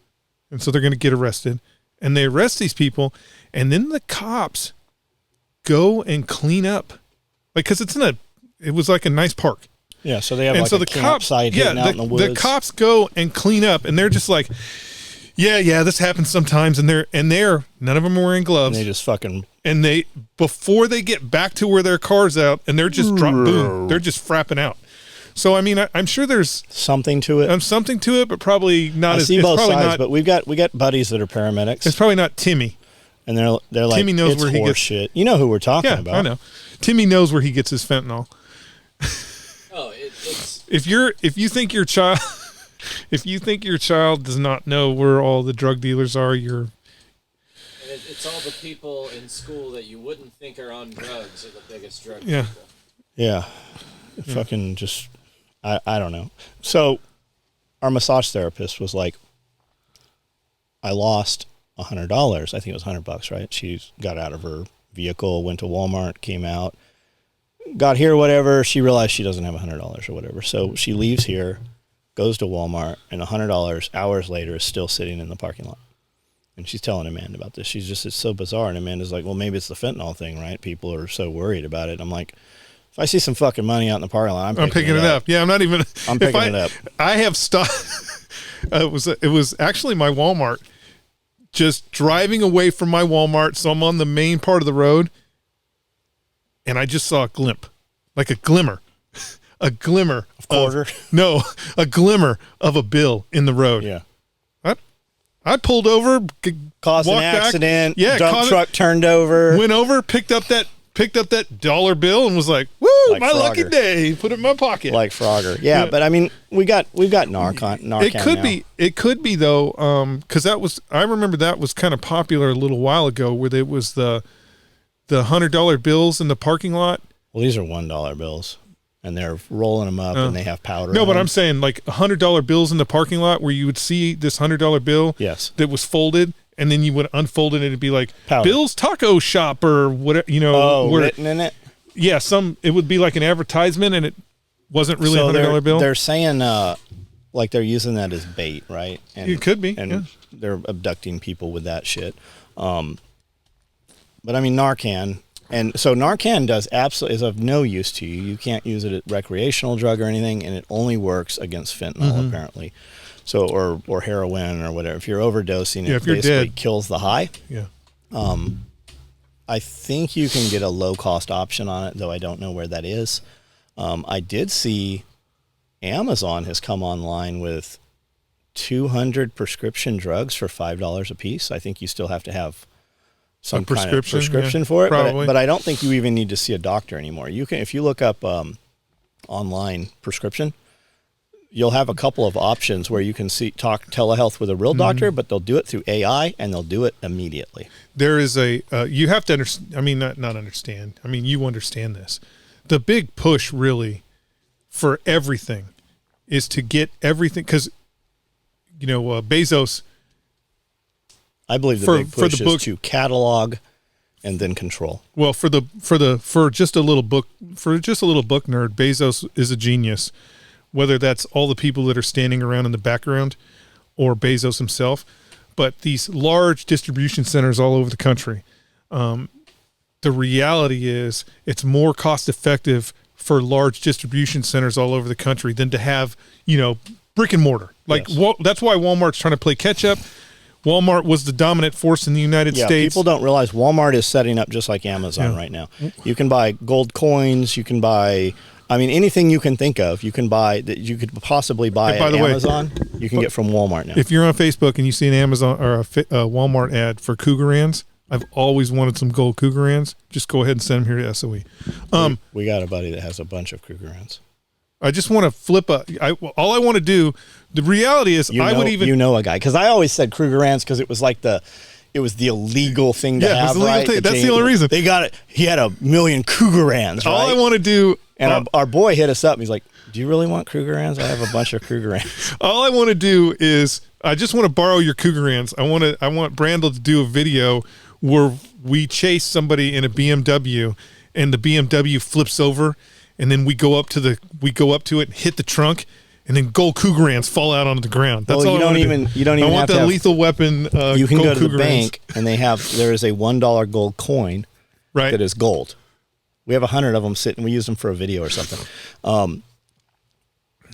And so they're going to get arrested. And they arrest these people. And then the cops go and clean up. Like, because it was like a nice park.
Yeah, so they have
And
like
so
a
the
campsite hidden out in the woods.
The cops go and clean up, and they're just like, yeah, this happens sometimes. And they're none of them are wearing gloves.
And they just fucking...
And they, before they get back to where their car's out, and they're just boom, they're just frapping out. So I mean, I'm sure there's
something to it.
Something to it, but probably not.
I
as
see
it's
both
probably
sides,
not,
but we got buddies that are paramedics.
It's probably not Timmy.
And they're like,
Timmy knows
it's
where he gets
shit. You know who we're talking
Yeah,
about.
I know. Timmy knows where he gets his fentanyl.
Oh, it's
If you think your child does not know where all the drug dealers are,
it's all the people in school that you wouldn't think are on drugs are the biggest drug
Yeah.
people.
Yeah. Fucking just, I don't know. So our massage therapist was like, I lost $100. I think it was $100, right? She got out of her vehicle, went to Walmart, came out, got here, whatever. She realized she doesn't have $100 or whatever. So she leaves here, goes to Walmart, and $100 hours later is still sitting in the parking lot. And she's telling Amanda about this. It's so bizarre. And Amanda's like, well, maybe it's the fentanyl thing, right? People are so worried about it. I'm like, if I see some fucking money out in the parking lot, I'm picking it up.
Yeah, I'm not even.
I'm picking it up.
I have stopped. It was actually my Walmart. Just driving away from my Walmart, so I'm on the main part of the road, and I just saw a glimmer, a glimmer,
A quarter?
No, a glimmer of a bill in the road.
Yeah.
I pulled over,
Caused an
walked back.
accident.
Yeah,
Dump truck turned over.
went over, picked up that dollar bill, and was like, "Woo,
Like
my lucky
Frogger.
day!" Put it in my pocket.
Like Frogger. Yeah, but I mean, we've got Narcan.
It could
now.
be. It could be though, because I remember that was kind of popular a little while ago, where it was the $100 bills in the parking lot.
Well, these are $1 bills, and they're rolling them up, and they have powder.
No,
in
but
them.
I'm saying like $100 bills in the parking lot, where you would see this $100 bill.
Yes.
That was folded, and then you would unfold it, and it'd be like
Powder.
Bill's Taco Shop or whatever.
Written in it.
Yeah, it would be like an advertisement, and it wasn't really a $100 bill.
They're saying like they're using that as bait, right? And,
It could be,
and
yeah.
they're abducting people with that shit. But I mean, Narcan, and so Narcan is of no use to you. You can't use it as recreational drug or anything, and it only works against fentanyl
Mm-hmm.
apparently. So or heroin or whatever. If you're overdosing,
Yeah,
it
if you're
basically
dead.
kills the high.
Yeah.
I think you can get a low cost option on it, though I don't know where that is. I did see Amazon has come online with 200 prescription drugs for $5 a piece. I think you still have to have some kind of
prescription,
prescription
yeah,
for it.
probably.
But I don't think you even need to see a doctor anymore. You can, if you look up online prescription, you'll have a couple of options where you can talk telehealth with a real doctor, but they'll do it through AI and they'll do it immediately.
There is a you have to understand. I mean, not understand. I mean, you understand this. The big push, for everything, is to get everything because, Bezos.
I believe the big push is to catalog and then control.
Well, for just a little book nerd, Bezos is a genius. Whether that's all the people that are standing around in the background or Bezos himself, but these large distribution centers all over the country, the reality is it's more cost effective for large distribution centers all over the country than to have, brick and mortar. Like
Yes.
That's why Walmart's trying to play catch up. Walmart was the dominant force in the United States.
People don't realize Walmart is setting up just like Amazon right now. You can buy gold coins. You can buy, anything you can think of. You can buy that you could possibly buy
by
at
the way,
Amazon. You can get from Walmart now.
If you're on Facebook and you see an Amazon or a Walmart ad for Cougarans, I've always wanted some gold Cougarans. Just go ahead and send them here to SOE.
We got a buddy that has a bunch of Cougarans.
I just want to flip all I want to do. The reality is,
You know a guy, because I always said Krugerrands because it was like the illegal thing to
Yeah, it was
have.
the legal
Right?
thing. That's the only reason.
They got it. He had a million Krugerrands. Right?
all I want to do.
And our boy hit us up. And he's like, "Do you really want Krugerrands? I have a bunch of Krugerrands."
All I want to do is I just want to borrow your Cougarans. I want Brandel to do a video where we chase somebody in a BMW and the BMW flips over, and then we go up to it and hit the trunk, and then gold Cougarans fall out onto the ground. That's all
you
I
don't
wanna
even
do.
you don't
I
even
want
have to
that
have,
lethal weapon.
you can
gold
go to the
Cougarans.
bank and there is a $1 gold coin
Right.
that is gold. We have 100 of them sitting. We use them for a video or something.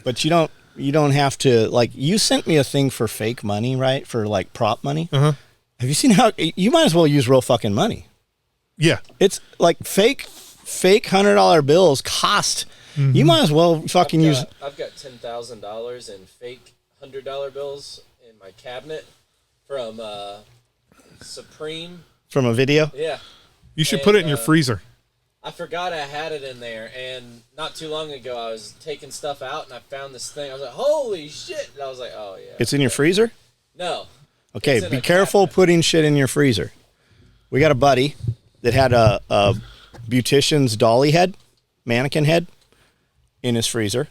But you don't have to, like, you sent me a thing for fake money, right? For like prop money.
Uh-huh.
Have you seen how you might as well use real fucking money?
Yeah.
It's like fake $100 bills cost.
Mm-hmm.
You might as well fucking use.
I've got $10,000 in fake $100 bills in my cabinet from Supreme.
From a video.
Yeah.
You should put it in your freezer.
I forgot I had it in there, and not too long ago I was taking stuff out and I found this thing. I was like, "Holy shit!" And I was like, "Oh yeah."
It's in your freezer.
No.
Okay,
It's in
be
a
careful
cabinet.
putting shit in your freezer. We got a buddy that had a beautician's dolly head, mannequin head, in his freezer.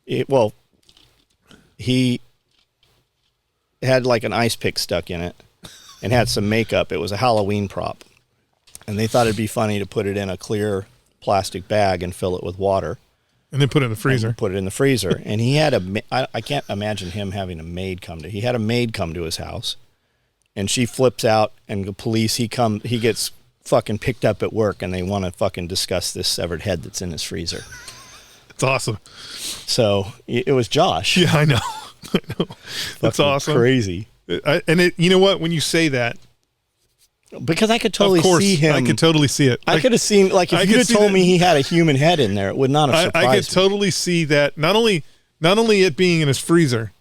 He had like an ice pick stuck in it and had some makeup. It was a Halloween prop. And they thought it'd be funny to put it in a clear plastic bag and fill it with water.
And then put it in the freezer.
Put it in the freezer. And he had I can't imagine him having a maid come to. He had a maid come to his house, and she flips out, and the police. He gets fucking picked up at work, and they want to fucking discuss this severed head that's in his freezer.
It's awesome.
So it was Josh.
Yeah, I know. That's
Fucking
awesome.
Crazy.
You know what? When you say that,
Because I could totally
of course,
see him.
I could totally see it.
I could have seen, like, if
I
you
could
had
see
told
that-
me he had a human head in there, it would not have surprised
I could
me.
totally see that. Not only it being in his freezer,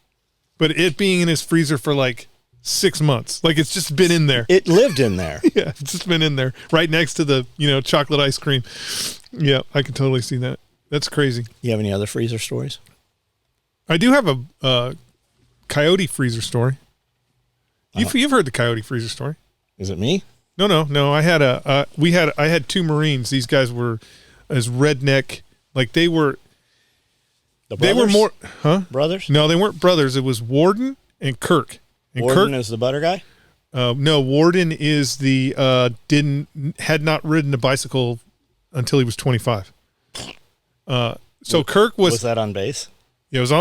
but it being in his freezer for like 6 months. Like it's just been in there.
It lived in there.
Yeah, it's just been in there, right next to the chocolate ice cream. Yeah, I can totally see that. That's crazy.
You have any other freezer stories?
I do have a coyote freezer story. You've heard the coyote freezer story?
Is it me?
No. I had I had two Marines. These guys were as redneck, like they were
The
more, huh?
brothers?
No, they weren't brothers. It was Warden and Kirk. And
Warden is the butter guy?
no, Warden is the had not ridden a bicycle until he was 25. So Kirk
Was that on base?
it was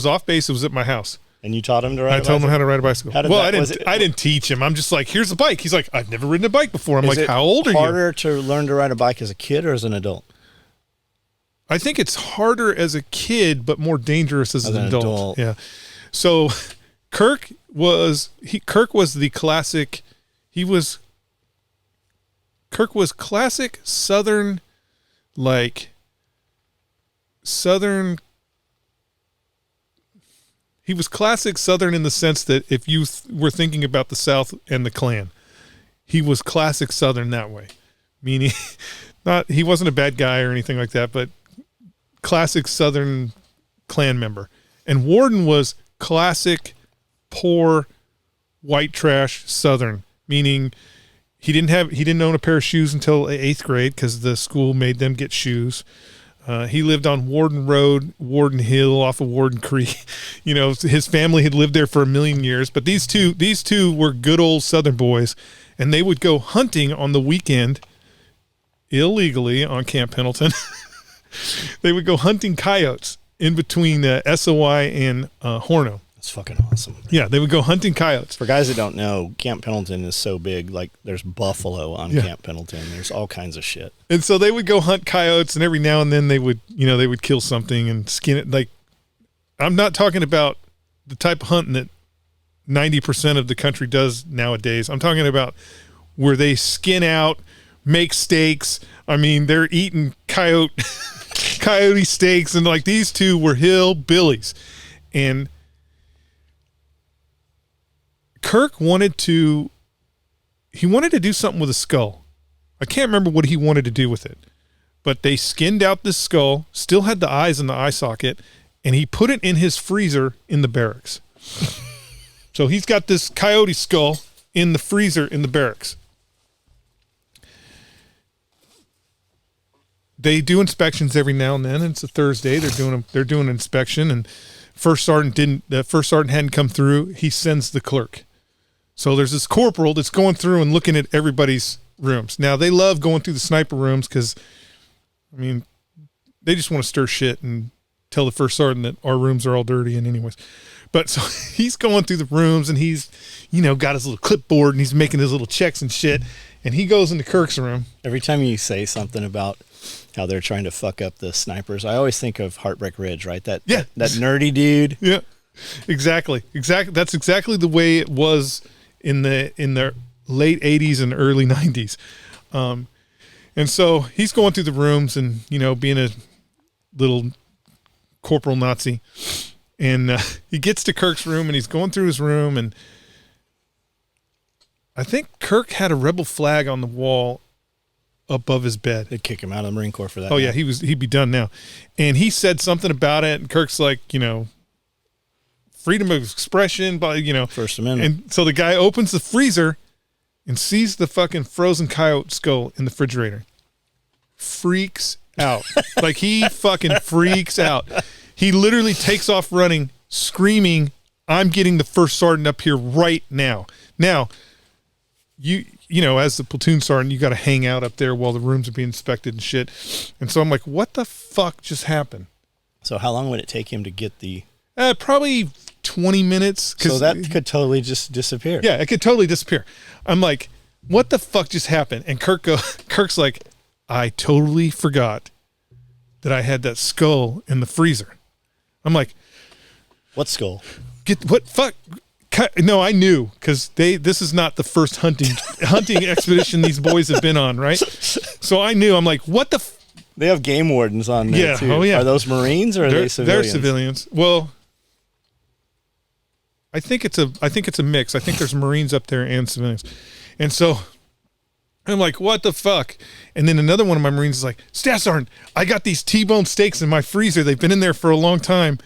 off base. It was at my house.
And you taught him to ride
I
a
told him
bicycle?
how to ride a bicycle.
How did
Well,
that-
I didn't teach him. I'm just like, here's a bike. He's like, I've never ridden a bike before. I'm
Is
like,
it
how old are you?
harder to learn to ride a bike as a kid or as an adult?
I think it's harder as a kid, but more dangerous as an adult. Yeah. So Kirk was the classic. Kirk was classic Southern, like Southern. He was classic Southern in the sense that if you were thinking about the South and the Klan, he was classic Southern that way. Meaning, he wasn't a bad guy or anything like that, but classic Southern Klan member. And Warden was classic poor white trash Southern, meaning he didn't own a pair of shoes until 8th grade because the school made them get shoes. He lived on Warden Road, Warden Hill, off of Warden Creek. You know, his family had lived there for a million years. But these two were good old Southern boys, and they would go hunting on the weekend illegally on Camp Pendleton. They would go hunting coyotes in between SOI and Horno.
That's fucking awesome.
Yeah, they would go hunting coyotes.
For guys that don't know, Camp Pendleton is so big. Like, there's buffalo on Camp Pendleton. There's all kinds of shit.
And so they would go hunt coyotes, and every now and then they would kill something and skin it. Like, I'm not talking about the type of hunting that 90% of the country does nowadays. I'm talking about where they skin out, make steaks. I mean, they're eating coyote steaks, and like these two were hillbillies. And Kirk wanted to do something with a skull. I can't remember what he wanted to do with it, but they skinned out this skull, still had the eyes in the eye socket, and he put it in his freezer in the barracks. So he's got this coyote skull in the freezer in the barracks. They do inspections every now and then. It's a Thursday. They're doing an inspection, and first sergeant hadn't come through. He sends the clerk. So there's this corporal that's going through and looking at everybody's rooms. Now, they love going through the sniper rooms because, I mean, they just want to stir shit and tell the first sergeant that our rooms are all dirty and anyways. But so he's going through the rooms, and he's, got his little clipboard, and he's making his little checks and shit. And he goes into Kirk's room.
Every time you say something about how they're trying to fuck up the snipers, I always think of Heartbreak Ridge, right? That nerdy dude.
Yeah, exactly. That's exactly the way it was in the late 80s and early 90s. And so he's going through the rooms and, being a little corporal Nazi. And he gets to Kirk's room, and he's going through his room, and I think Kirk had a rebel flag on the wall above his bed.
They'd kick him out of the Marine Corps for that.
Oh, yeah, he'd be done now. And he said something about it, and Kirk's like, freedom of expression,
First Amendment.
And so the guy opens the freezer and sees the fucking frozen coyote skull in the refrigerator. Freaks out. Like, he fucking freaks out. He literally takes off running, screaming, "I'm getting the first sergeant up here right now." Now, as the platoon sergeant, you got to hang out up there while the rooms are being inspected and shit. And so I'm like, what the fuck just happened?
So how long would it take him to get the...
Probably 20 minutes.
So that could totally just disappear.
Yeah, it could totally disappear. I'm like, what the fuck just happened? And Kirk's like, I totally forgot that I had that skull in the freezer. I'm like,
what skull?
What fuck? No, I knew, because this is not the first hunting expedition these boys have been on, right? So I knew. I'm like, what the?
They have game wardens on there too.
Oh yeah.
Are those Marines or are they civilians?
They're civilians. Well, I think it's a mix. I think there's Marines up there and civilians, and so I'm like, what the fuck? And then another one of my Marines is like, Staff Sergeant, I got these T-bone steaks in my freezer. They've been in there for a long time.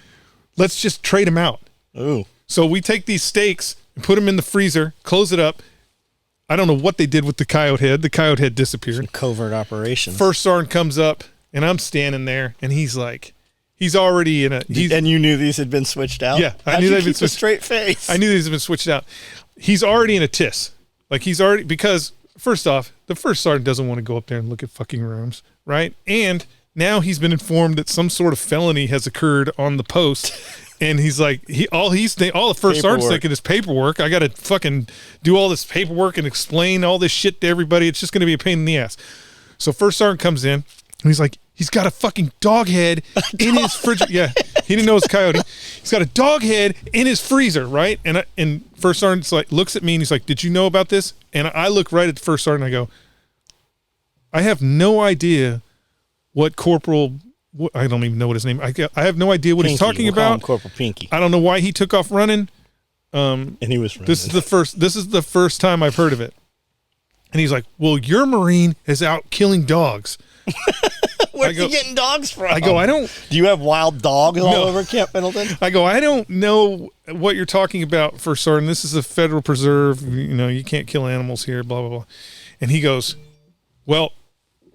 Let's just trade them out.
Ooh.
So we take these steaks and put them in the freezer, close it up. I don't know what they did with the coyote head. The coyote head disappeared.
Some covert operations.
First sergeant comes up, and I'm standing there, and he's like, he's already in a...
And you knew these had been switched out?
Yeah. I knew they'd been
switched. Straight face.
I knew these had been switched out. He's already in a TIS. Like, he's already... Because, first off, the first sergeant doesn't want to go up there and look at fucking rooms, right? And now he's been informed that some sort of felony has occurred on the post. And he's like, all the first sergeant's thinking is paperwork. I got to fucking do all this paperwork and explain all this shit to everybody. It's just going to be a pain in the ass. So first sergeant comes in, and he's like, he's got a fucking dog head in his freezer. Yeah, he didn't know it was a coyote. He's got a dog head in his freezer, right? And first sergeant's like, looks at me, and he's like, did you know about this? And I look right at the first sergeant, and I go, I have no idea what Corporal I don't even know what his name. I have no idea what he's talking
We'll call him
about.
Corporal Pinky.
I don't know why he took off running.
And he was running.
This is the first time I've heard of it. And he's like, "Well, your Marine is out killing dogs."
Where's he getting dogs from?
I go, "I don't."
Do you have wild dogs all over Camp Pendleton?
I go, "I don't know what you're talking about, First Sergeant. This is a federal preserve. You can't kill animals here. Blah blah blah." And he goes, "Well,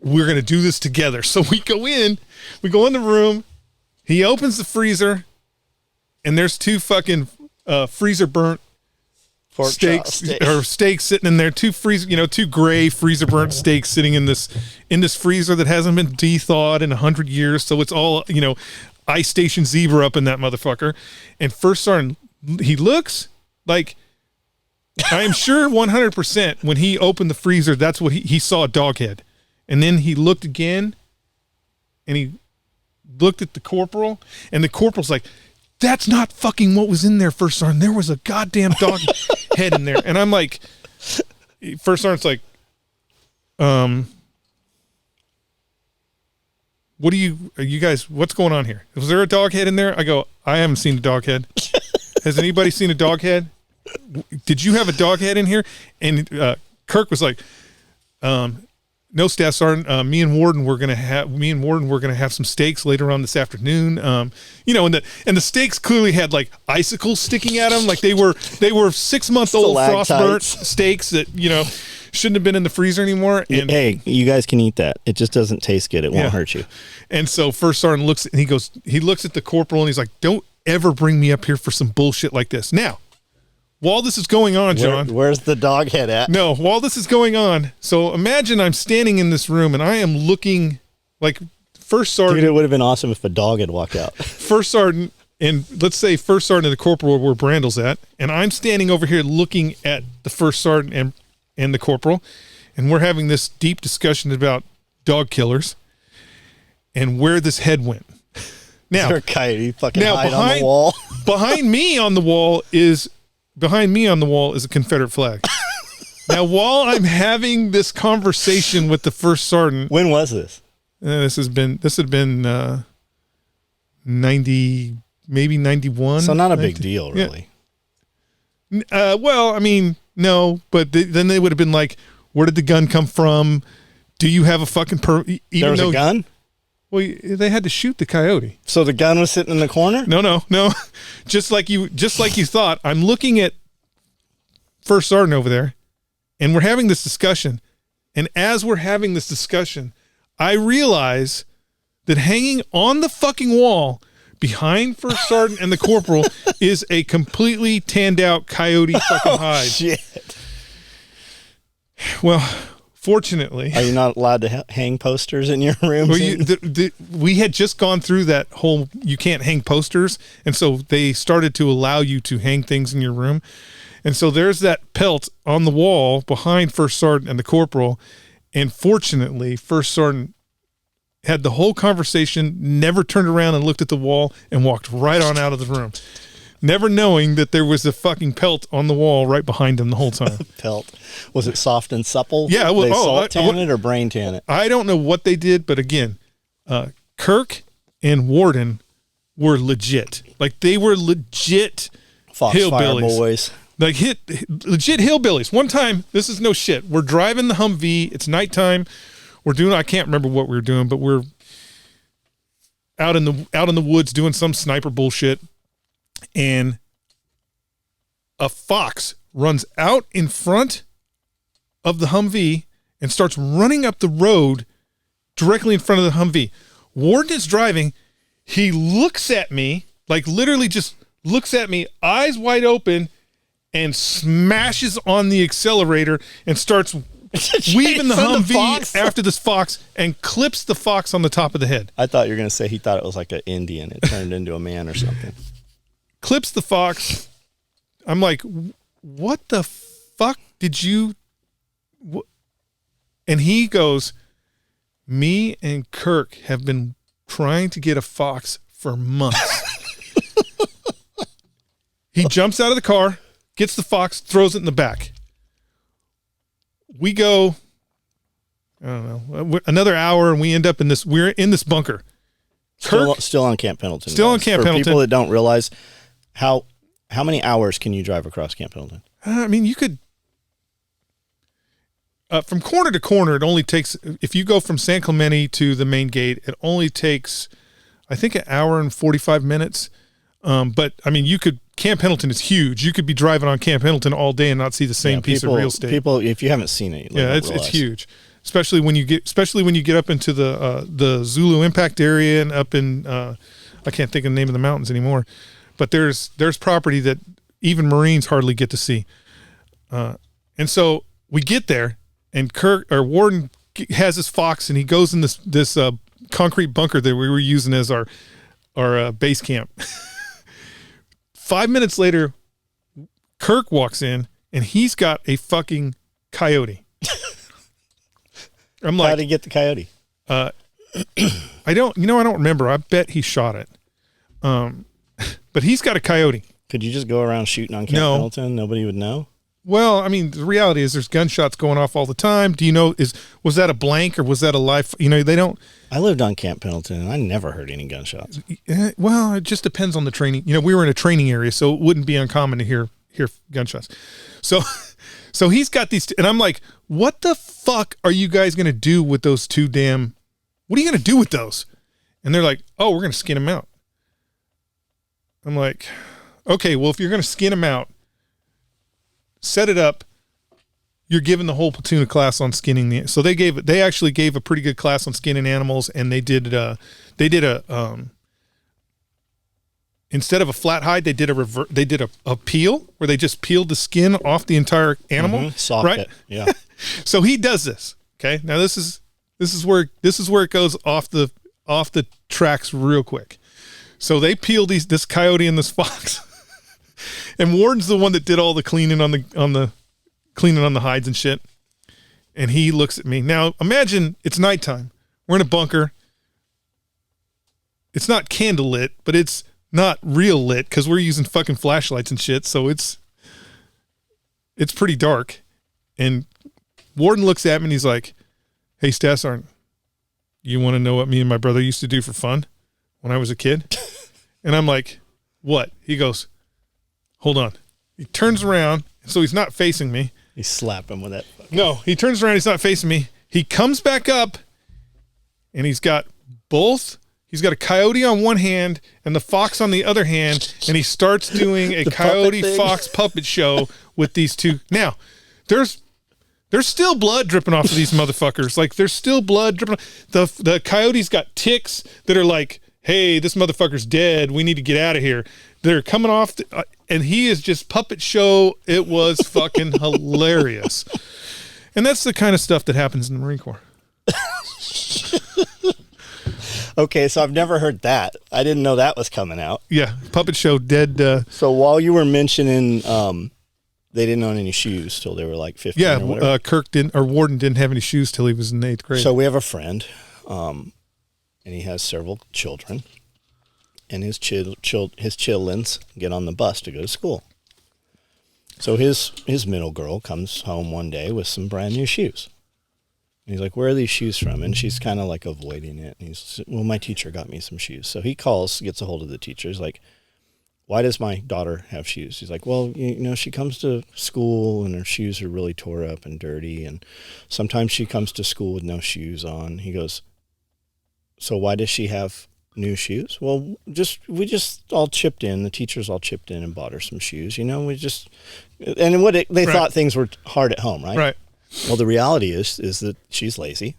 we're gonna do this together." So we go in the room. He opens the freezer, and there's two fucking freezer burnt steaks sitting in there. Two gray freezer burnt steaks sitting in this freezer that hasn't been de-thawed in 100 years. So it's all ice station zebra up in that motherfucker. And First Sergeant, he looks like, I am sure 100% when he opened the freezer, that's what he saw, a dog head. And then he looked again, and he looked at the corporal, and the corporal's like, "That's not fucking what was in there, First Sergeant. There was a goddamn dog head in there." And I'm like, First Sergeant's like, "What are you guys, what's going on here? Was there a dog head in there?" I go, "I haven't seen a dog head." Has anybody seen a dog head? Did you have a dog head in here? And Kirk was like, "No, Staff Sergeant. Me and Warden were gonna have some steaks later on this afternoon. And the steaks clearly had like icicles sticking at them, like they were 6-month-old frostburnt steaks that shouldn't have been in the freezer anymore." And
hey, you guys can eat that. It just doesn't taste good. It won't hurt you.
And so First Sergeant looks and he looks at the corporal and he's like, "Don't ever bring me up here for some bullshit like this." Now, while this is going on, John.
Where's the dog head at?
No, while this is going on, so imagine I'm standing in this room and I am looking like First Sergeant.
Dude, it would have been awesome if a dog had walked out.
First Sergeant, and let's say First Sergeant and the corporal where Brandel's at, and I'm standing over here looking at the First Sergeant and the corporal, and we're having this deep discussion about dog killers and where this head went. Now,
Is there a coyote fucking hide on the wall?
Behind me on the wall is a Confederate flag. Now, while I'm having this conversation with the First Sergeant,
when was this?
This had been 90, maybe 91.
So not a big deal, really.
Yeah. Well, I mean, no, but then they would have been like, "Where did the gun come from? Do you have a fucking
There was a gun?
Well, they had to shoot the coyote.
So the gun was sitting in the corner?
No. Just like you thought. I'm looking at First Sergeant over there, and we're having this discussion. And as we're having this discussion, I realize that hanging on the fucking wall behind First Sergeant and the corporal is a completely tanned out coyote fucking hide.
Shit.
Well, fortunately,
are you not allowed to hang posters in your room?
Well, we had just gone through that whole you can't hang posters, and so they started to allow you to hang things in your room. And so there's that pelt on the wall behind First Sergeant and the corporal, and fortunately, First Sergeant had the whole conversation, never turned around and looked at the wall, and walked right on out of the room, never knowing that there was a fucking pelt on the wall right behind him the whole time.
Pelt. Was it soft and supple?
Yeah. Well,
they salt tan it or brain tan it?
I don't know what they did, but again, Kirk and Warden were legit. Like, they were legit
Foxfire boys.
Like, legit hillbillies. One time, this is no shit, we're driving the Humvee. It's nighttime. I can't remember what we were doing, but we're out in the woods doing some sniper bullshit. And a fox runs out in front of the Humvee and starts running up the road directly in front of the Humvee. Warden is driving. He looks at me, like literally just looks at me, eyes wide open, and smashes on the accelerator and starts weaving the Humvee after this fox and clips the fox on the top of the head.
I thought you were going to say he thought it was like an Indian. It turned into a man or something.
Clips the fox. I'm like, what the fuck did you... And he goes, "Me and Kirk have been trying to get a fox for months." He jumps out of the car, gets the fox, throws it in the back. We go, I don't know, another hour, and we're in this bunker.
Still on Camp Pendleton.
Still on
guys.
Camp
For
Pendleton.
people that don't realize how many hours can you drive across Camp Pendleton?
I mean, you could from corner to corner. It only takes, if you go from San Clemente to the main gate, it only takes, I think, an hour and 45 minutes. But I mean, Camp Pendleton is huge. You could be driving on Camp Pendleton all day and not see the same piece of real estate.
People, if you haven't seen it,
it's huge. Especially when you get up into the Zulu Impact area and up in I can't think of the name of the mountains anymore, but there's property that even Marines hardly get to see, and so we get there and Warden has his Fox and he goes in this concrete bunker that we were using as our base camp. 5 minutes later, Kirk walks in and he's got a fucking coyote. I'm like,
how did he get the coyote?
I don't remember. I bet he shot it. But he's got a coyote.
Could you just go around shooting on Camp Pendleton? Nobody would know.
Well, I mean, the reality is there's gunshots going off all the time. Do you know, was that a blank or was that a live? They don't.
I lived on Camp Pendleton and I never heard any gunshots.
Well, it just depends on the training. We were in a training area, so it wouldn't be uncommon to hear gunshots. So he's got these, and I'm like, what the fuck are you guys going to do with those what are you going to do with those? And they're like, oh, we're going to skin them out. I'm like, okay, well, if you're going to skin them out, set it up. You're giving the whole platoon a class on skinning so they actually gave a pretty good class on skinning animals, and they did instead of a flat hide, they did a peel where they just peeled the skin off the entire animal.
Soft
right?
it. Yeah.
So he does this. Okay. Now this is where it goes off the tracks real quick. So they peel this coyote and this fox, and Warden's the one that did all the cleaning on the hides and shit. And he looks at me. Now imagine it's nighttime. We're in a bunker. It's not candle lit, but it's not real lit because we're using fucking flashlights and shit. So it's pretty dark. And Warden looks at me and he's like, hey, Stassarn, you want to know what me and my brother used to do for fun when I was a kid? And I'm like, what? He goes, hold on. He turns around. So he's not facing me.
You slap him with that.
No, he turns around. He's not facing me. He comes back up and he's got a coyote on one hand and the fox on the other hand. And he starts doing a coyote fox puppet show with these two. Now there's still blood dripping off of these motherfuckers. Like there's still blood dripping. The coyote's got ticks that are like, hey, this motherfucker's dead. We need to get out of here. They're coming off, and he is just puppet show. It was fucking hilarious. And that's the kind of stuff that happens in the Marine Corps.
Okay, so I've never heard that. I didn't know that was coming out.
Yeah, puppet show, dead.
So while you were mentioning they didn't own any shoes till they were like 15 or whatever.
Warden didn't have any shoes till he was in 8th grade.
So we have a friend, and he has several children. And his childlins get on the bus to go to school. So his middle girl comes home one day with some brand new shoes. And he's like, where are these shoes from? And she's kind of like avoiding it. And he's, well, my teacher got me some shoes. So he gets a hold of the teacher. He's like, why does my daughter have shoes? He's like, well, she comes to school and her shoes are really tore up and dirty. And sometimes she comes to school with no shoes on. He goes, so why does she have new shoes? Well, we just all chipped in. The teachers all chipped in and bought her some shoes. They thought things were hard at home, right?
Right.
Well, the reality is that she's lazy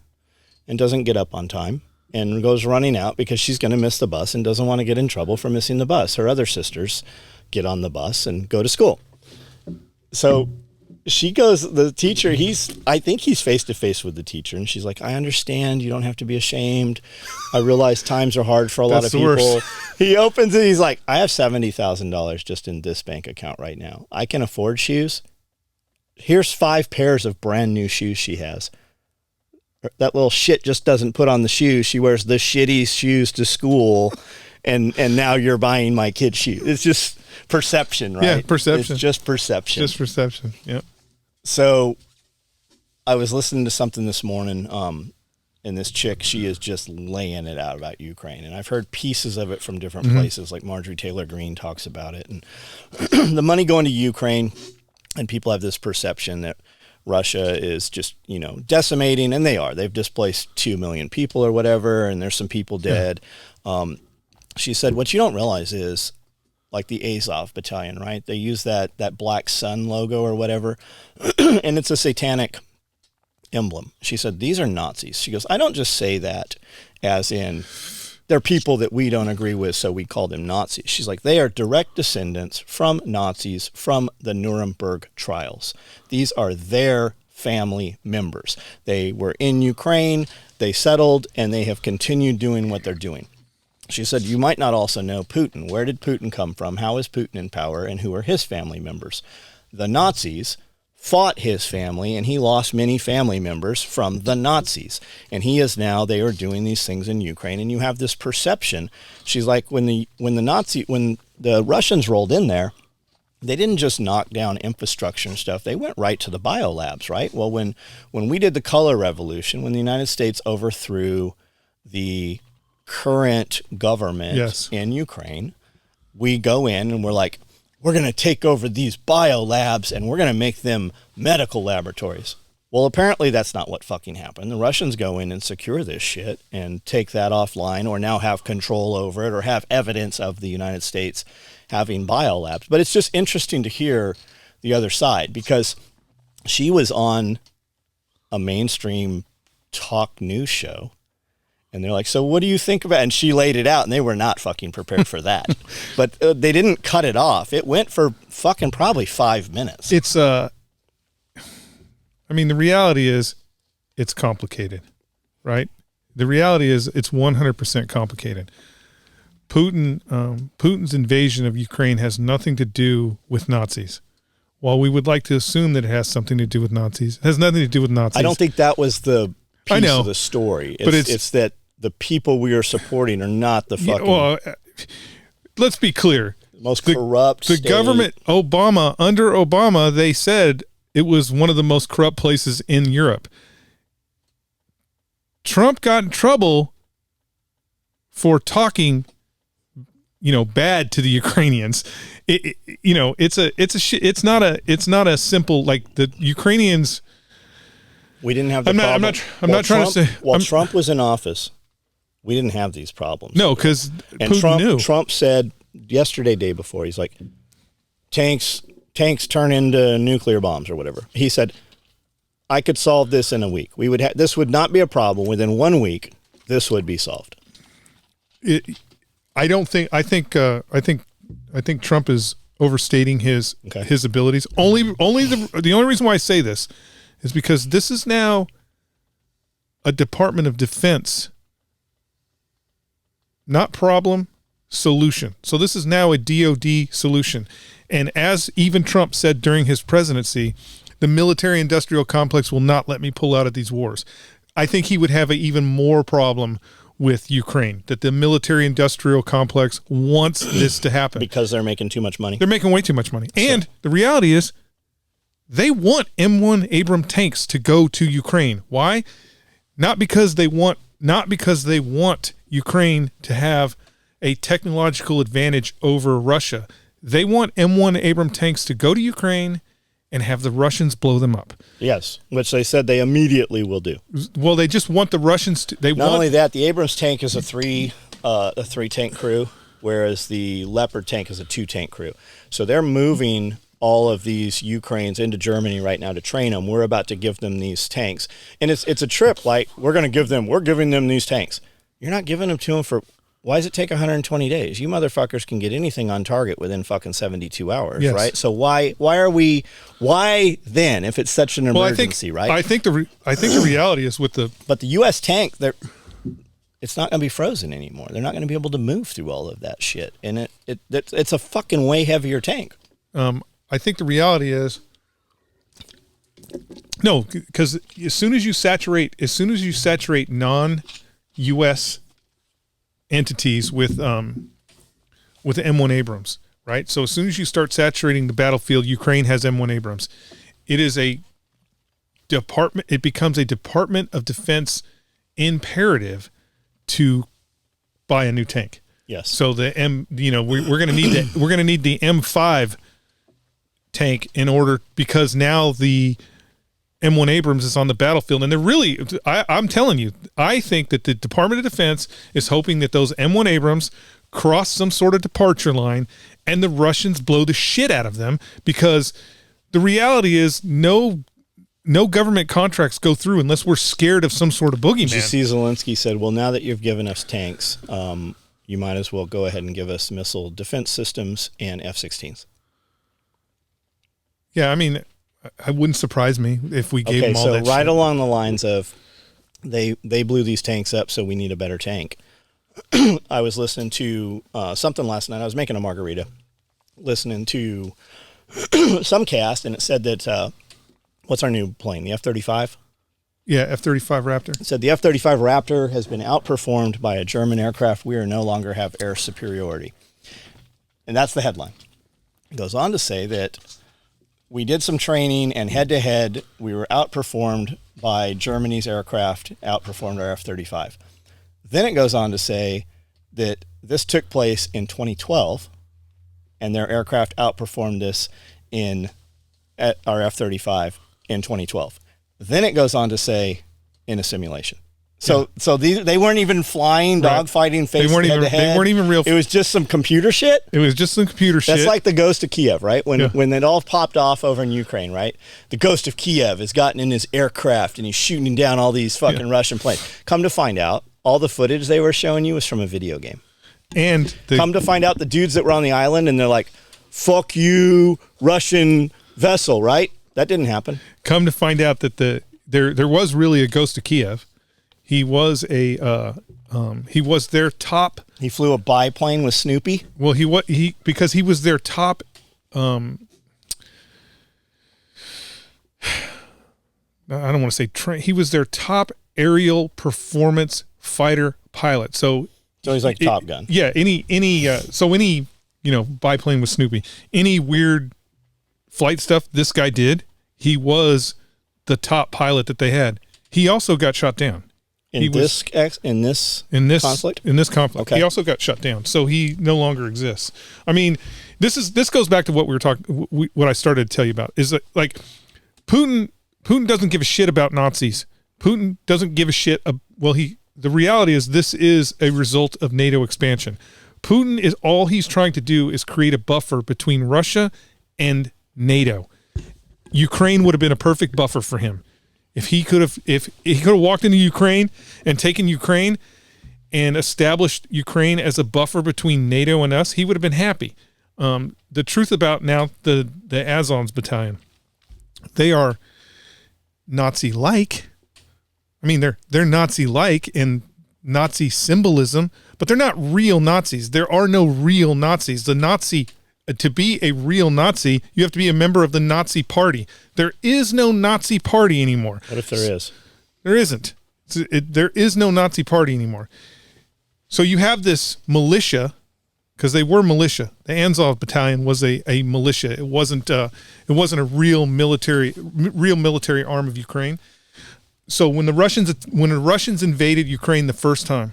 and doesn't get up on time and goes running out because she's going to miss the bus and doesn't want to get in trouble for missing the bus. Her other sisters get on the bus and go to school. So she goes, the teacher, I think he's face to face with the teacher. And she's like, I understand. You don't have to be ashamed. I realize times are hard for a lot of people. He opens it. He's like, I have $70,000 just in this bank account right now. I can afford shoes. Here's 5 pairs of brand new shoes she has. That little shit just doesn't put on the shoes. She wears the shitty shoes to school. And now you're buying my kid's shoes. It's just perception, right?
Yeah, perception.
It's just perception.
Just perception, yeah.
So I was listening to something this morning. and this chick, she is just laying it out about Ukraine. And I've heard pieces of it from different places, like Marjorie Taylor Greene talks about it. And the money going to Ukraine, and people have this perception that Russia is just, decimating, and they are. They've displaced 2 million people or whatever, and there's some people dead. Yeah. She said, what you don't realize is, like the Azov battalion, right? They use that black sun logo or whatever, and it's a satanic emblem. She said, these are Nazis. She goes, I don't just say that as in they're people that we don't agree with, so we call them Nazis. She's like, they are direct descendants from Nazis from the Nuremberg trials. These are their family members. They were in Ukraine, they settled, and they have continued doing what they're doing. She said, you might not also know Putin. Where did Putin come from? How is Putin in power? And who are his family members? The Nazis fought his family, and he lost many family members from the Nazis. And they are doing these things in Ukraine. And you have this perception. She's like, when the Russians rolled in there, they didn't just knock down infrastructure and stuff. They went right to the biolabs, right? Well, when we did the color revolution, when the United States overthrew the current government in Ukraine, we go in and we're like, we're going to take over these biolabs and we're going to make them medical laboratories. Well, apparently that's not what fucking happened. The Russians go in and secure this shit and take that offline, or now have control over it, or have evidence of the United States having biolabs. But it's just interesting to hear the other side, because she was on a mainstream talk news show. And they're like, so what do you think about it? And she laid it out, and they were not fucking prepared for that. But they didn't cut it off. It went for fucking probably 5 minutes.
It's, the reality is it's complicated, right? The reality is it's 100% complicated. Putin's invasion of Ukraine has nothing to do with Nazis. While we would like to assume that it has something to do with Nazis, it has nothing to do with Nazis.
I don't think that was the piece of the story. It's that the people we are supporting are not the fucking...
Well, let's be clear.
Most corrupt
The
state.
Government, under Obama, they said it was one of the most corrupt places in Europe. Trump got in trouble for talking, bad to the Ukrainians. It's not a simple, like, the Ukrainians...
We didn't have the problem.
I'm not trying to say...
While Trump was in office, we didn't have these problems.
No, because Putin knew.
Trump said yesterday, day before, he's like, tanks turn into nuclear bombs or whatever. He said, I could solve this in a week. This would not be a problem. Within 1 week, this would be solved.
I think Trump is overstating his abilities. The only reason why I say this is because this is now a Department of Defense, not problem, solution. So this is now a DOD solution. And as even Trump said during his presidency, the military-industrial complex will not let me pull out of these wars. I think he would have an even more problem with Ukraine, that the military-industrial complex wants this to happen.
Because they're making too much money.
They're making way too much money. And the reality is, they want M1 Abrams tanks to go to Ukraine. Why? Not because they want Ukraine to have a technological advantage over Russia. They want M1 Abrams tanks to go to Ukraine and have the Russians blow them up.
Yes, which they said they immediately will do.
Well, they just want the Russians to...
Not only that, the Abrams tank is a three tank crew, whereas the Leopard tank is a 2-tank crew. So they're moving all of these Ukrainians into Germany right now to train them. We're about to give them these tanks. And it's a trip, like, we're giving them these tanks. You're not giving them to them for... Why does it take 120 days? You motherfuckers can get anything on target within fucking 72 hours, right? So why then, if it's such an emergency, right?
I think the reality is with the...
But the U.S. tank, it's not going to be frozen anymore. They're not going to be able to move through all of that shit. And it's a fucking way heavier tank.
I think the reality is... No, because as soon as you saturate non-U.S. entities with the M1 Abrams, right? So as soon as you start saturating the battlefield, Ukraine has M1 Abrams. It is a department. It becomes a Department of Defense imperative to buy a new tank.
Yes.
So the we're going to need the M5 tank in order, because now the M1 Abrams is on the battlefield, and they're really, I'm telling you, I think that the Department of Defense is hoping that those M1 Abrams cross some sort of departure line and the Russians blow the shit out of them, because the reality is no government contracts go through unless we're scared of some sort of boogeyman.
Did you see Zelensky said, well, now that you've given us tanks, you might as well go ahead and give us missile defense systems and F-16s.
Yeah, I mean, it wouldn't surprise me if we gave them all that shit.
So right along the lines of they blew these tanks up, so we need a better tank. I was listening to something last night. I was making a margarita, listening to some cast, and it said that, what's our new plane, the F-35?
Yeah, F-35 Raptor.
It said the F-35 Raptor has been outperformed by a German aircraft. We no longer have air superiority. And that's the headline. It goes on to say that we did some training, and head-to-head, we were outperformed by Germany's aircraft, outperformed our F-35. Then it goes on to say that this took place in 2012, and their aircraft outperformed us at our F-35 in 2012. Then it goes on to say in a simulation. So they weren't even flying, dogfighting, face head-to-head.
They weren't even real.
It was just some computer shit.
It was just some computer shit.
That's like the Ghost of Kiev, right? When it all popped off over in Ukraine, right? The Ghost of Kiev has gotten in his aircraft and he's shooting down all these fucking Russian planes. Come to find out, all the footage they were showing you was from a video game.
And
come to find out, the dudes that were on the island and they're like, "Fuck you, Russian vessel," right? That didn't happen.
Come to find out that there was really a Ghost of Kiev. He was he was their top.
He flew a biplane with Snoopy.
Well, because he was their top. I don't want to say he was their top aerial performance fighter pilot. So
he's like Top Gun.
Yeah. Any biplane with Snoopy, any weird flight stuff this guy did, he was the top pilot that they had. He also got shot down.
In this conflict?
In this conflict.
Okay.
He also got shut down. So he no longer exists. I mean, this goes back to what we were talking, what I started to tell you about, is that, like, Putin doesn't give a shit about Nazis. Putin doesn't give a shit. The reality is this is a result of NATO expansion. Putin is, all he's trying to do is create a buffer between Russia and NATO. Ukraine would have been a perfect buffer for him. If he could have walked into Ukraine and taken Ukraine and established Ukraine as a buffer between NATO and us, he would have been happy. The truth about now the Azov's battalion, they are Nazi-like. I mean, they're Nazi-like in Nazi symbolism, but they're not real Nazis. There are no real Nazis. To be a real Nazi, you have to be a member of the Nazi party. There is no Nazi party anymore.
What if there is?
There isn't. There is no Nazi party anymore. So you have this militia, because they were militia. The Azov battalion was a militia. It wasn't a real military arm of Ukraine. So when the Russians invaded Ukraine the first time,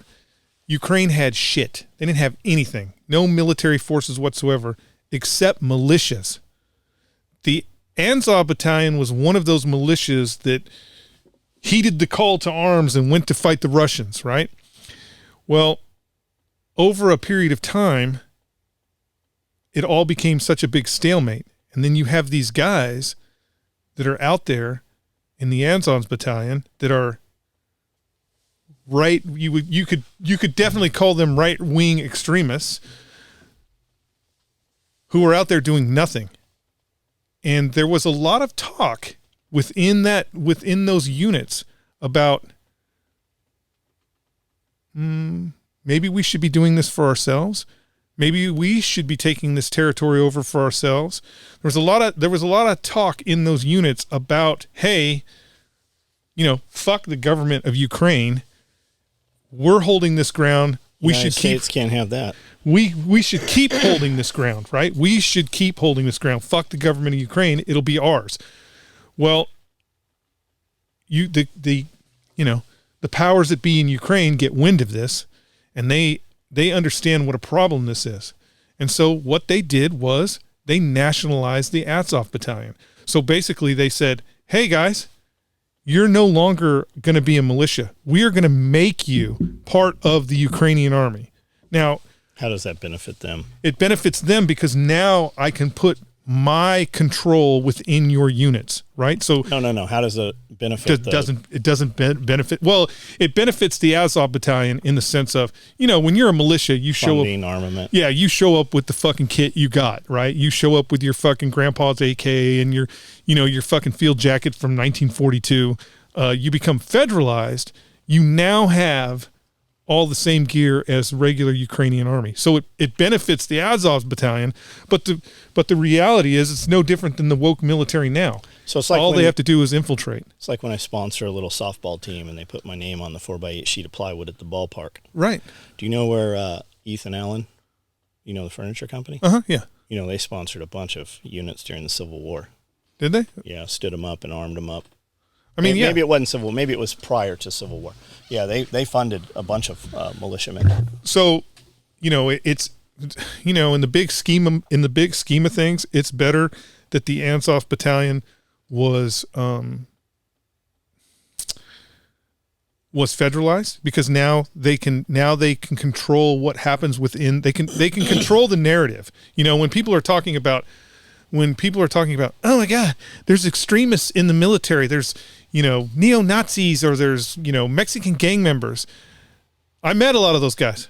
Ukraine had shit. They didn't have anything. No military forces whatsoever, except militias. The Azov battalion was one of those militias that heeded the call to arms and went to fight the Russians, right? Well, over a period of time, it all became such a big stalemate. And then you have these guys that are out there in the Azov battalion that are right. You could definitely call them right-wing extremists who are out there doing nothing. And there was a lot of talk within those units about maybe we should be doing this for ourselves. Maybe we should be taking this territory over for ourselves. There was a lot of talk in those units about, hey, fuck the government of Ukraine. We're holding this ground.
United States can't have that.
We should keep holding this ground, right? We should keep holding this ground. Fuck the government of Ukraine. It'll be ours. Well, the the powers that be in Ukraine get wind of this, and they understand what a problem this is. And so what they did was they nationalized the Azov Battalion. So basically they said, hey guys, you're no longer going to be a militia. We are going to make you part of the Ukrainian army. Now,
how does that benefit them?
It benefits them because now I can put my control within your units, right? So
no. How does it benefit?
It doesn't benefit. Well, it benefits the Azov Battalion in the sense of, when you're a militia, you show
funding,
up
armament.
Yeah, you show up with the fucking kit you got, right? You show up with your fucking grandpa's AK and your fucking field jacket from 1942. You become federalized. You now have all the same gear as regular Ukrainian army. So it benefits the Azov Battalion, but the reality is it's no different than the woke military now.
So it's like
all they have to do is infiltrate.
It's like when I sponsor a little softball team and they put my name on the 4x8 sheet of plywood at the ballpark.
Right.
Do you know where Ethan Allen, the furniture company?
Yeah.
They sponsored a bunch of units during the Civil War.
Did they?
Yeah, stood them up and armed them up.
I mean,
maybe it wasn't Civil War. Maybe it was prior to Civil War. Yeah, they funded a bunch of militiamen.
So, it's in the big scheme of things, it's better that the Azov Battalion was federalized, because now they can control what happens within. They can control the narrative. When people are talking about, oh my God, there's extremists in the military. There's neo-Nazis, or there's, Mexican gang members. I met a lot of those guys.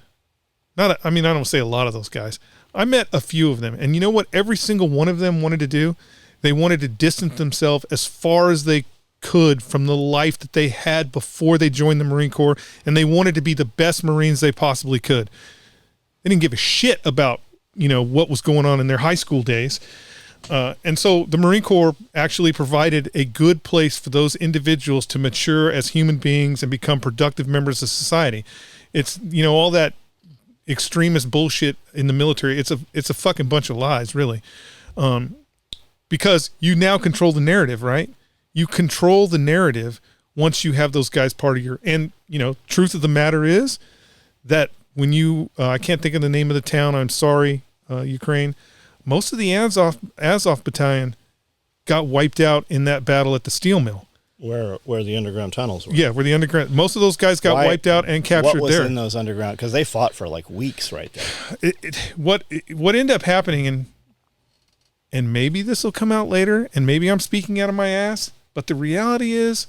I don't say a lot of those guys. I met a few of them. And you know what every single one of them wanted to do? They wanted to distance themselves as far as they could from the life that they had before they joined the Marine Corps. And they wanted to be the best Marines they possibly could. They didn't give a shit about, what was going on in their high school days. And so the Marine Corps actually provided a good place for those individuals to mature as human beings and become productive members of society. It's, all that extremist bullshit in the military. It's a fucking bunch of lies, really. Because you now control the narrative, right? You control the narrative once you have those guys part of your, and, truth of the matter is that when you, I can't think of the name of the town. I'm sorry, Ukraine. Most of the Azov Battalion got wiped out in that battle at the steel mill.
Where the underground tunnels were.
Yeah, where the underground. Most of those guys got wiped out and captured there.
What was in those underground? Because they fought for like weeks right there.
What ended up happening, and maybe this will come out later, and maybe I'm speaking out of my ass, but the reality is,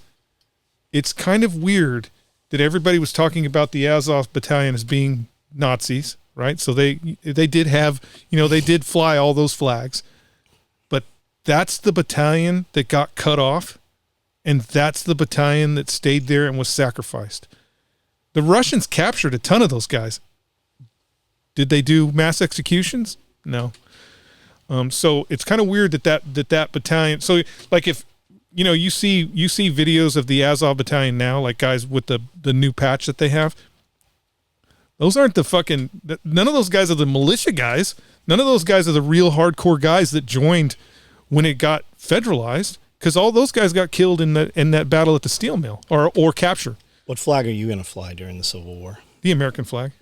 it's kind of weird that everybody was talking about the Azov Battalion as being Nazis. Right. So they did have, they did fly all those flags, but that's the battalion that got cut off. And that's the battalion that stayed there and was sacrificed. The Russians captured a ton of those guys. Did they do mass executions? No. So it's kind of weird that battalion. So like if, you see videos of the Azov Battalion now, like guys with the new patch that they have. Those aren't none of those guys are the militia guys. None of those guys are the real hardcore guys that joined when it got federalized, because all those guys got killed in that battle at the steel mill or captured.
What flag are you going to fly during the Civil War?
The American flag.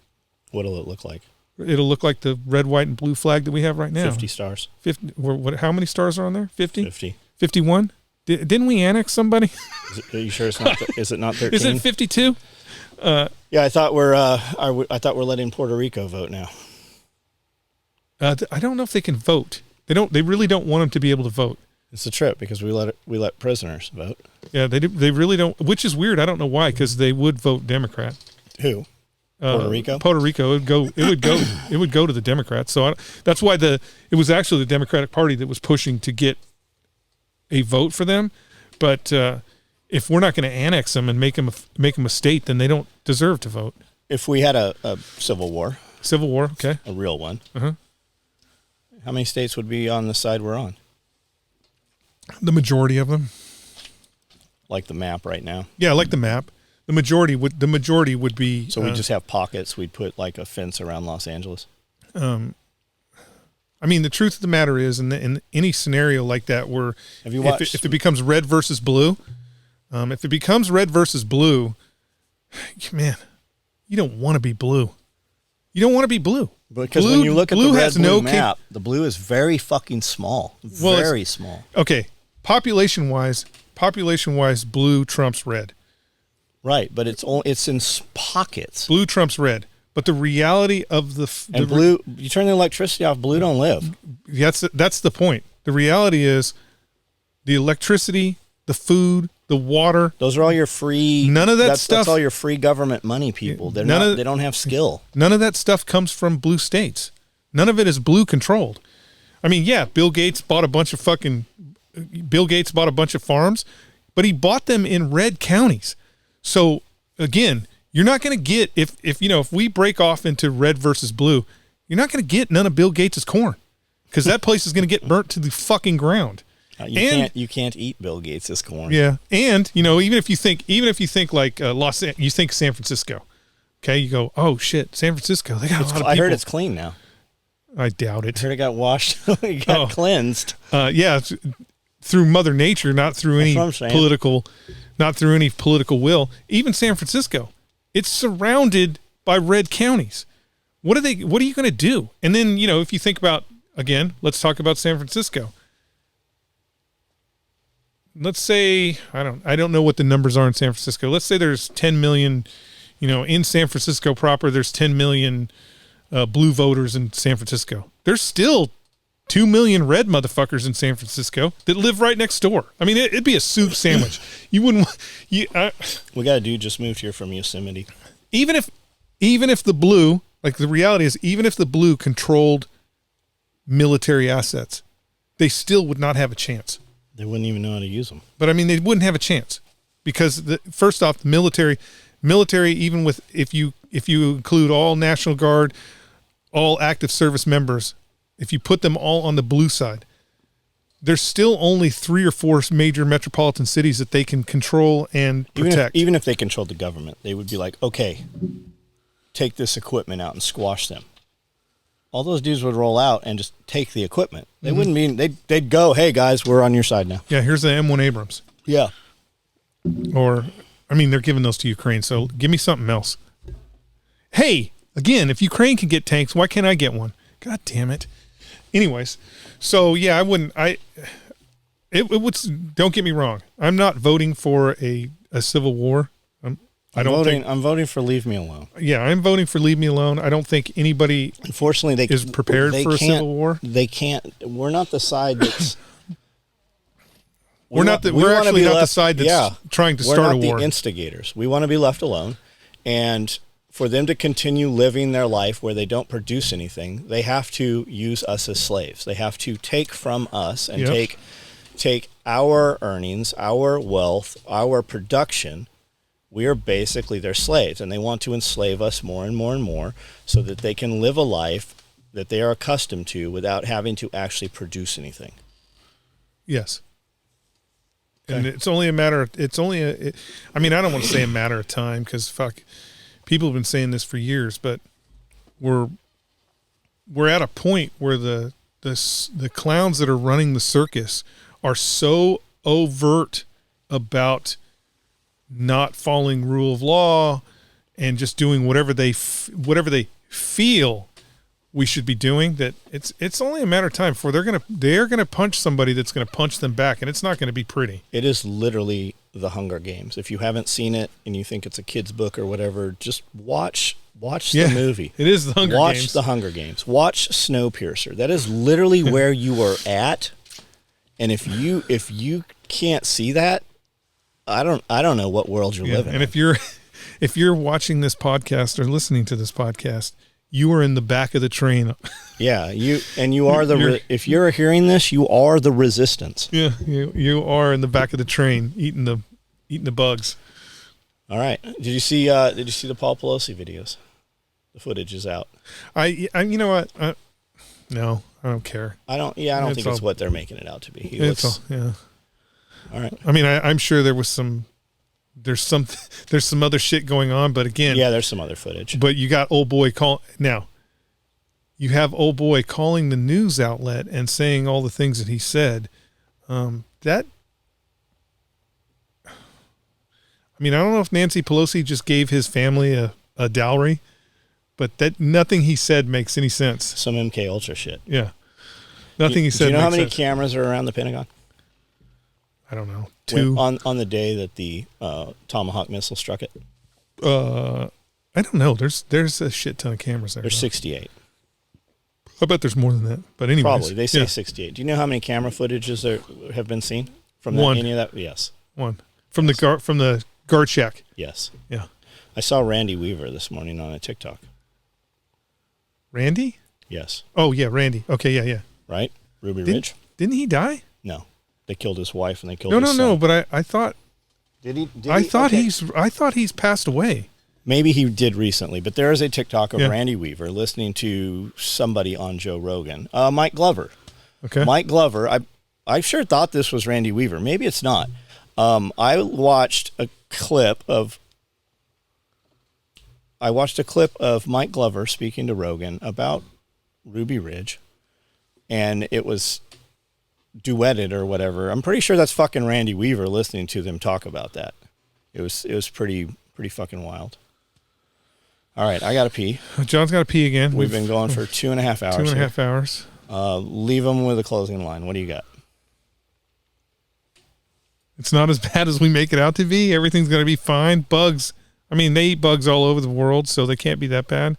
What'll it look like?
It'll look like the red, white, and blue flag that we have right now.
50 stars.
50. How many stars are on there? 50?
50.
51? Didn't we annex somebody?
Are you sure it's not? Is it not 13?
Is it 52?
Yeah, I thought we're letting Puerto Rico vote now.
I don't know if they can vote. They really don't want them to be able to vote.
It's a trip because we let prisoners vote.
Yeah, they really don't, which is weird. I don't know why, because they would vote Democrat.
Who? Puerto Rico?
Puerto Rico. It would go to the Democrats. So that's why it was actually the Democratic Party that was pushing to get a vote for them. But if we're not going to annex them and make them a state, then they don't deserve to vote.
If we had a civil war,
okay,
a real one,
how
many states would be on the side we're on?
The majority of them.
Like the map right now.
Yeah, like the map. The majority would be.
So we just have pockets. We'd put like a fence around Los Angeles.
I mean, the truth of the matter is, in any scenario like that, where
have you watched?
If it becomes red versus blue, man, you don't want to be blue. You don't want to be blue.
Because
Blue-
when you look at
blue
the red
has
blue
no
map, the blue is very fucking small.
Well,
Very small.
Okay, population wise, blue trumps red.
Right, but it's in pockets.
Blue trumps red. But the reality of
And blue, you turn the electricity off, blue don't live.
that's the point. The reality is the electricity, the food, the water.
Those are all your free.
None of that stuff.
That's all your free government money, people. They don't have skill.
None of that stuff comes from blue states. None of it is blue controlled. I mean, yeah, Bill Gates bought a bunch of farms, but he bought them in red counties. So again, you're not going to get if we break off into red versus blue, you're not going to get none of Bill Gates's corn because that place is going to get burnt to the fucking ground.
You can't eat Bill Gates' corn.
Yeah, and even if you think like you think San Francisco, okay, you go, oh shit, San Francisco, they got a lot of people.
I heard it's clean now.
I doubt it.
I heard it got washed, it got cleansed.
Yeah, through Mother Nature, not through any political will. Even San Francisco, it's surrounded by red counties. What are you going to do? And then if you think about again, let's talk about San Francisco. Let's say I don't know what the numbers are in San Francisco. Let's say there's 10 million, in San Francisco proper. There's 10 million blue voters in San Francisco. There's still 2 million red motherfuckers in San Francisco that live right next door. I mean, it'd be a soup sandwich. You wouldn't.
We got a dude just moved here from Yosemite.
Even if the blue, like the reality is, even if the blue controlled military assets, they still would not have a chance.
They wouldn't even know how to use them.
But I mean, they wouldn't have a chance because first off, the military, even with if you include all National Guard, all active service members, if you put them all on the blue side, there's still only 3 or 4 major metropolitan cities that they can control and protect.
Even if they controlled the government, they would be like, okay, take this equipment out and squash them. All those dudes would roll out and just take the equipment. They wouldn't mean they'd go, hey guys, we're on your side now.
Yeah, here's the M1 Abrams.
Yeah.
Or, I mean, they're giving those to Ukraine, so give me something else. Hey, again, if Ukraine can get tanks, why can't I get one? God damn it. Anyways, so yeah, I wouldn't. It would. Don't get me wrong. I'm not voting for a civil war. I'm
voting for leave me alone.
Yeah, I'm voting for leave me alone. I don't think anybody,
unfortunately,
is prepared for a civil war.
They can't. We're not the side that's.
We're actually not the side that's trying to start a war.
We're not the instigators. We want to be left alone, and for them to continue living their life where they don't produce anything, they have to use us as slaves. They have to take from us and take our earnings, our wealth, our production. We are basically their slaves, and they want to enslave us more and more and more so that they can live a life that they are accustomed to without having to actually produce anything.
Yes. And it's only a matter of, I mean, I don't want to say a matter of time because people have been saying this for years, but we're at a point where the clowns that are running the circus are so overt about not following rule of law and just doing whatever they feel we should be doing, that it's only a matter of time before they're gonna punch somebody that's gonna punch them back, and it's not gonna be pretty.
It is literally the Hunger Games. If you haven't seen it and you think it's a kid's book or whatever, just watch the movie.
It is the Hunger Games.
Watch the Hunger Games. Watch Snowpiercer. That is literally where you are at. And if you can't see that, I don't know what world you're living in.
And if you're watching this podcast or listening to this podcast, you are in the back of the train.
Yeah, you are if you're hearing this, you are the resistance.
Yeah, you are in the back of the train eating the bugs.
All right. Did you see the Paul Pelosi videos? The footage is out.
I you know what? No, I don't care.
I don't think it's what they're making it out to be. All right.
I mean, I'm sure there's some other shit going on, but again,
yeah, there's some other footage.
But you got old boy you have old boy calling the news outlet and saying all the things that he said. That I mean, I don't know if Nancy Pelosi just gave his family a dowry, but that nothing he said makes any sense.
Some MK Ultra shit.
Yeah. Nothing he said.
Do you know how
makes
many
sense.
cameras are around the Pentagon?
I don't know. 2.
On the day that the Tomahawk missile struck it.
I don't know. There's a shit ton of cameras there.
There's
though.
68.
I bet there's more than that. But anyways.
Probably. They say
yeah.
68. Do you know how many camera footages there have been seen from
One.
any of that? Yes.
1 from the guard shack.
Yes.
Yeah.
I saw Randy Weaver this morning on a TikTok.
Randy?
Yes.
Oh yeah, Randy. Okay, yeah.
Right? Ruby Ridge?
Didn't he die?
No. They killed his wife and they killed
No,
his son.
no. But I thought
Did he?
I thought
Okay.
he's passed away.
Maybe he did recently, but there is a TikTok of
Yeah.
Randy Weaver listening to somebody on Joe Rogan. Mike Glover.
Okay.
Mike Glover. I sure thought this was Randy Weaver. Maybe it's not. I watched a clip of Mike Glover speaking to Rogan about Ruby Ridge, and it was duetted or whatever. I'm pretty sure that's fucking Randy Weaver listening to them talk about that. It was pretty fucking wild. All right, I gotta pee.
John's got to pee again.
We've been going for 2.5 hours.
2.5 hours.
Leave them with a closing line. What do you got?
It's not as bad as we make it out to be. Everything's going to be fine. Bugs. I mean, they eat bugs all over the world, so they can't be that bad.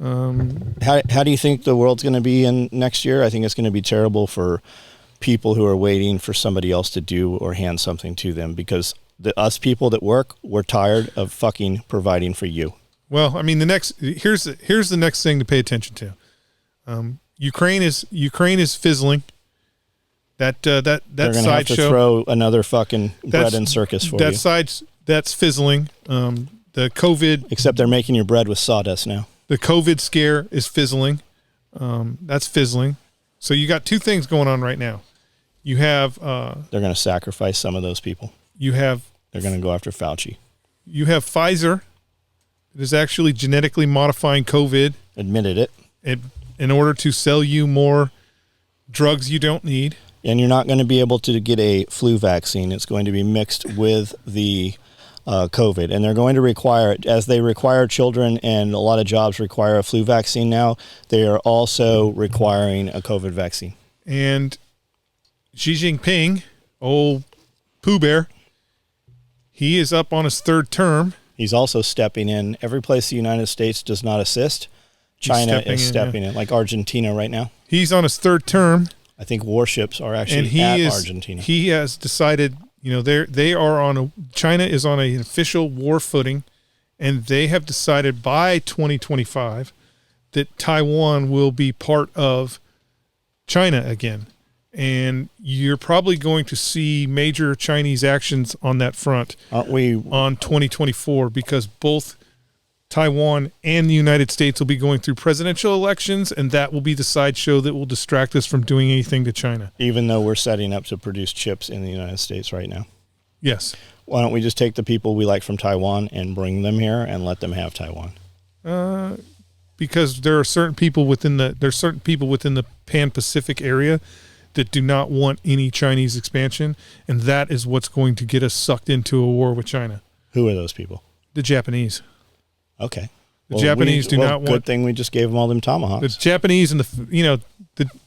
How do you think the world's going to be in next year? I think it's going to be terrible for people who are waiting for somebody else to do or hand something to them, because us people that work, we're tired of fucking providing for you.
Well, I mean, here's the next thing to pay attention to. Ukraine is fizzling. That
They're going to have to
sideshow.
throw another fucking bread and circus for you.
That's fizzling. The COVID
Except they're making your bread with sawdust now.
The COVID scare is fizzling. That's fizzling. So you got 2 things going on right now. You have
They're going to sacrifice some of those people.
They're
going to go after Fauci.
You have Pfizer that is actually genetically modifying COVID
Admitted it.
in order to sell you more drugs you don't need.
And you're not going to be able to get a flu vaccine. It's going to be mixed with the COVID. And they're going to require, as they require children and a lot of jobs require a flu vaccine now, they are also requiring a COVID vaccine.
And Xi Jinping, old Pooh Bear, he is up on his 3rd term.
He's also stepping in. Every place the United States does not assist, China is stepping in, like Argentina right now.
He's on his 3rd term.
I think warships are actually Argentina.
He has decided, China is on an official war footing, and they have decided by 2025 that Taiwan will be part of China again. And you're probably going to see major Chinese actions on that front.
Aren't we
on 2024, because both Taiwan and the United States will be going through presidential elections, and that will be the sideshow that will distract us from doing anything to China.
Even though we're setting up to produce chips in the United States right now?
Yes.
Why don't we just take the people we like from Taiwan and bring them here and let them have Taiwan?
Because there are certain people within the Pan-Pacific area that do not want any Chinese expansion, and that is what's going to get us sucked into a war with China.
Who are those people?
The Japanese.
Okay.
The Japanese do not want.
Good thing we just gave them all them tomahawks.
The Japanese and the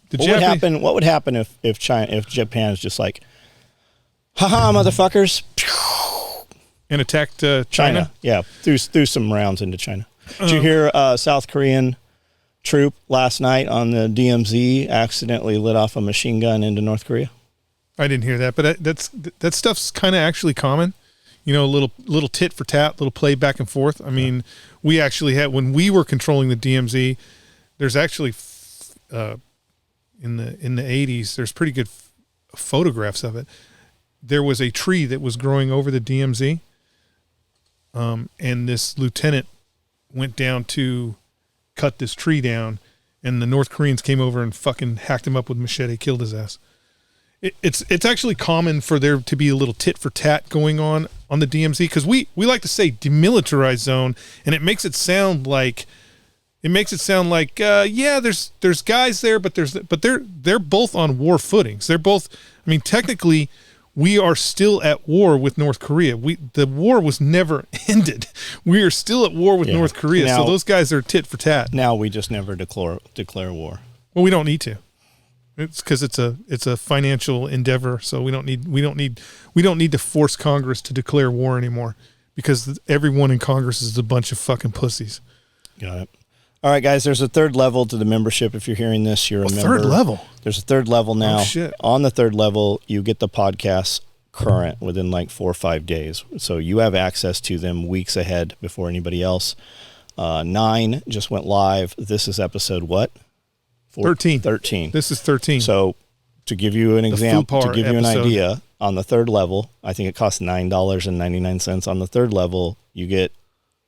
Japanese.
What would happen if Japan is just like, haha, motherfuckers,
and attacked China?
Yeah, threw some rounds into China. Did you hear South Korean troop last night on the DMZ accidentally lit off a machine gun into North Korea?
I didn't hear that, but that stuff's kind of actually common. A little tit for tat, little play back and forth. I mean, we actually had, when we were controlling the DMZ, there's actually in the 80s, there's pretty good photographs of it. There was a tree that was growing over the DMZ, and this lieutenant went down to cut this tree down, and the North Koreans came over and fucking hacked him up with machete, killed his ass. It's actually common for there to be a little tit for tat going on the DMZ, because we like to say demilitarized zone, and it makes it sound like yeah, there's guys there, but they're both on war footings. They're both, I mean, technically we are still at war with North Korea. The war was never ended. We are still at war with North Korea.
Now,
so those guys are tit for tat.
Now we just never declare war.
Well, we don't need to. It's because it's a financial endeavor. So we don't need to force Congress to declare war anymore, because everyone in Congress is a bunch of fucking pussies.
Got it. All right, guys, there's a third level to the membership. If you're hearing this, you're a member.
Third level?
There's a third level now.
Oh, shit.
On the third level, you get the podcasts current within like 4 or 5 days. So you have access to them weeks ahead before anybody else. 9 just went live. This is episode what?
13.
13.
This is 13.
So to give you an example, to
Fupar
give you an
episode.
idea, on the third level, I think it costs $9.99. On the third level, you get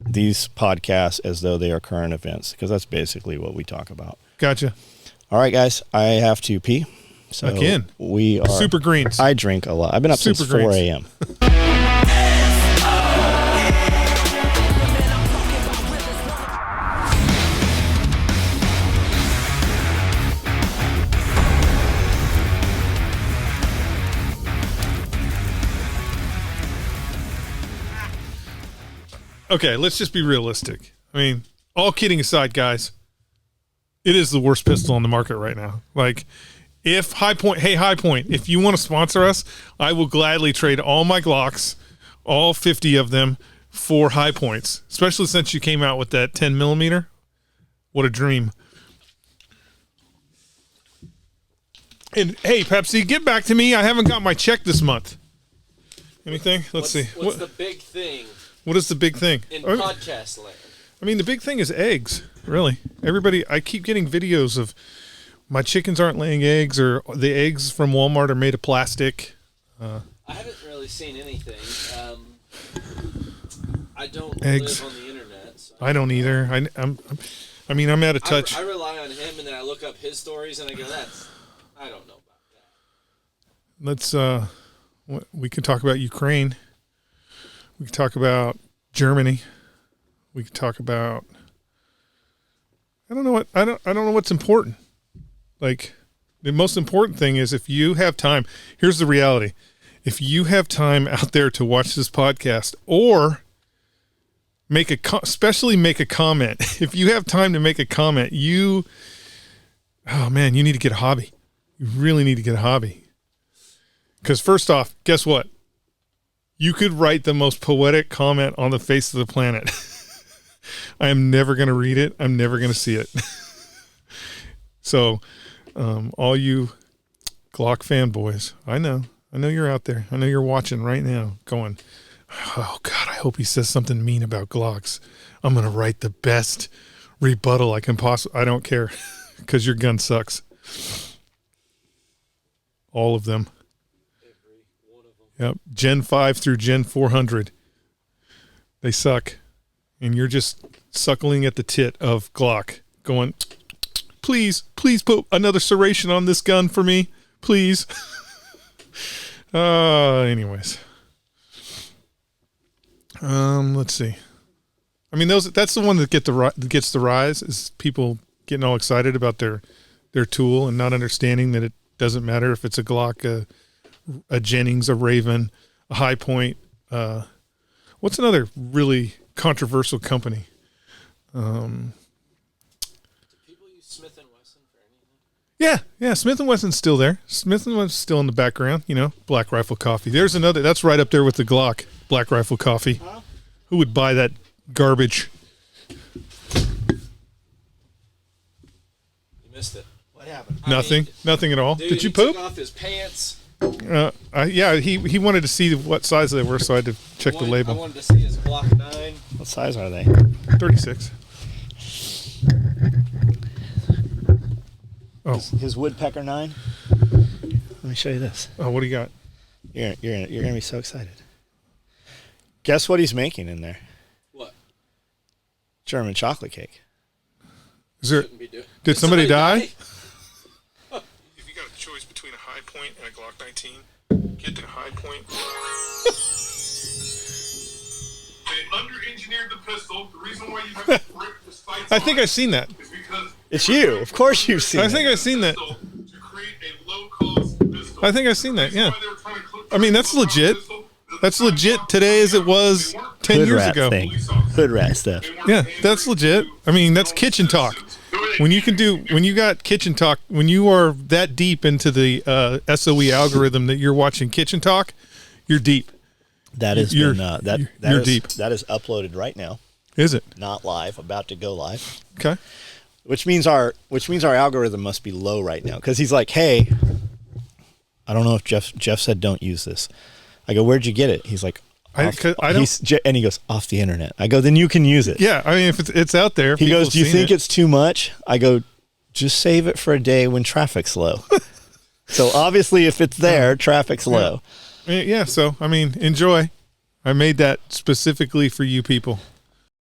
these podcasts as though they are current events, because that's basically what we talk about.
Gotcha.
All right, guys, I have to pee. So
Again.
we are
Super greens.
I drink a lot. I've been up
Super
since
greens.
4 a.m.
Okay, let's just be realistic. I mean, all kidding aside, guys, it is the worst pistol on the market right now. Like, if High Point, if you want to sponsor us, I will gladly trade all my Glocks, all 50 of them, for High Points, especially since you came out with that 10 millimeter. What a dream. And hey, Pepsi, get back to me. I haven't got my check this month. Anything? Let's see.
What's the big thing
What is the big thing?
in podcast land?
I mean, the big thing is eggs, really. Everybody, I keep getting videos of my chickens aren't laying eggs, or the eggs from Walmart are made of plastic.
I haven't really seen anything. I don't
Eggs.
live on the internet. So
I don't either. I'm out of touch.
I rely on him, and then I look up his stories, and I go, I don't know about that.
Let's, we can talk about Ukraine. We can talk about Germany. We can talk about, I don't know what's important. Like, the most important thing is, if you have time, here's the reality. If you have time out there to watch this podcast, or especially make a comment. If you have time to make a comment, you need to get a hobby. You really need to get a hobby. Because first off, guess what? You could write the most poetic comment on the face of the planet. I am never going to read it. I'm never going to see it. So, all you Glock fanboys, I know you're out there. I know you're watching right now going, oh God, I hope he says something mean about Glocks. I'm going to write the best rebuttal I can possibly. I don't care, because your gun sucks. All of them.
Every one of them.
Yep. Gen 5 through Gen 400. They suck. And you're just suckling at the tit of Glock, going, please put another serration on this gun for me. Please. Anyways. Let's see. I mean, that's the one that gets the rise, is people getting all excited about their tool and not understanding that it doesn't matter if it's a Glock, a Jennings, a Raven, a High Point. What's another really controversial company?
Do people use Smith & Wesson for anything?
Yeah. Smith & Wesson's still there. Smith & Wesson's still in the background. Black Rifle Coffee. There's another. That's right up there with the Glock. Black Rifle Coffee.
Huh?
Who would buy that garbage?
You missed it.
What happened?
Nothing. Nothing at all.
Dude,
Did you
he
poop?
took off his pants.
Yeah. He wanted to see what size they were, so I had to check the
I
label.
wanted to see his Glock 9.
What size are they?
36. Oh.
His Woodpecker 9. Let me show you this.
Oh, what do you got?
You're gonna be so excited. Guess what he's making in there?
What?
German chocolate cake.
Is there?
Shouldn't be doing.
Did somebody die?
If you got a choice between a High Point and a Glock 19, get the High Point. They under-engineered the pistol. The reason why you have to grip the sights
I think I've seen that.
is because
It's you. Of course you've seen
I
it.
think I've seen that.
to create a low-cost pistol.
I think I've seen that.
The reason
Yeah.
why they were trying to
I mean, that's legit. That's legit today as it was 10
Hood
years
rat
ago.
thing. Hood rat stuff.
Yeah, that's legit. I mean, that's kitchen talk. When you got kitchen talk, when you are that deep into the SOE algorithm that you're watching kitchen talk, you're deep.
That is
You're deep.
That is uploaded right now.
Is it?
Not live, about to go live.
Okay.
Which means our algorithm must be low right now, because he's like, hey, I don't know if Jeff said don't use this. I go, where'd you get it? He's like,
I don't.
and he goes, off the internet. I go, then you can use it.
Yeah, I mean, if it's out there.
He goes, do you think
it?
it's too much? I go, just save it for a day when traffic's low. So obviously, if it's there, traffic's low.
Yeah, so I mean, enjoy. I made that specifically for you people.